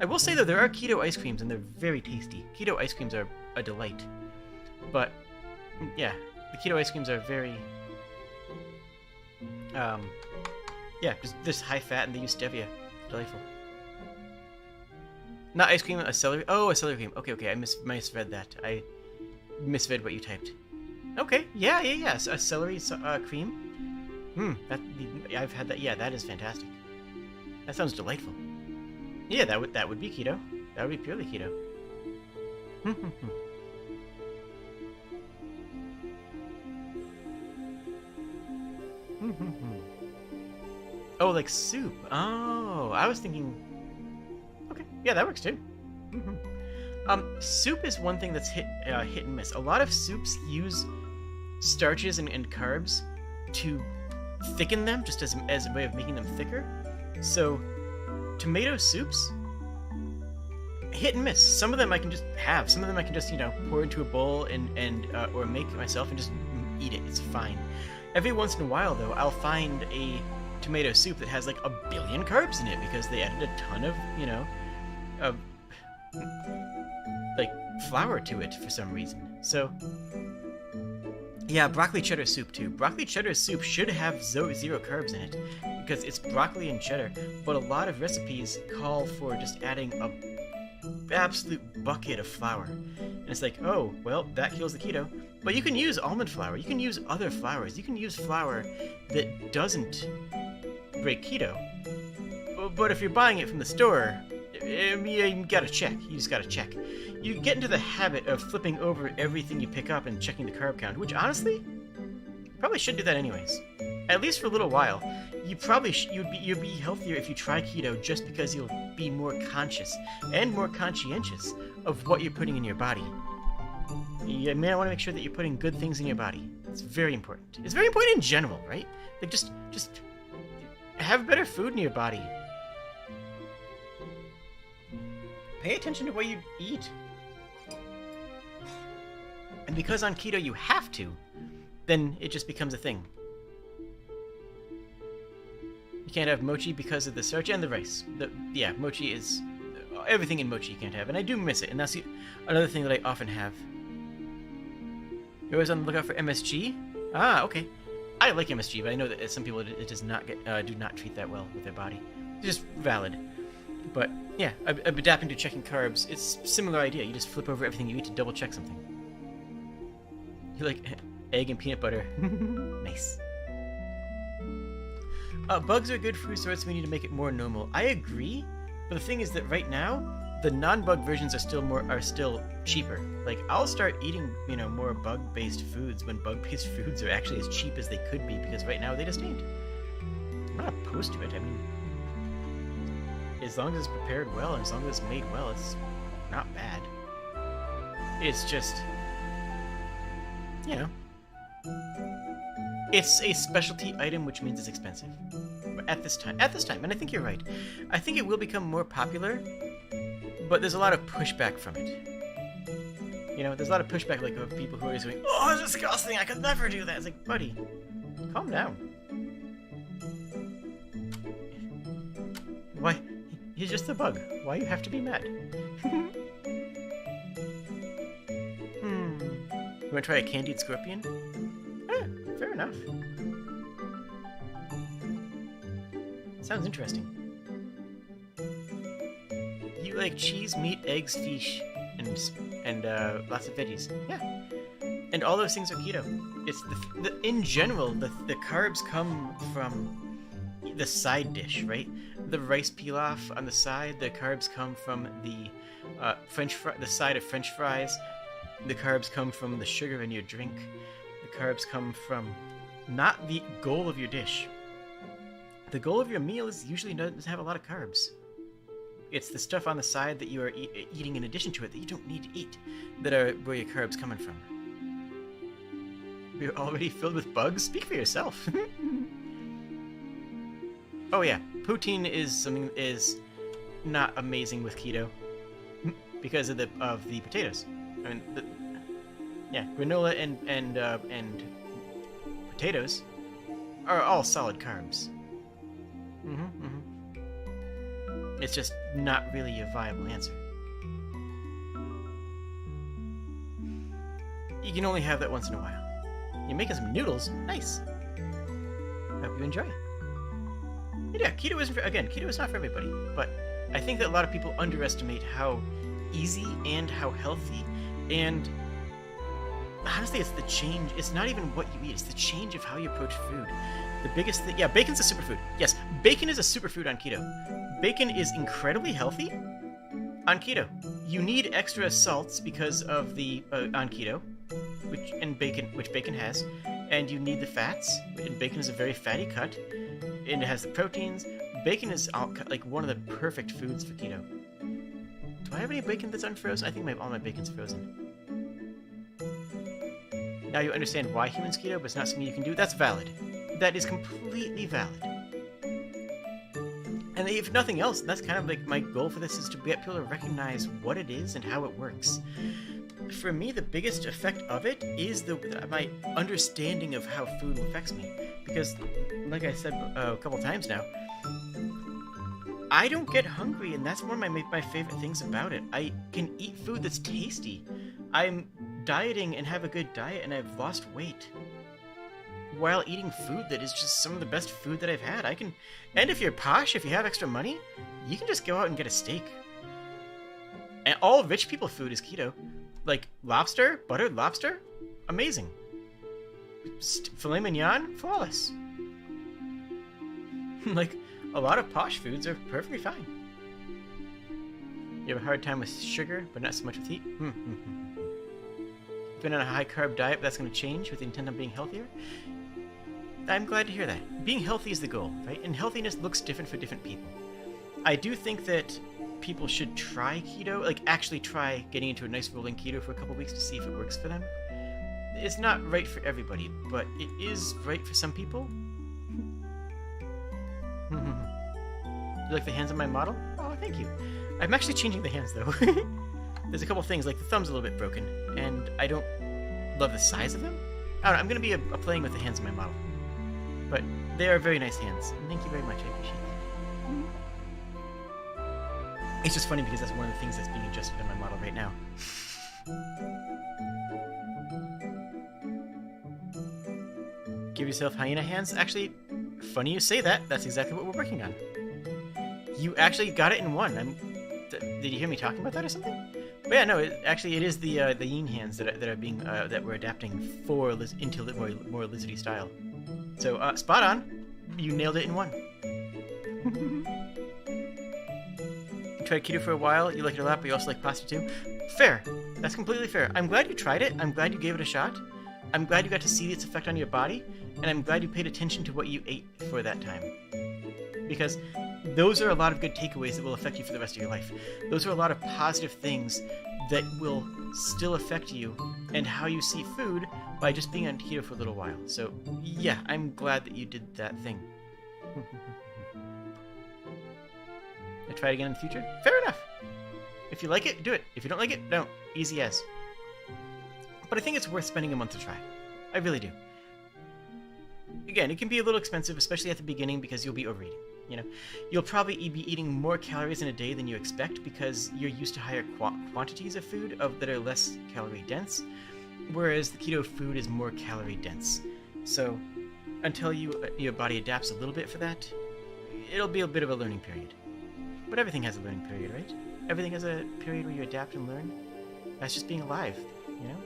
I will say though, there are keto ice creams and they're very tasty. Keto ice creams are a delight. But yeah, the keto ice creams are very yeah, just high fat and they use stevia. Delightful. Not ice cream, a celery. Oh, a celery cream. Okay, I misread that. I misread what you typed. Okay, yeah. So a celery cream. I've had that. Yeah, that is fantastic. That sounds delightful. Yeah, that would be keto. That would be purely keto. Oh, like soup. Oh, I was thinking. Okay, yeah, that works too. Soup is one thing that's hit and miss. A lot of soups use starches and carbs to thicken them, just as a way of making them thicker. So, tomato soups, hit and miss. Some of them I can just have. Some of them I can just pour into a bowl and or make myself and just eat it. It's fine. Every once in a while, though, I'll find a tomato soup that has like 1 billion carbs in it because they added a ton of of like flour to it for some reason. So yeah, broccoli cheddar soup too. Broccoli cheddar soup should have zero carbs in it because it's broccoli and cheddar, but a lot of recipes call for just adding a absolute bucket of flour. And it's like, oh, well, that kills the keto. But you can use almond flour. You can use other flours. You can use flour that doesn't break keto. But if you're buying it from the store, you gotta check. You just gotta check. You get into the habit of flipping over everything you pick up and checking the carb count, which honestly, probably should do that anyways. At least for a little while. You'd be healthier if you try keto just because you'll be more conscious and more conscientious of what you're putting in your body. You may want to make sure that you're putting good things in your body. It's very important. It's very important in general, right? Like just have better food in your body. Pay attention to what you eat. And because on keto you have to, then it just becomes a thing. You can't have mochi because of the starch and the rice. Yeah, mochi is... everything in mochi you can't have, and I do miss it, and that's another thing that I often have. You're always on the lookout for MSG? Ah, okay. I like MSG, but I know that some people it does not do not treat that well with their body. It's just valid. But yeah, I'm adapting to checking carbs. It's a similar idea. You just flip over everything you eat to double check something. You like egg and peanut butter. Nice. Bugs are good food source. We need to make it more normal. I agree, but the thing is that right now the non-bug versions are still cheaper. Like I'll start eating more bug-based foods when bug-based foods are actually as cheap as they could be because right now they just ain't. I'm not opposed to it. I mean, as long as it's prepared well and as long as it's made well, it's not bad. It's just, it's a specialty item, which means it's expensive. But at this time, and I think you're right. I think it will become more popular, but there's a lot of pushback from it. There's a lot of pushback, like of people who are always going, "Oh, it's disgusting! I could never do that." It's like, buddy, calm down. Why? He's just a bug. Why you have to be mad? You want to try a candied scorpion? Fair enough. Sounds interesting. You like cheese, meat, eggs, fish, and lots of veggies. Yeah. And all those things are keto. It's in general, the carbs come from the side dish, right? The rice pilaf on the side, the carbs come from the the side of French fries. The carbs come from the sugar in your drink. The carbs come from not the goal of your dish. The goal of your meal is usually doesn't have a lot of carbs. It's the stuff on the side that you are eating in addition to it that you don't need to eat that are where your carbs coming from. You're already filled with bugs? Speak for yourself. Oh yeah, poutine is not amazing with keto because of the potatoes. I mean, yeah, granola and potatoes are all solid carbs. It's just not really a viable answer. You can only have that once in a while. You're making some noodles? Nice. Hope you enjoy. And yeah, keto isn't keto is not for everybody, but I think that a lot of people underestimate how easy and how healthy, and honestly, it's the change. It's not even what you eat, it's the change of how you approach food. The biggest thing, yeah, bacon's a superfood. Yes, bacon is a superfood on keto. Bacon is incredibly healthy on keto. You need extra salts because of the on keto, which bacon has, and you need the fats. And bacon is a very fatty cut, and it has the proteins. Bacon is like one of the perfect foods for keto. Do I have any bacon that's unfrozen? I think all my bacon's frozen. Now you understand why humans keto, but it's not something you can do. That's valid. That is completely valid. And if nothing else, that's kind of like my goal for this, is to get people to recognize what it is and how it works. For me, the biggest effect of it is my understanding of how food affects me. Because, like I said a couple times now, I don't get hungry, and that's one of my favorite things about it. I can eat food that's tasty. I'm dieting and have a good diet, and I've lost weight while eating food that is just some of the best food that I've had. And if you're posh, if you have extra money, you can just go out and get a steak. And all rich people food is keto. Like lobster, buttered lobster, amazing. Filet mignon, flawless. Like, a lot of posh foods are perfectly fine. You have a hard time with sugar, but not so much with heat? Been on a high-carb diet, but that's going to change with the intent on being healthier? I'm glad to hear that. Being healthy is the goal, right? And healthiness looks different for different people. I do think that people should try keto, like actually try getting into a nice rolling keto for a couple weeks to see if it works for them. It's not right for everybody, but it is right for some people. You like the hands on my model? Oh, thank you. I'm actually changing the hands, though. There's a couple things, like the thumb's a little bit broken, and I don't love the size of them. I don't know, I'm going to be playing with the hands on my model. But they are very nice hands. Thank you very much, I appreciate it. It's just funny because that's one of the things that's being adjusted on my model right now. Give yourself hyena hands? Actually, funny you say that. That's exactly what we're working on. You actually got it in one. Did you hear me talking about that or something? But yeah, no. It is the yin hands that we're adapting for into more lizardy style. So spot on. You nailed it in one. You tried keto for a while. You like it a lot, but you also like pasta too. Fair. That's completely fair. I'm glad you tried it. I'm glad you gave it a shot. I'm glad you got to see its effect on your body, and I'm glad you paid attention to what you ate for that time. Because those are a lot of good takeaways that will affect you for the rest of your life. Those are a lot of positive things that will still affect you and how you see food by just being on keto for a little while. So, yeah, I'm glad that you did that thing. I try it again in the future? Fair enough. If you like it, do it. If you don't like it, don't. Easy as. But I think it's worth spending a month to try. I really do. Again, it can be a little expensive, especially at the beginning, because you'll be overeating. You know, you'll probably be eating more calories in a day than you expect because you're used to higher quantities of food that are less calorie dense, whereas the keto food is more calorie dense. So, until your body adapts a little bit for that, it'll be a bit of a learning period. But everything has a learning period, right? Everything has a period where you adapt and learn. That's just being alive, you know?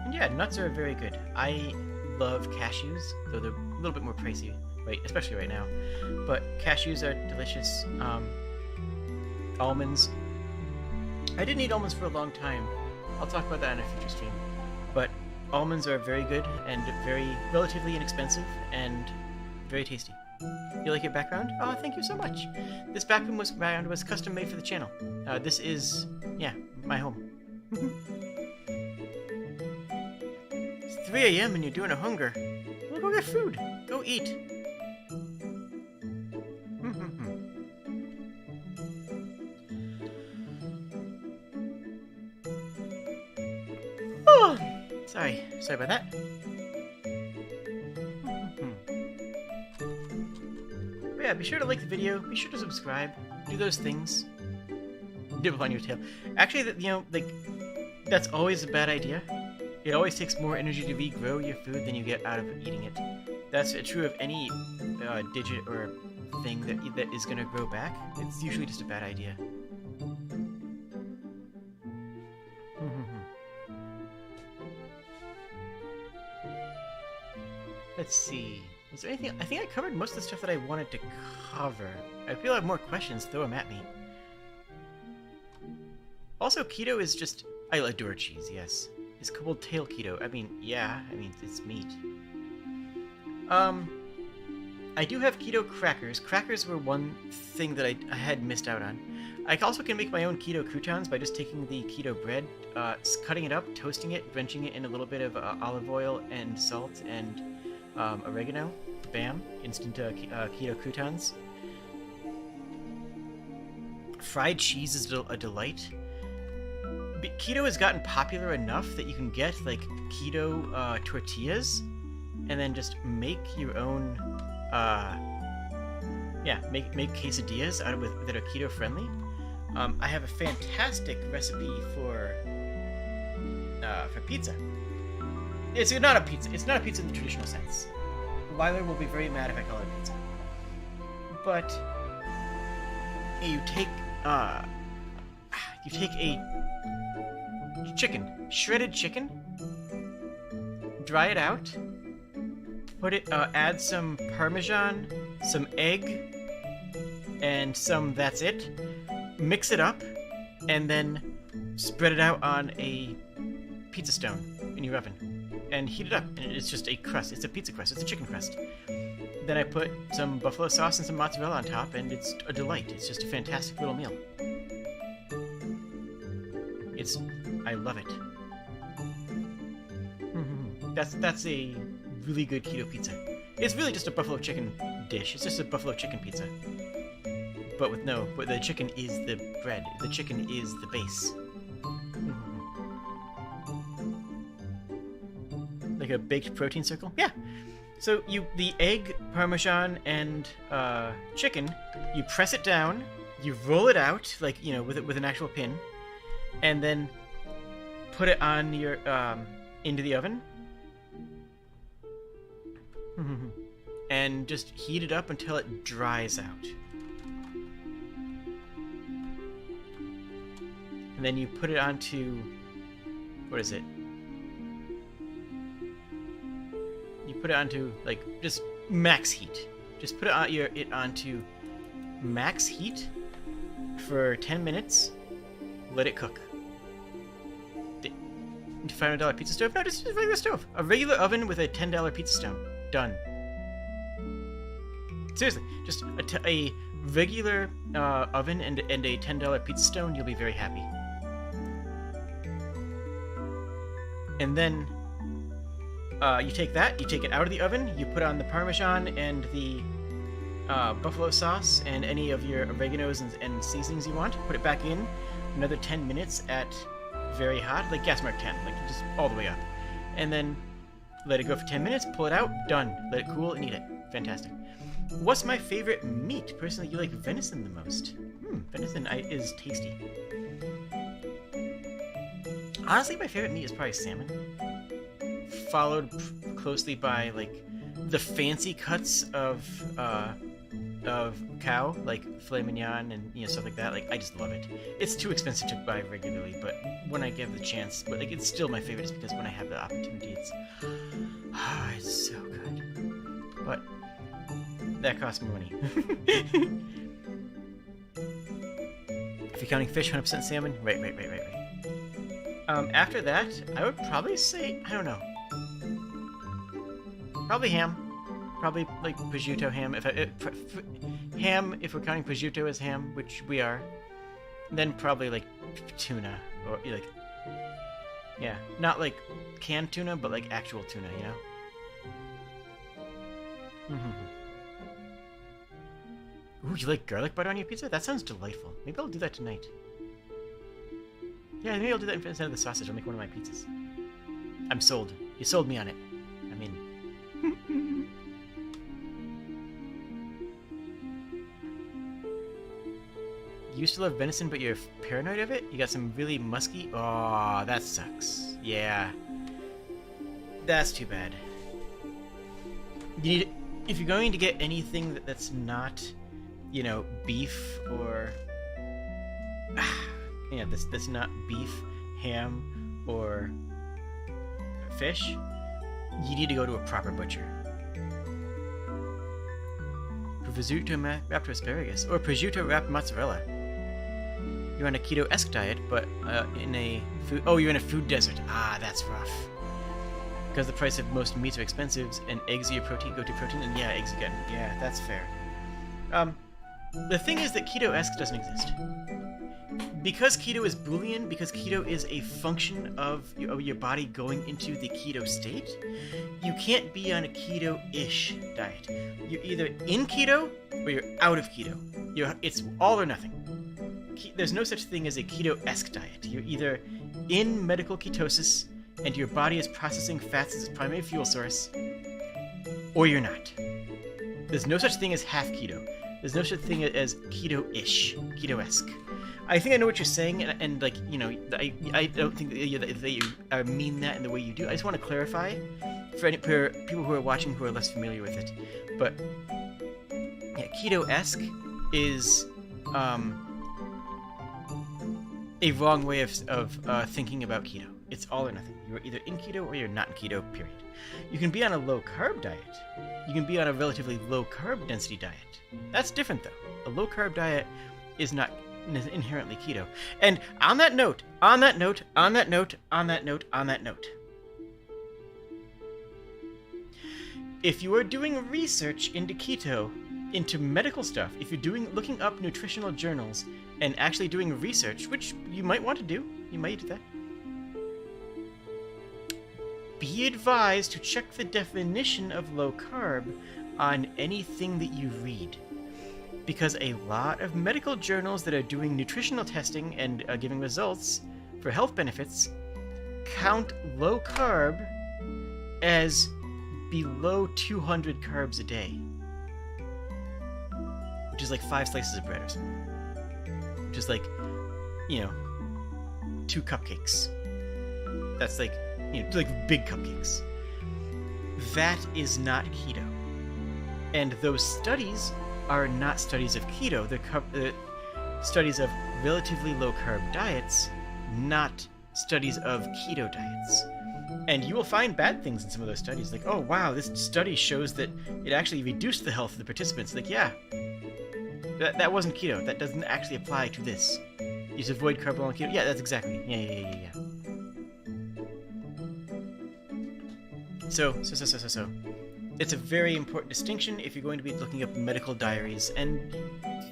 And yeah, nuts are very good. I love cashews, though they're a little bit more pricey, right? Especially right now. But cashews are delicious. Almonds. I didn't eat almonds for a long time. I'll talk about that in a future stream. But almonds are very good and very relatively inexpensive and very tasty. You like your background? Oh, thank you so much. This background was custom made for the channel. This is, yeah, my home. It's 3 a.m. and you're doing a hunger. Well, go get food. Go eat. Oh, sorry about that. But yeah, be sure to like the video. Be sure to subscribe. Do those things. Nibble on your tail. Actually, that's always a bad idea. It always takes more energy to regrow your food than you get out of eating it. That's true of any digit or thing that is going to grow back. It's usually just a bad idea. Let's see. Is there anything? I think I covered most of the stuff that I wanted to cover. If people have more questions, throw them at me. Also, keto is just... I adore cheese, yes. Is kobold tail keto? I mean, yeah. I mean, it's meat. I do have keto crackers. Crackers were one thing that I had missed out on. I also can make my own keto croutons by just taking the keto bread, cutting it up, toasting it, drenching it in a little bit of olive oil and salt and oregano. Bam. Instant keto croutons. Fried cheese is a delight. Keto has gotten popular enough that you can get like keto tortillas and then just make your own make quesadillas out of that are keto friendly. I have a fantastic recipe for pizza. It's not a pizza. It's not a pizza in the traditional sense. Weiler will be very mad if I call it a pizza. But you take a shredded chicken, dry it out, add some Parmesan, some egg, and that's it. Mix it up, and then spread it out on a pizza stone in your oven, and heat it up. And it's just a crust. It's a pizza crust. It's a chicken crust. Then I put some buffalo sauce and some mozzarella on top, and it's a delight. It's just a fantastic little meal. I love it. That's a really good keto pizza. It's really just a buffalo chicken dish. It's just a buffalo chicken pizza. But the chicken is the bread. The chicken is the base. Like a baked protein circle? Yeah. So the egg, Parmesan, and chicken, you press it down, you roll it out, like, with an actual pin, and then put it on your into the oven. And just heat it up until it dries out. And then you put it onto, what is it? You put it onto, like, just max heat. Just put it onto max heat for 10 minutes. Let it cook. $500 pizza stove? No, just a regular stove. A regular oven with a $10 pizza stone. Done. Seriously, just a regular oven and a $10 pizza stone, you'll be very happy. And then you take it out of the oven, you put on the Parmesan and the buffalo sauce and any of your oreganos and seasonings you want. Put it back in, another 10 minutes at very hot, like gas mark 10, like just all the way up. And then let it go for 10 minutes, pull it out, done. Let it cool and eat it. Fantastic. What's my favorite meat? Personally, you like venison the most. Venison is tasty. Honestly, my favorite meat is probably salmon. Followed closely by, like, the fancy cuts of cow, like filet mignon and stuff like that. Like, I just love it. It's too expensive to buy regularly, but when I get the chance, but like, it's still my favorite just because when I have the opportunity, it's so good. But that costs me money. If you're counting fish, 100% salmon. Right. After that, I would probably say, I don't know. Probably ham. Probably like prosciutto ham. Ham, if we're counting prosciutto as ham, which we are. Then probably like tuna or like, yeah, not like canned tuna, but like actual tuna, you know. Ooh, you like garlic butter on your pizza? That sounds delightful. Maybe I'll do that tonight. Yeah, maybe I'll do that instead of the sausage. I'll make one of my pizzas. I'm sold. You sold me on it. I'm in. You used to love venison, but you're paranoid of it? You got some really musky... Oh, that sucks. Yeah. That's too bad. You need... If you're going to get anything that's not, you know, beef or... yeah, that's not beef, ham, or fish, you need to go to a proper butcher. Prosciutto wrapped asparagus, or prosciutto wrapped mozzarella. You're on a keto-esque diet, but in a food... Oh, you're in a food desert. Ah, that's rough. Because the price of most meats are expensive, and eggs are your protein, go-to protein, and yeah, eggs again. Yeah, that's fair. The thing is that keto-esque doesn't exist. Because keto is Boolean, because keto is a function of your body going into the keto state, you can't be on a keto-ish diet. You're either in keto, or you're out of keto. It's all or nothing. There's no such thing as a keto-esque diet. You're either in medical ketosis, and your body is processing fats as its primary fuel source, or you're not. There's no such thing as half keto. There's no such thing as keto-ish, keto-esque. I think I know what you're saying, and like, you know, I don't think that you mean that in the way you do. I just want to clarify for people who are watching who are less familiar with it. But yeah, keto-esque is a wrong way of thinking about keto. It's all or nothing. You're either in keto or you're not in keto, period. You can be on a low-carb diet. You can be on a relatively low-carb density diet. That's different, though. A low-carb diet is not inherently keto. And on that note, if you are doing research into keto, into medical stuff, if you're looking up nutritional journals and actually doing research, which you might want to do, you might do that, be advised to check the definition of low carb on anything that you read. Because a lot of medical journals that are doing nutritional testing and giving results for health benefits count low carb as below 200 carbs a day. Which is like 5 slices of bread or something. Which is like, you know, 2 cupcakes. That's like, you know, like big cupcakes. That is not keto. And those studies are not studies of keto. They're studies of relatively low-carb diets, not studies of keto diets. And you will find bad things in some of those studies. Like, oh, wow, this study shows that it actually reduced the health of the participants. Like, yeah, that wasn't keto. That doesn't actually apply to this. You just avoid carb on keto. Yeah, that's exactly. Yeah. So. It's a very important distinction if you're going to be looking up medical diaries, and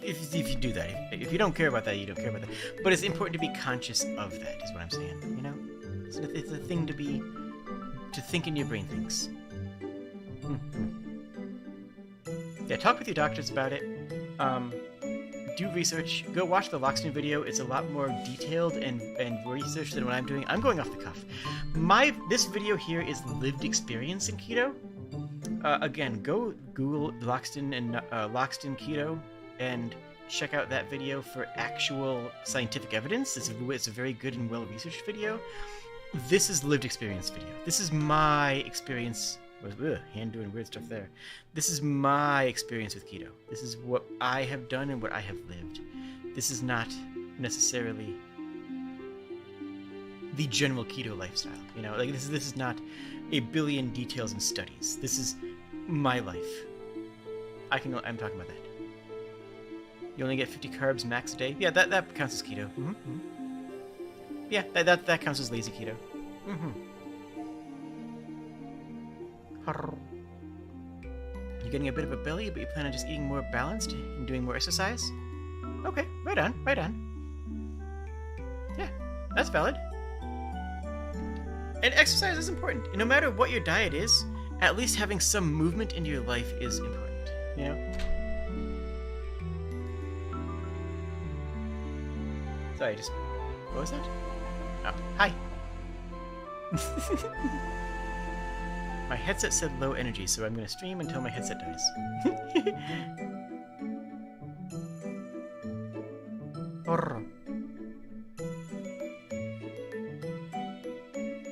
if you do that. If you don't care about that, you don't care about that. But it's important to be conscious of that, is what I'm saying, you know? It's a thing to think in your brain thinks. Yeah, talk with your doctors about it. Do research. Go watch the Loxton video. It's a lot more detailed and research than what I'm doing. I'm going off the cuff. This video here is lived experience in keto. Again, go Google Loxton and Loxton Keto and check out that video for actual scientific evidence. It's a very good and well-researched video. This is lived experience video. This is my experience. Hand doing weird stuff there. This is my experience with keto. This is what I have done and what I have lived. This is not necessarily the general keto lifestyle. You know, like this is not a billion details and studies. This is my life. I'm talking about that. You only get 50 carbs max a day. Yeah, that counts as keto. Yeah, that counts as lazy keto. You're getting a bit of a belly, but you plan on just eating more balanced and doing more exercise? Okay, right on, right on. Yeah, that's valid. And exercise is important. No matter what your diet is, at least having some movement into your life is important, you know? Sorry, what was that? Oh, hi. My headset said low energy, so I'm going to stream until my headset dies.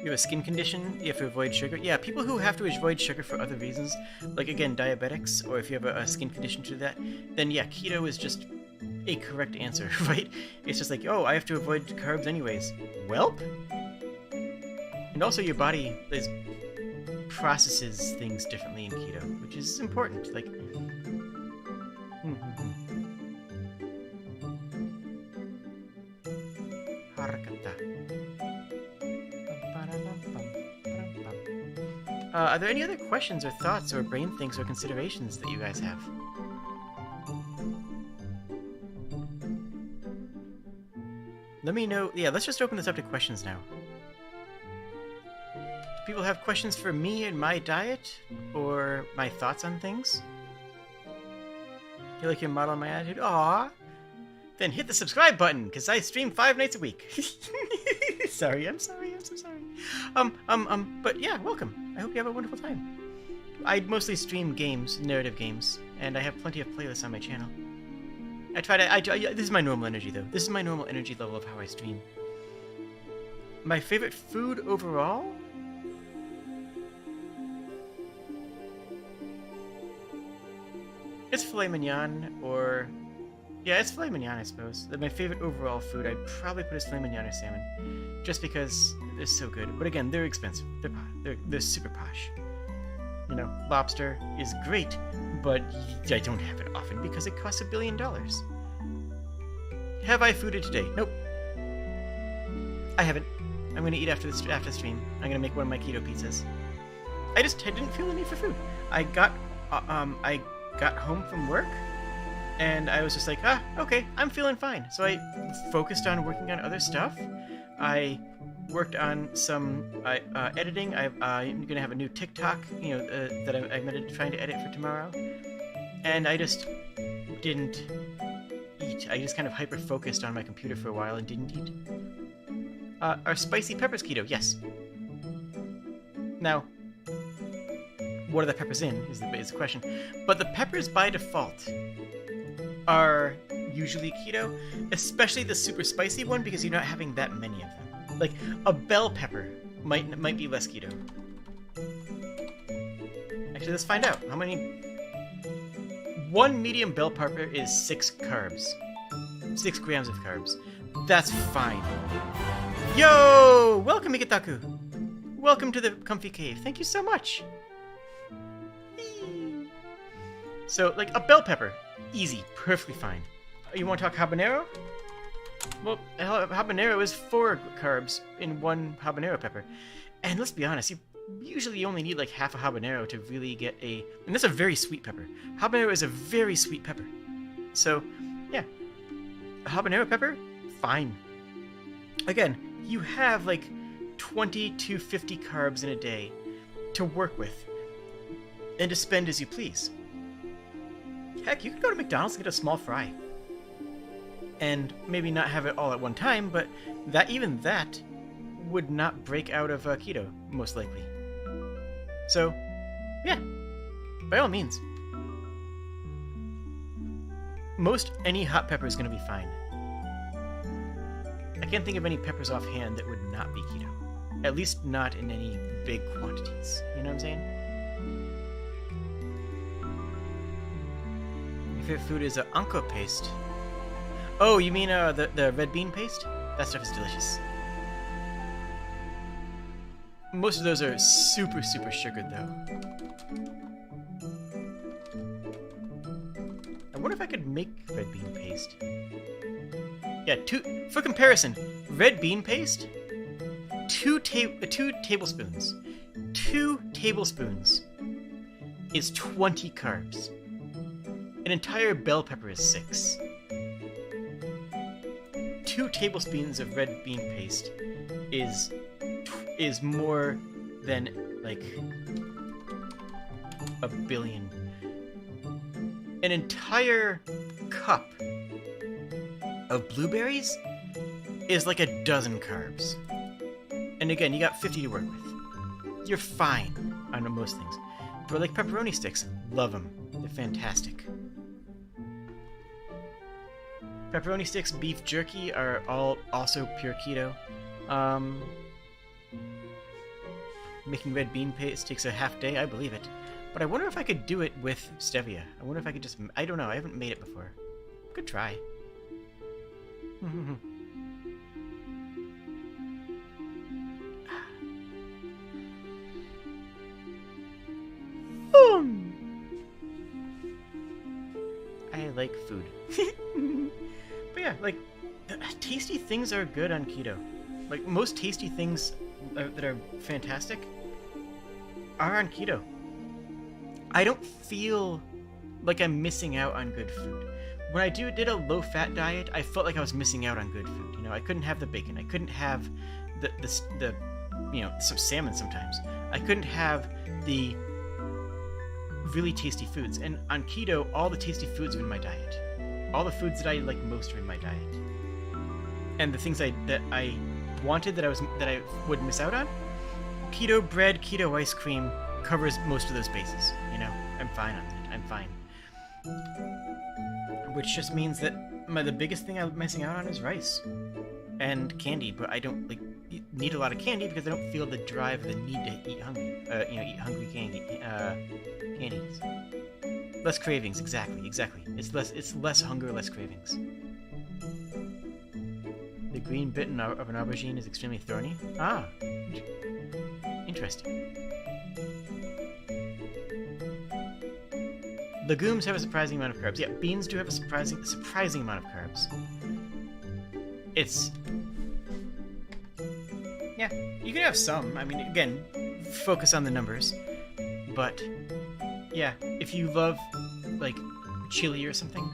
You have a skin condition, you have to avoid sugar. Yeah, people who have to avoid sugar for other reasons, like again, diabetics, or if you have a skin condition to that, then yeah, keto is just a correct answer, right? It's just like, oh, I have to avoid carbs anyways. Welp? And also your body processes things differently in keto, which is important. Like, are there any other questions or thoughts or brain things or considerations that you guys have? Let me know. Yeah, let's just open this up to questions now. Do people have questions for me and my diet or my thoughts on things? You like your model and my attitude? Aww. Then hit the subscribe button, because I stream 5 nights a week. Sorry, I'm so sorry. But yeah, welcome. I hope you have a wonderful time. I mostly stream games, narrative games, and I have plenty of playlists on my channel. This is my normal energy, though. This is my normal energy level of how I stream. My favorite food overall? It's filet mignon, or... Yeah, it's filet mignon, I suppose. My favorite overall food, I'd probably put as filet mignon or salmon. Just because they're so good. But again, they're expensive. They're super posh. You know, lobster is great, but I don't have it often because it costs $1 billion. Have I fooded today? Nope. I haven't. I'm gonna eat after the stream. I'm gonna make one of my keto pizzas. I didn't feel the need for food. I got home from work, and I was just like, okay, I'm feeling fine. So I focused on working on other stuff. I worked on some editing. I'm gonna have a new TikTok, that I'm trying to edit for tomorrow. And I just didn't eat. I just kind of hyper-focused on my computer for a while and didn't eat. Are spicy peppers keto? Yes. Now, what are the peppers in is the question. But the peppers by default are usually keto, especially the super spicy one because you're not having that many of them. Like, a bell pepper might be less keto. Actually, let's find out. How many... One medium bell pepper is 6 carbs. 6 grams of carbs. That's fine. Yo! Welcome, Mikitaku! Welcome to the comfy cave. Thank you so much! So, like, a bell pepper. Easy. Perfectly fine. You want to talk habanero? Well, habanero is 4 carbs in 1 habanero pepper. And let's be honest, you usually only need like half a habanero to really get a... And that's a very sweet pepper. Habanero is a very sweet pepper. So, yeah. A habanero pepper? Fine. Again, you have like 20 to 50 carbs in a day to work with and to spend as you please. Heck, you could go to McDonald's and get a small fry. And maybe not have it all at one time, but even that would not break out of keto, most likely. So, yeah, by all means. Most any hot pepper is going to be fine. I can't think of any peppers offhand that would not be keto. At least not in any big quantities. You know what I'm saying? Your favorite food is anko paste. Oh, you mean the red bean paste? That stuff is delicious. Most of those are super, super sugared, though. I wonder if I could make red bean paste. Yeah, for comparison, red bean paste, 2 tablespoons. 2 tablespoons is 20 carbs. An entire bell pepper is 6. 2 tablespoons of red bean paste is more than like a billion. An entire cup of blueberries is like a dozen carbs. And again, you got 50 to work with. You're fine on most things. But like pepperoni sticks, love them. They're fantastic. Pepperoni sticks, beef jerky are all also pure keto. Making red bean paste takes a half day, I believe it. But I wonder if I could do it with stevia. I wonder if I could just... I don't know, I haven't made it before. Could try. I like food. But yeah, like, tasty things are good on keto. Like, most tasty things that are fantastic are on keto. I don't feel like I'm missing out on good food. When I did a low-fat diet, I felt like I was missing out on good food. You know, I couldn't have the bacon. I couldn't have the you know, some salmon sometimes. I couldn't have the really tasty foods. And on keto, all the tasty foods are in my diet. All the foods that I like most are in my diet. And the things that I wanted that I would miss out on, keto bread, keto ice cream covers most of those bases. You know, I'm fine on that. I'm fine. Which just means that the biggest thing I'm missing out on is rice and candy. But I don't like need a lot of candy because I don't feel the drive, the need to eat hungry. You know, eat hungry candies. Less cravings, exactly. It's less hunger, less cravings. The green bit of an aubergine is extremely thorny. Ah, interesting. Legumes have a surprising amount of carbs. Yeah, beans do have a surprising amount of carbs. Yeah, you can have some. I mean, again, focus on the numbers. But yeah, if you love like chili or something,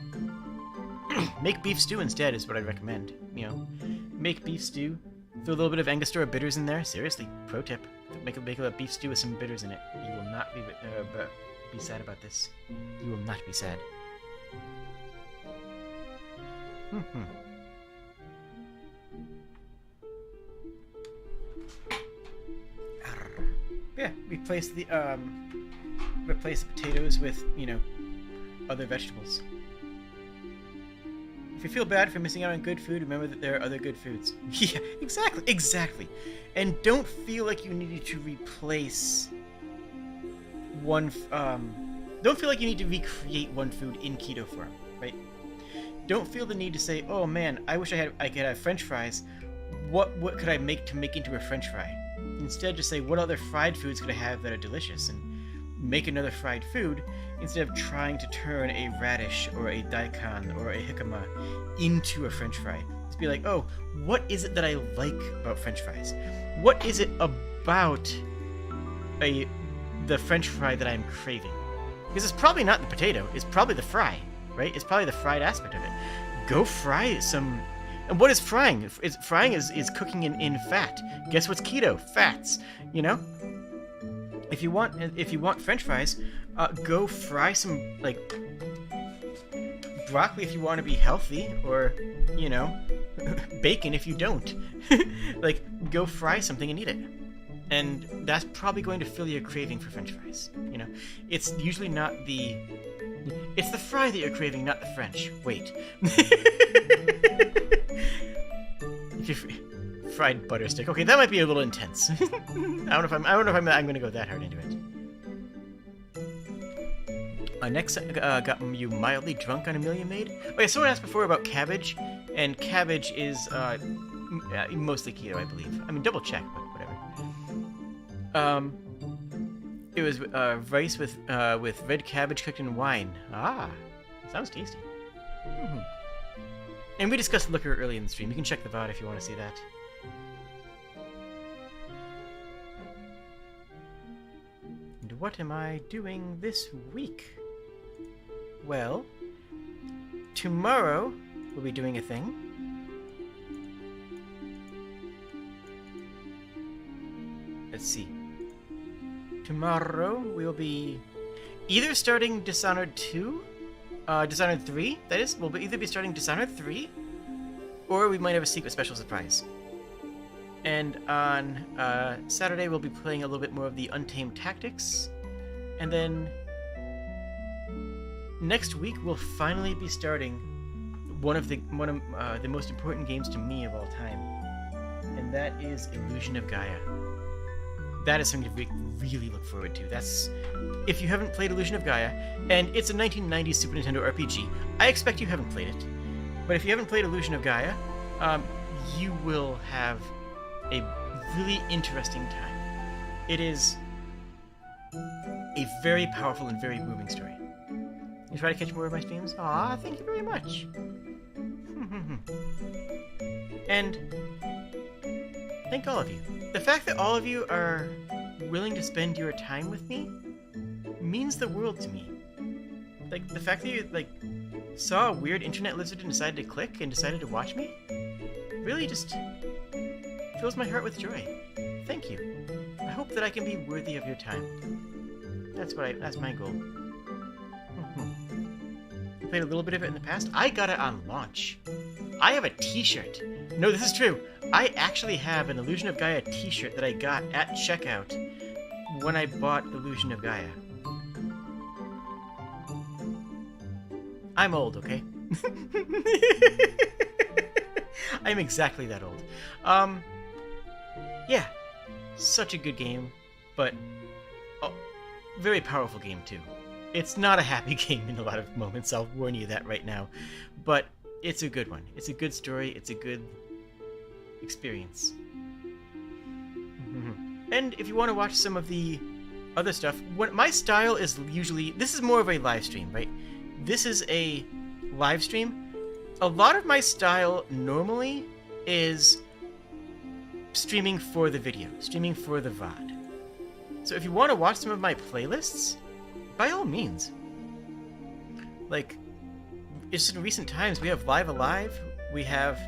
make beef stew instead is what I'd recommend. You know, make beef stew, throw a little bit of Angostura bitters in there. Seriously, pro tip: make a beef stew with some bitters in it. You will not be sad about this. You will not be sad. Yeah, replace the potatoes with, you know, other vegetables. If you feel bad for missing out on good food, remember that there are other good foods. Yeah, exactly. And don't feel like you need to replace one. Don't feel like you need to recreate one food in keto form, right? Don't feel the need to say, "Oh man, I wish I could have French fries. What could I make into a French fry?" Instead, just say, "What other fried foods could I have that are delicious?" and make another fried food instead of trying to turn a radish or a daikon or a jicama into a French fry. Just be like, "Oh, what is it that I like about French fries? What is it about the French fry that I'm craving?" Because it's probably not the potato, it's probably the fry, right? It's probably the fried aspect of it. Go fry some... And what is frying? Frying is cooking in fat. Guess what's keto? Fats, you know? If you want French fries, go fry some, like, broccoli if you want to be healthy, or, you know, bacon if you don't. Like, go fry something and eat it. And that's probably going to fill your craving for French fries, you know? It's usually not the... It's the fry that you're craving, not the French. Wait. Fried butter stick. Okay, that might be a little intense. I don't know if I'm going to go that hard into it. Next, got you mildly drunk on a Million Maid. Oh yeah, someone asked before about cabbage, and cabbage is mostly keto, I believe. I mean, double check, but whatever. It was rice with red cabbage cooked in wine. Ah, sounds tasty. Mm-hmm. And we discussed liquor early in the stream. You can check the VOD if you want to see that. what am I doing this week? Well, tomorrow we'll be doing a thing. Let's see. Tomorrow we'll be either starting Dishonored 2, Dishonored 3, that is. We'll either be starting Dishonored 3, or we might have a secret special surprise. And on Saturday we'll be playing a little bit more of the Untamed Tactics. And then next week we'll finally be starting one of the most important games to me of all time. And that is Illusion of Gaia. That is something to really look forward to. That's, if you haven't played Illusion of Gaia, and it's a 1990s Super Nintendo RPG, I expect you haven't played it. But if you haven't played Illusion of Gaia, you will have a really interesting time. It is a very powerful and very moving story. You try to catch more of my streams? Aw, thank you very much. And thank all of you. The fact that all of you are willing to spend your time with me means the world to me. Like, the fact that you, saw a weird internet lizard and decided to click and decided to watch me really just fills my heart with joy. Thank you. I hope that I can be worthy of your time. That's my goal. I played a little bit of it in the past. I got it on launch. I have a t-shirt. No, this is true. I actually have an Illusion of Gaia t-shirt that I got at checkout when I bought Illusion of Gaia. I'm old, okay? I'm exactly that old. Yeah. Such a good game, but very powerful game too. It's not a happy game in a lot of moments, I'll warn you that right now. But it's a good one. It's a good story. It's a good experience. And if you want to watch some of the other stuff, my style is usually... This is more of a live stream, right? This is a live stream. A lot of my style normally is streaming for the video, streaming for the VOD. So if you want to watch some of my playlists, by all means. Like, just in recent times, we have Live Alive, we have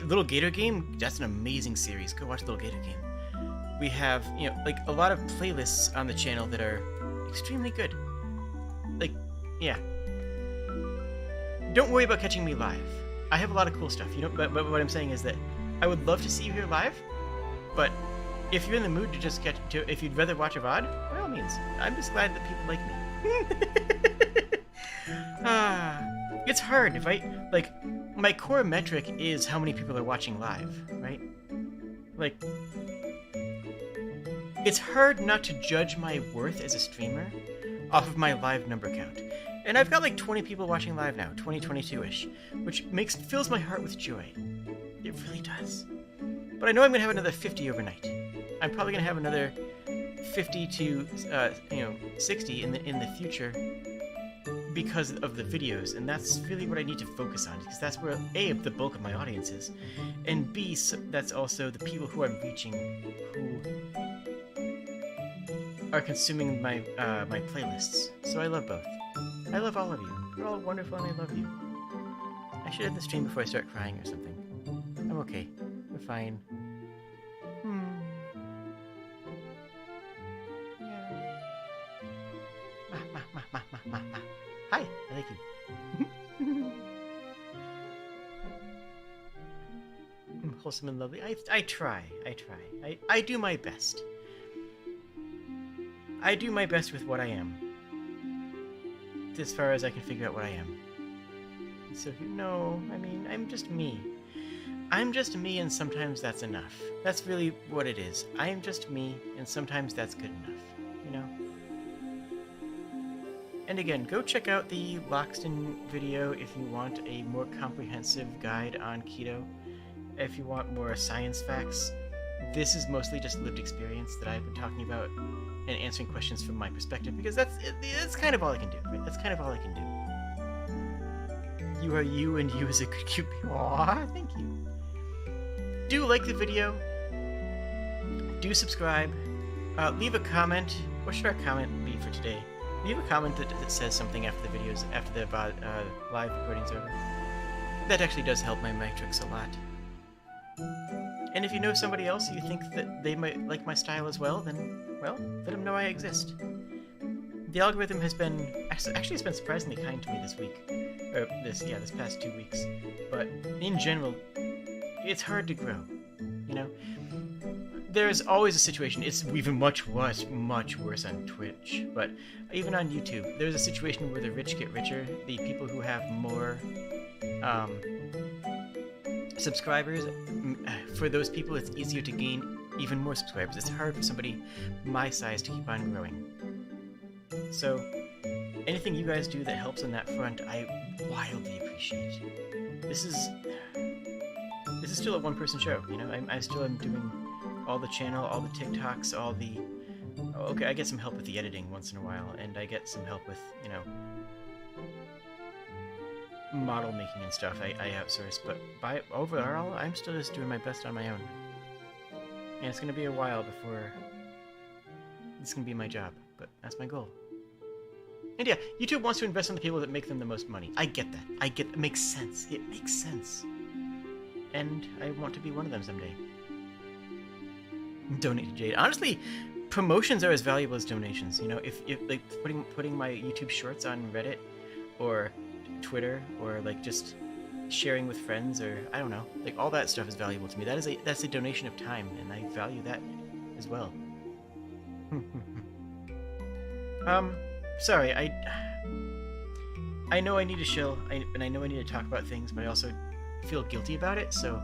Little Gator Game. That's an amazing series. Go watch Little Gator Game. We have, a lot of playlists on the channel that are extremely good. Like, yeah. Don't worry about catching me live. I have a lot of cool stuff. But what I'm saying is that I would love to see you here live, but if you're in the mood to just if you'd rather watch a VOD, by all means. I'm just glad that people like me. It's hard if my core metric is how many people are watching live, right? Like, it's hard not to judge my worth as a streamer off of my live number count. And I've got 20 people watching live now, 22-ish, which fills my heart with joy. It really does. But I know I'm gonna have another 50 overnight. I'm probably gonna have another 50 to 60 in the future because of the videos, and that's really what I need to focus on, because that's where A, the bulk of my audience is, and B, that's also the people who I'm reaching who are consuming my my playlists. So I love both. I love all of you. You're all wonderful and I love you. I should end the stream before I start crying or something. I'm okay. I'm fine. Hi, I like you. I'm wholesome and lovely. I try. I do my best. I do my best with what I am. As far as I can figure out what I am. So, I'm just me. I'm just me, and sometimes that's enough. That's really what it is. I am just me, and sometimes that's good enough, And again, go check out the Loxton video if you want a more comprehensive guide on keto. If you want more science facts, this is mostly just lived experience that I've been talking about and answering questions from my perspective, because that's kind of all I can do, right? That's kind of all I can do. You are you, and you is a good cute baby. Aww, thank you. Do like the video. Do subscribe. Leave a comment. What should our comment be for today? Leave a comment that says something after the videos, after the live recording's over. That actually does help my metrics a lot. And if you know somebody else you think that they might like my style as well, then, well, let them know I exist. The algorithm has been, actually it's been surprisingly kind to me this week. Or this past 2 weeks. But in general, it's hard to grow, you know? There's always a situation, it's even much worse on Twitch, but even on YouTube, there's a situation where the rich get richer, the people who have more subscribers, for those people it's easier to gain even more subscribers. It's hard for somebody my size to keep on growing. So, anything you guys do that helps on that front, I wildly appreciate. This is still a one-person show, you know? I still am doing all the channel, all the TikToks, all the... Okay, I get some help with the editing once in a while, and I get some help with, you know, model making and stuff. I outsource, but overall, I'm still just doing my best on my own. And it's gonna be a while before this can be my job, but that's my goal. And yeah, YouTube wants to invest in the people that make them the most money. I get that. It makes sense. It makes sense. And I want to be one of them someday. Donate to Jade. Honestly, promotions are as valuable as donations. You know, if like putting my YouTube shorts on Reddit or Twitter, or like just sharing with friends, or I don't know, like all that stuff is valuable to me. That's a donation of time, and I value that as well. Sorry, I know I need to chill, and I know I need to talk about things, but I also feel guilty about it, so,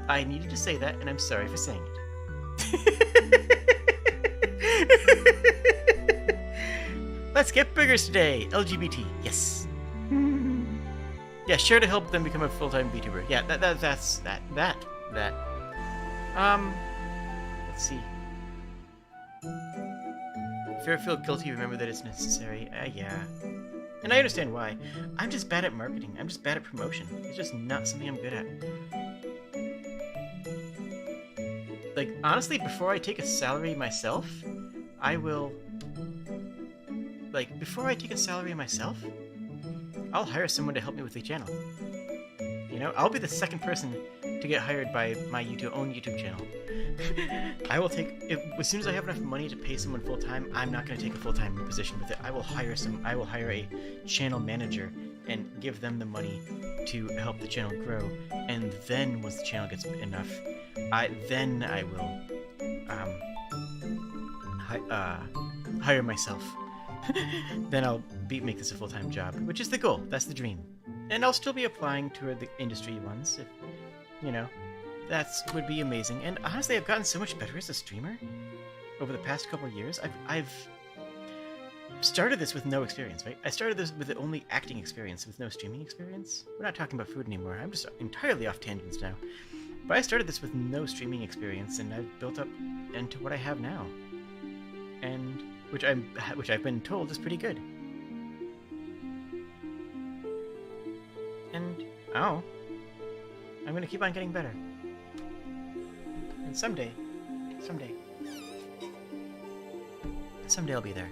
I needed to say that, and I'm sorry for saying it. Let's get burgers today! LGBT, yes. Yeah, share to help them become a full-time VTuber. Yeah, that's that. Let's see. If you ever feel guilty, remember that it's necessary. Yeah. And I understand why. I'm just bad at marketing. I'm just bad at promotion. It's just not something I'm good at. Like, honestly, before I take a salary myself, I will... Like, before I take a salary myself, I'll hire someone to help me with the channel. You know, I'll be the second person to get hired by my own YouTube channel. I will take, as soon as I have enough money to pay someone full time, I'm not going to take a full time position with it. I will hire a channel manager and give them the money to help the channel grow. And then once the channel gets enough, I will hire myself. Then I'll make this a full-time job, which is the goal. That's the dream. And I'll still be applying to the industry ones, if, you know, that would be amazing. And honestly, I've gotten so much better as a streamer over the past couple of years. I've started this with no experience, right? I started this with only acting experience, with no streaming experience. We're not talking about food anymore. I'm just entirely off tangents now. But I started this with no streaming experience, and I've built up into what I have now. And which I've been told is pretty good. And I'm gonna keep on getting better. And someday I'll be there.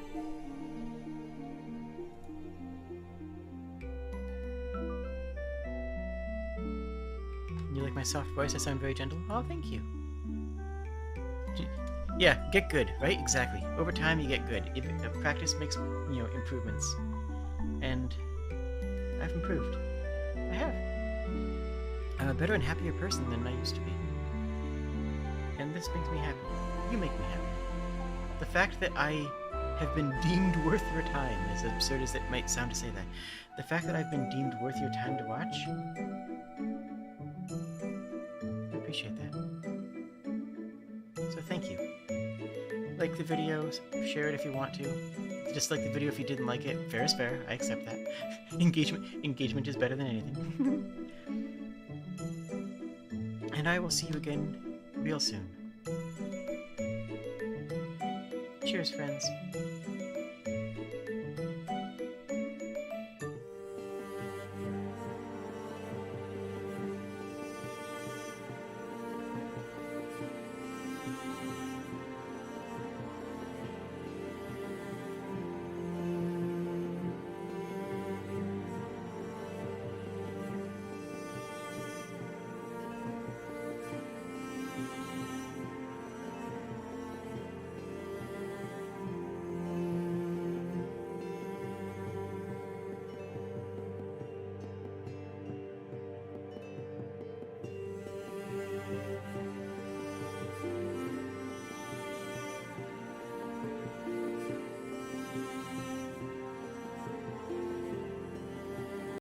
You like my soft voice? I sound very gentle. Oh, thank you. Yeah, get good, right? Exactly. Over time, you get good. Practice makes, you know, improvements. And I've improved. I have. I'm a better and happier person than I used to be. And this makes me happy. You make me happy. The fact that I have been deemed worth your time, as absurd as it might sound to say that, the fact that I've been deemed worth your time to watch, I appreciate that. So thank you. Like the video, share it if you want to. Just like the video if you didn't like it. Fair is fair, I accept that. Engagement is better than anything. And I will see you again real soon. Cheers, friends.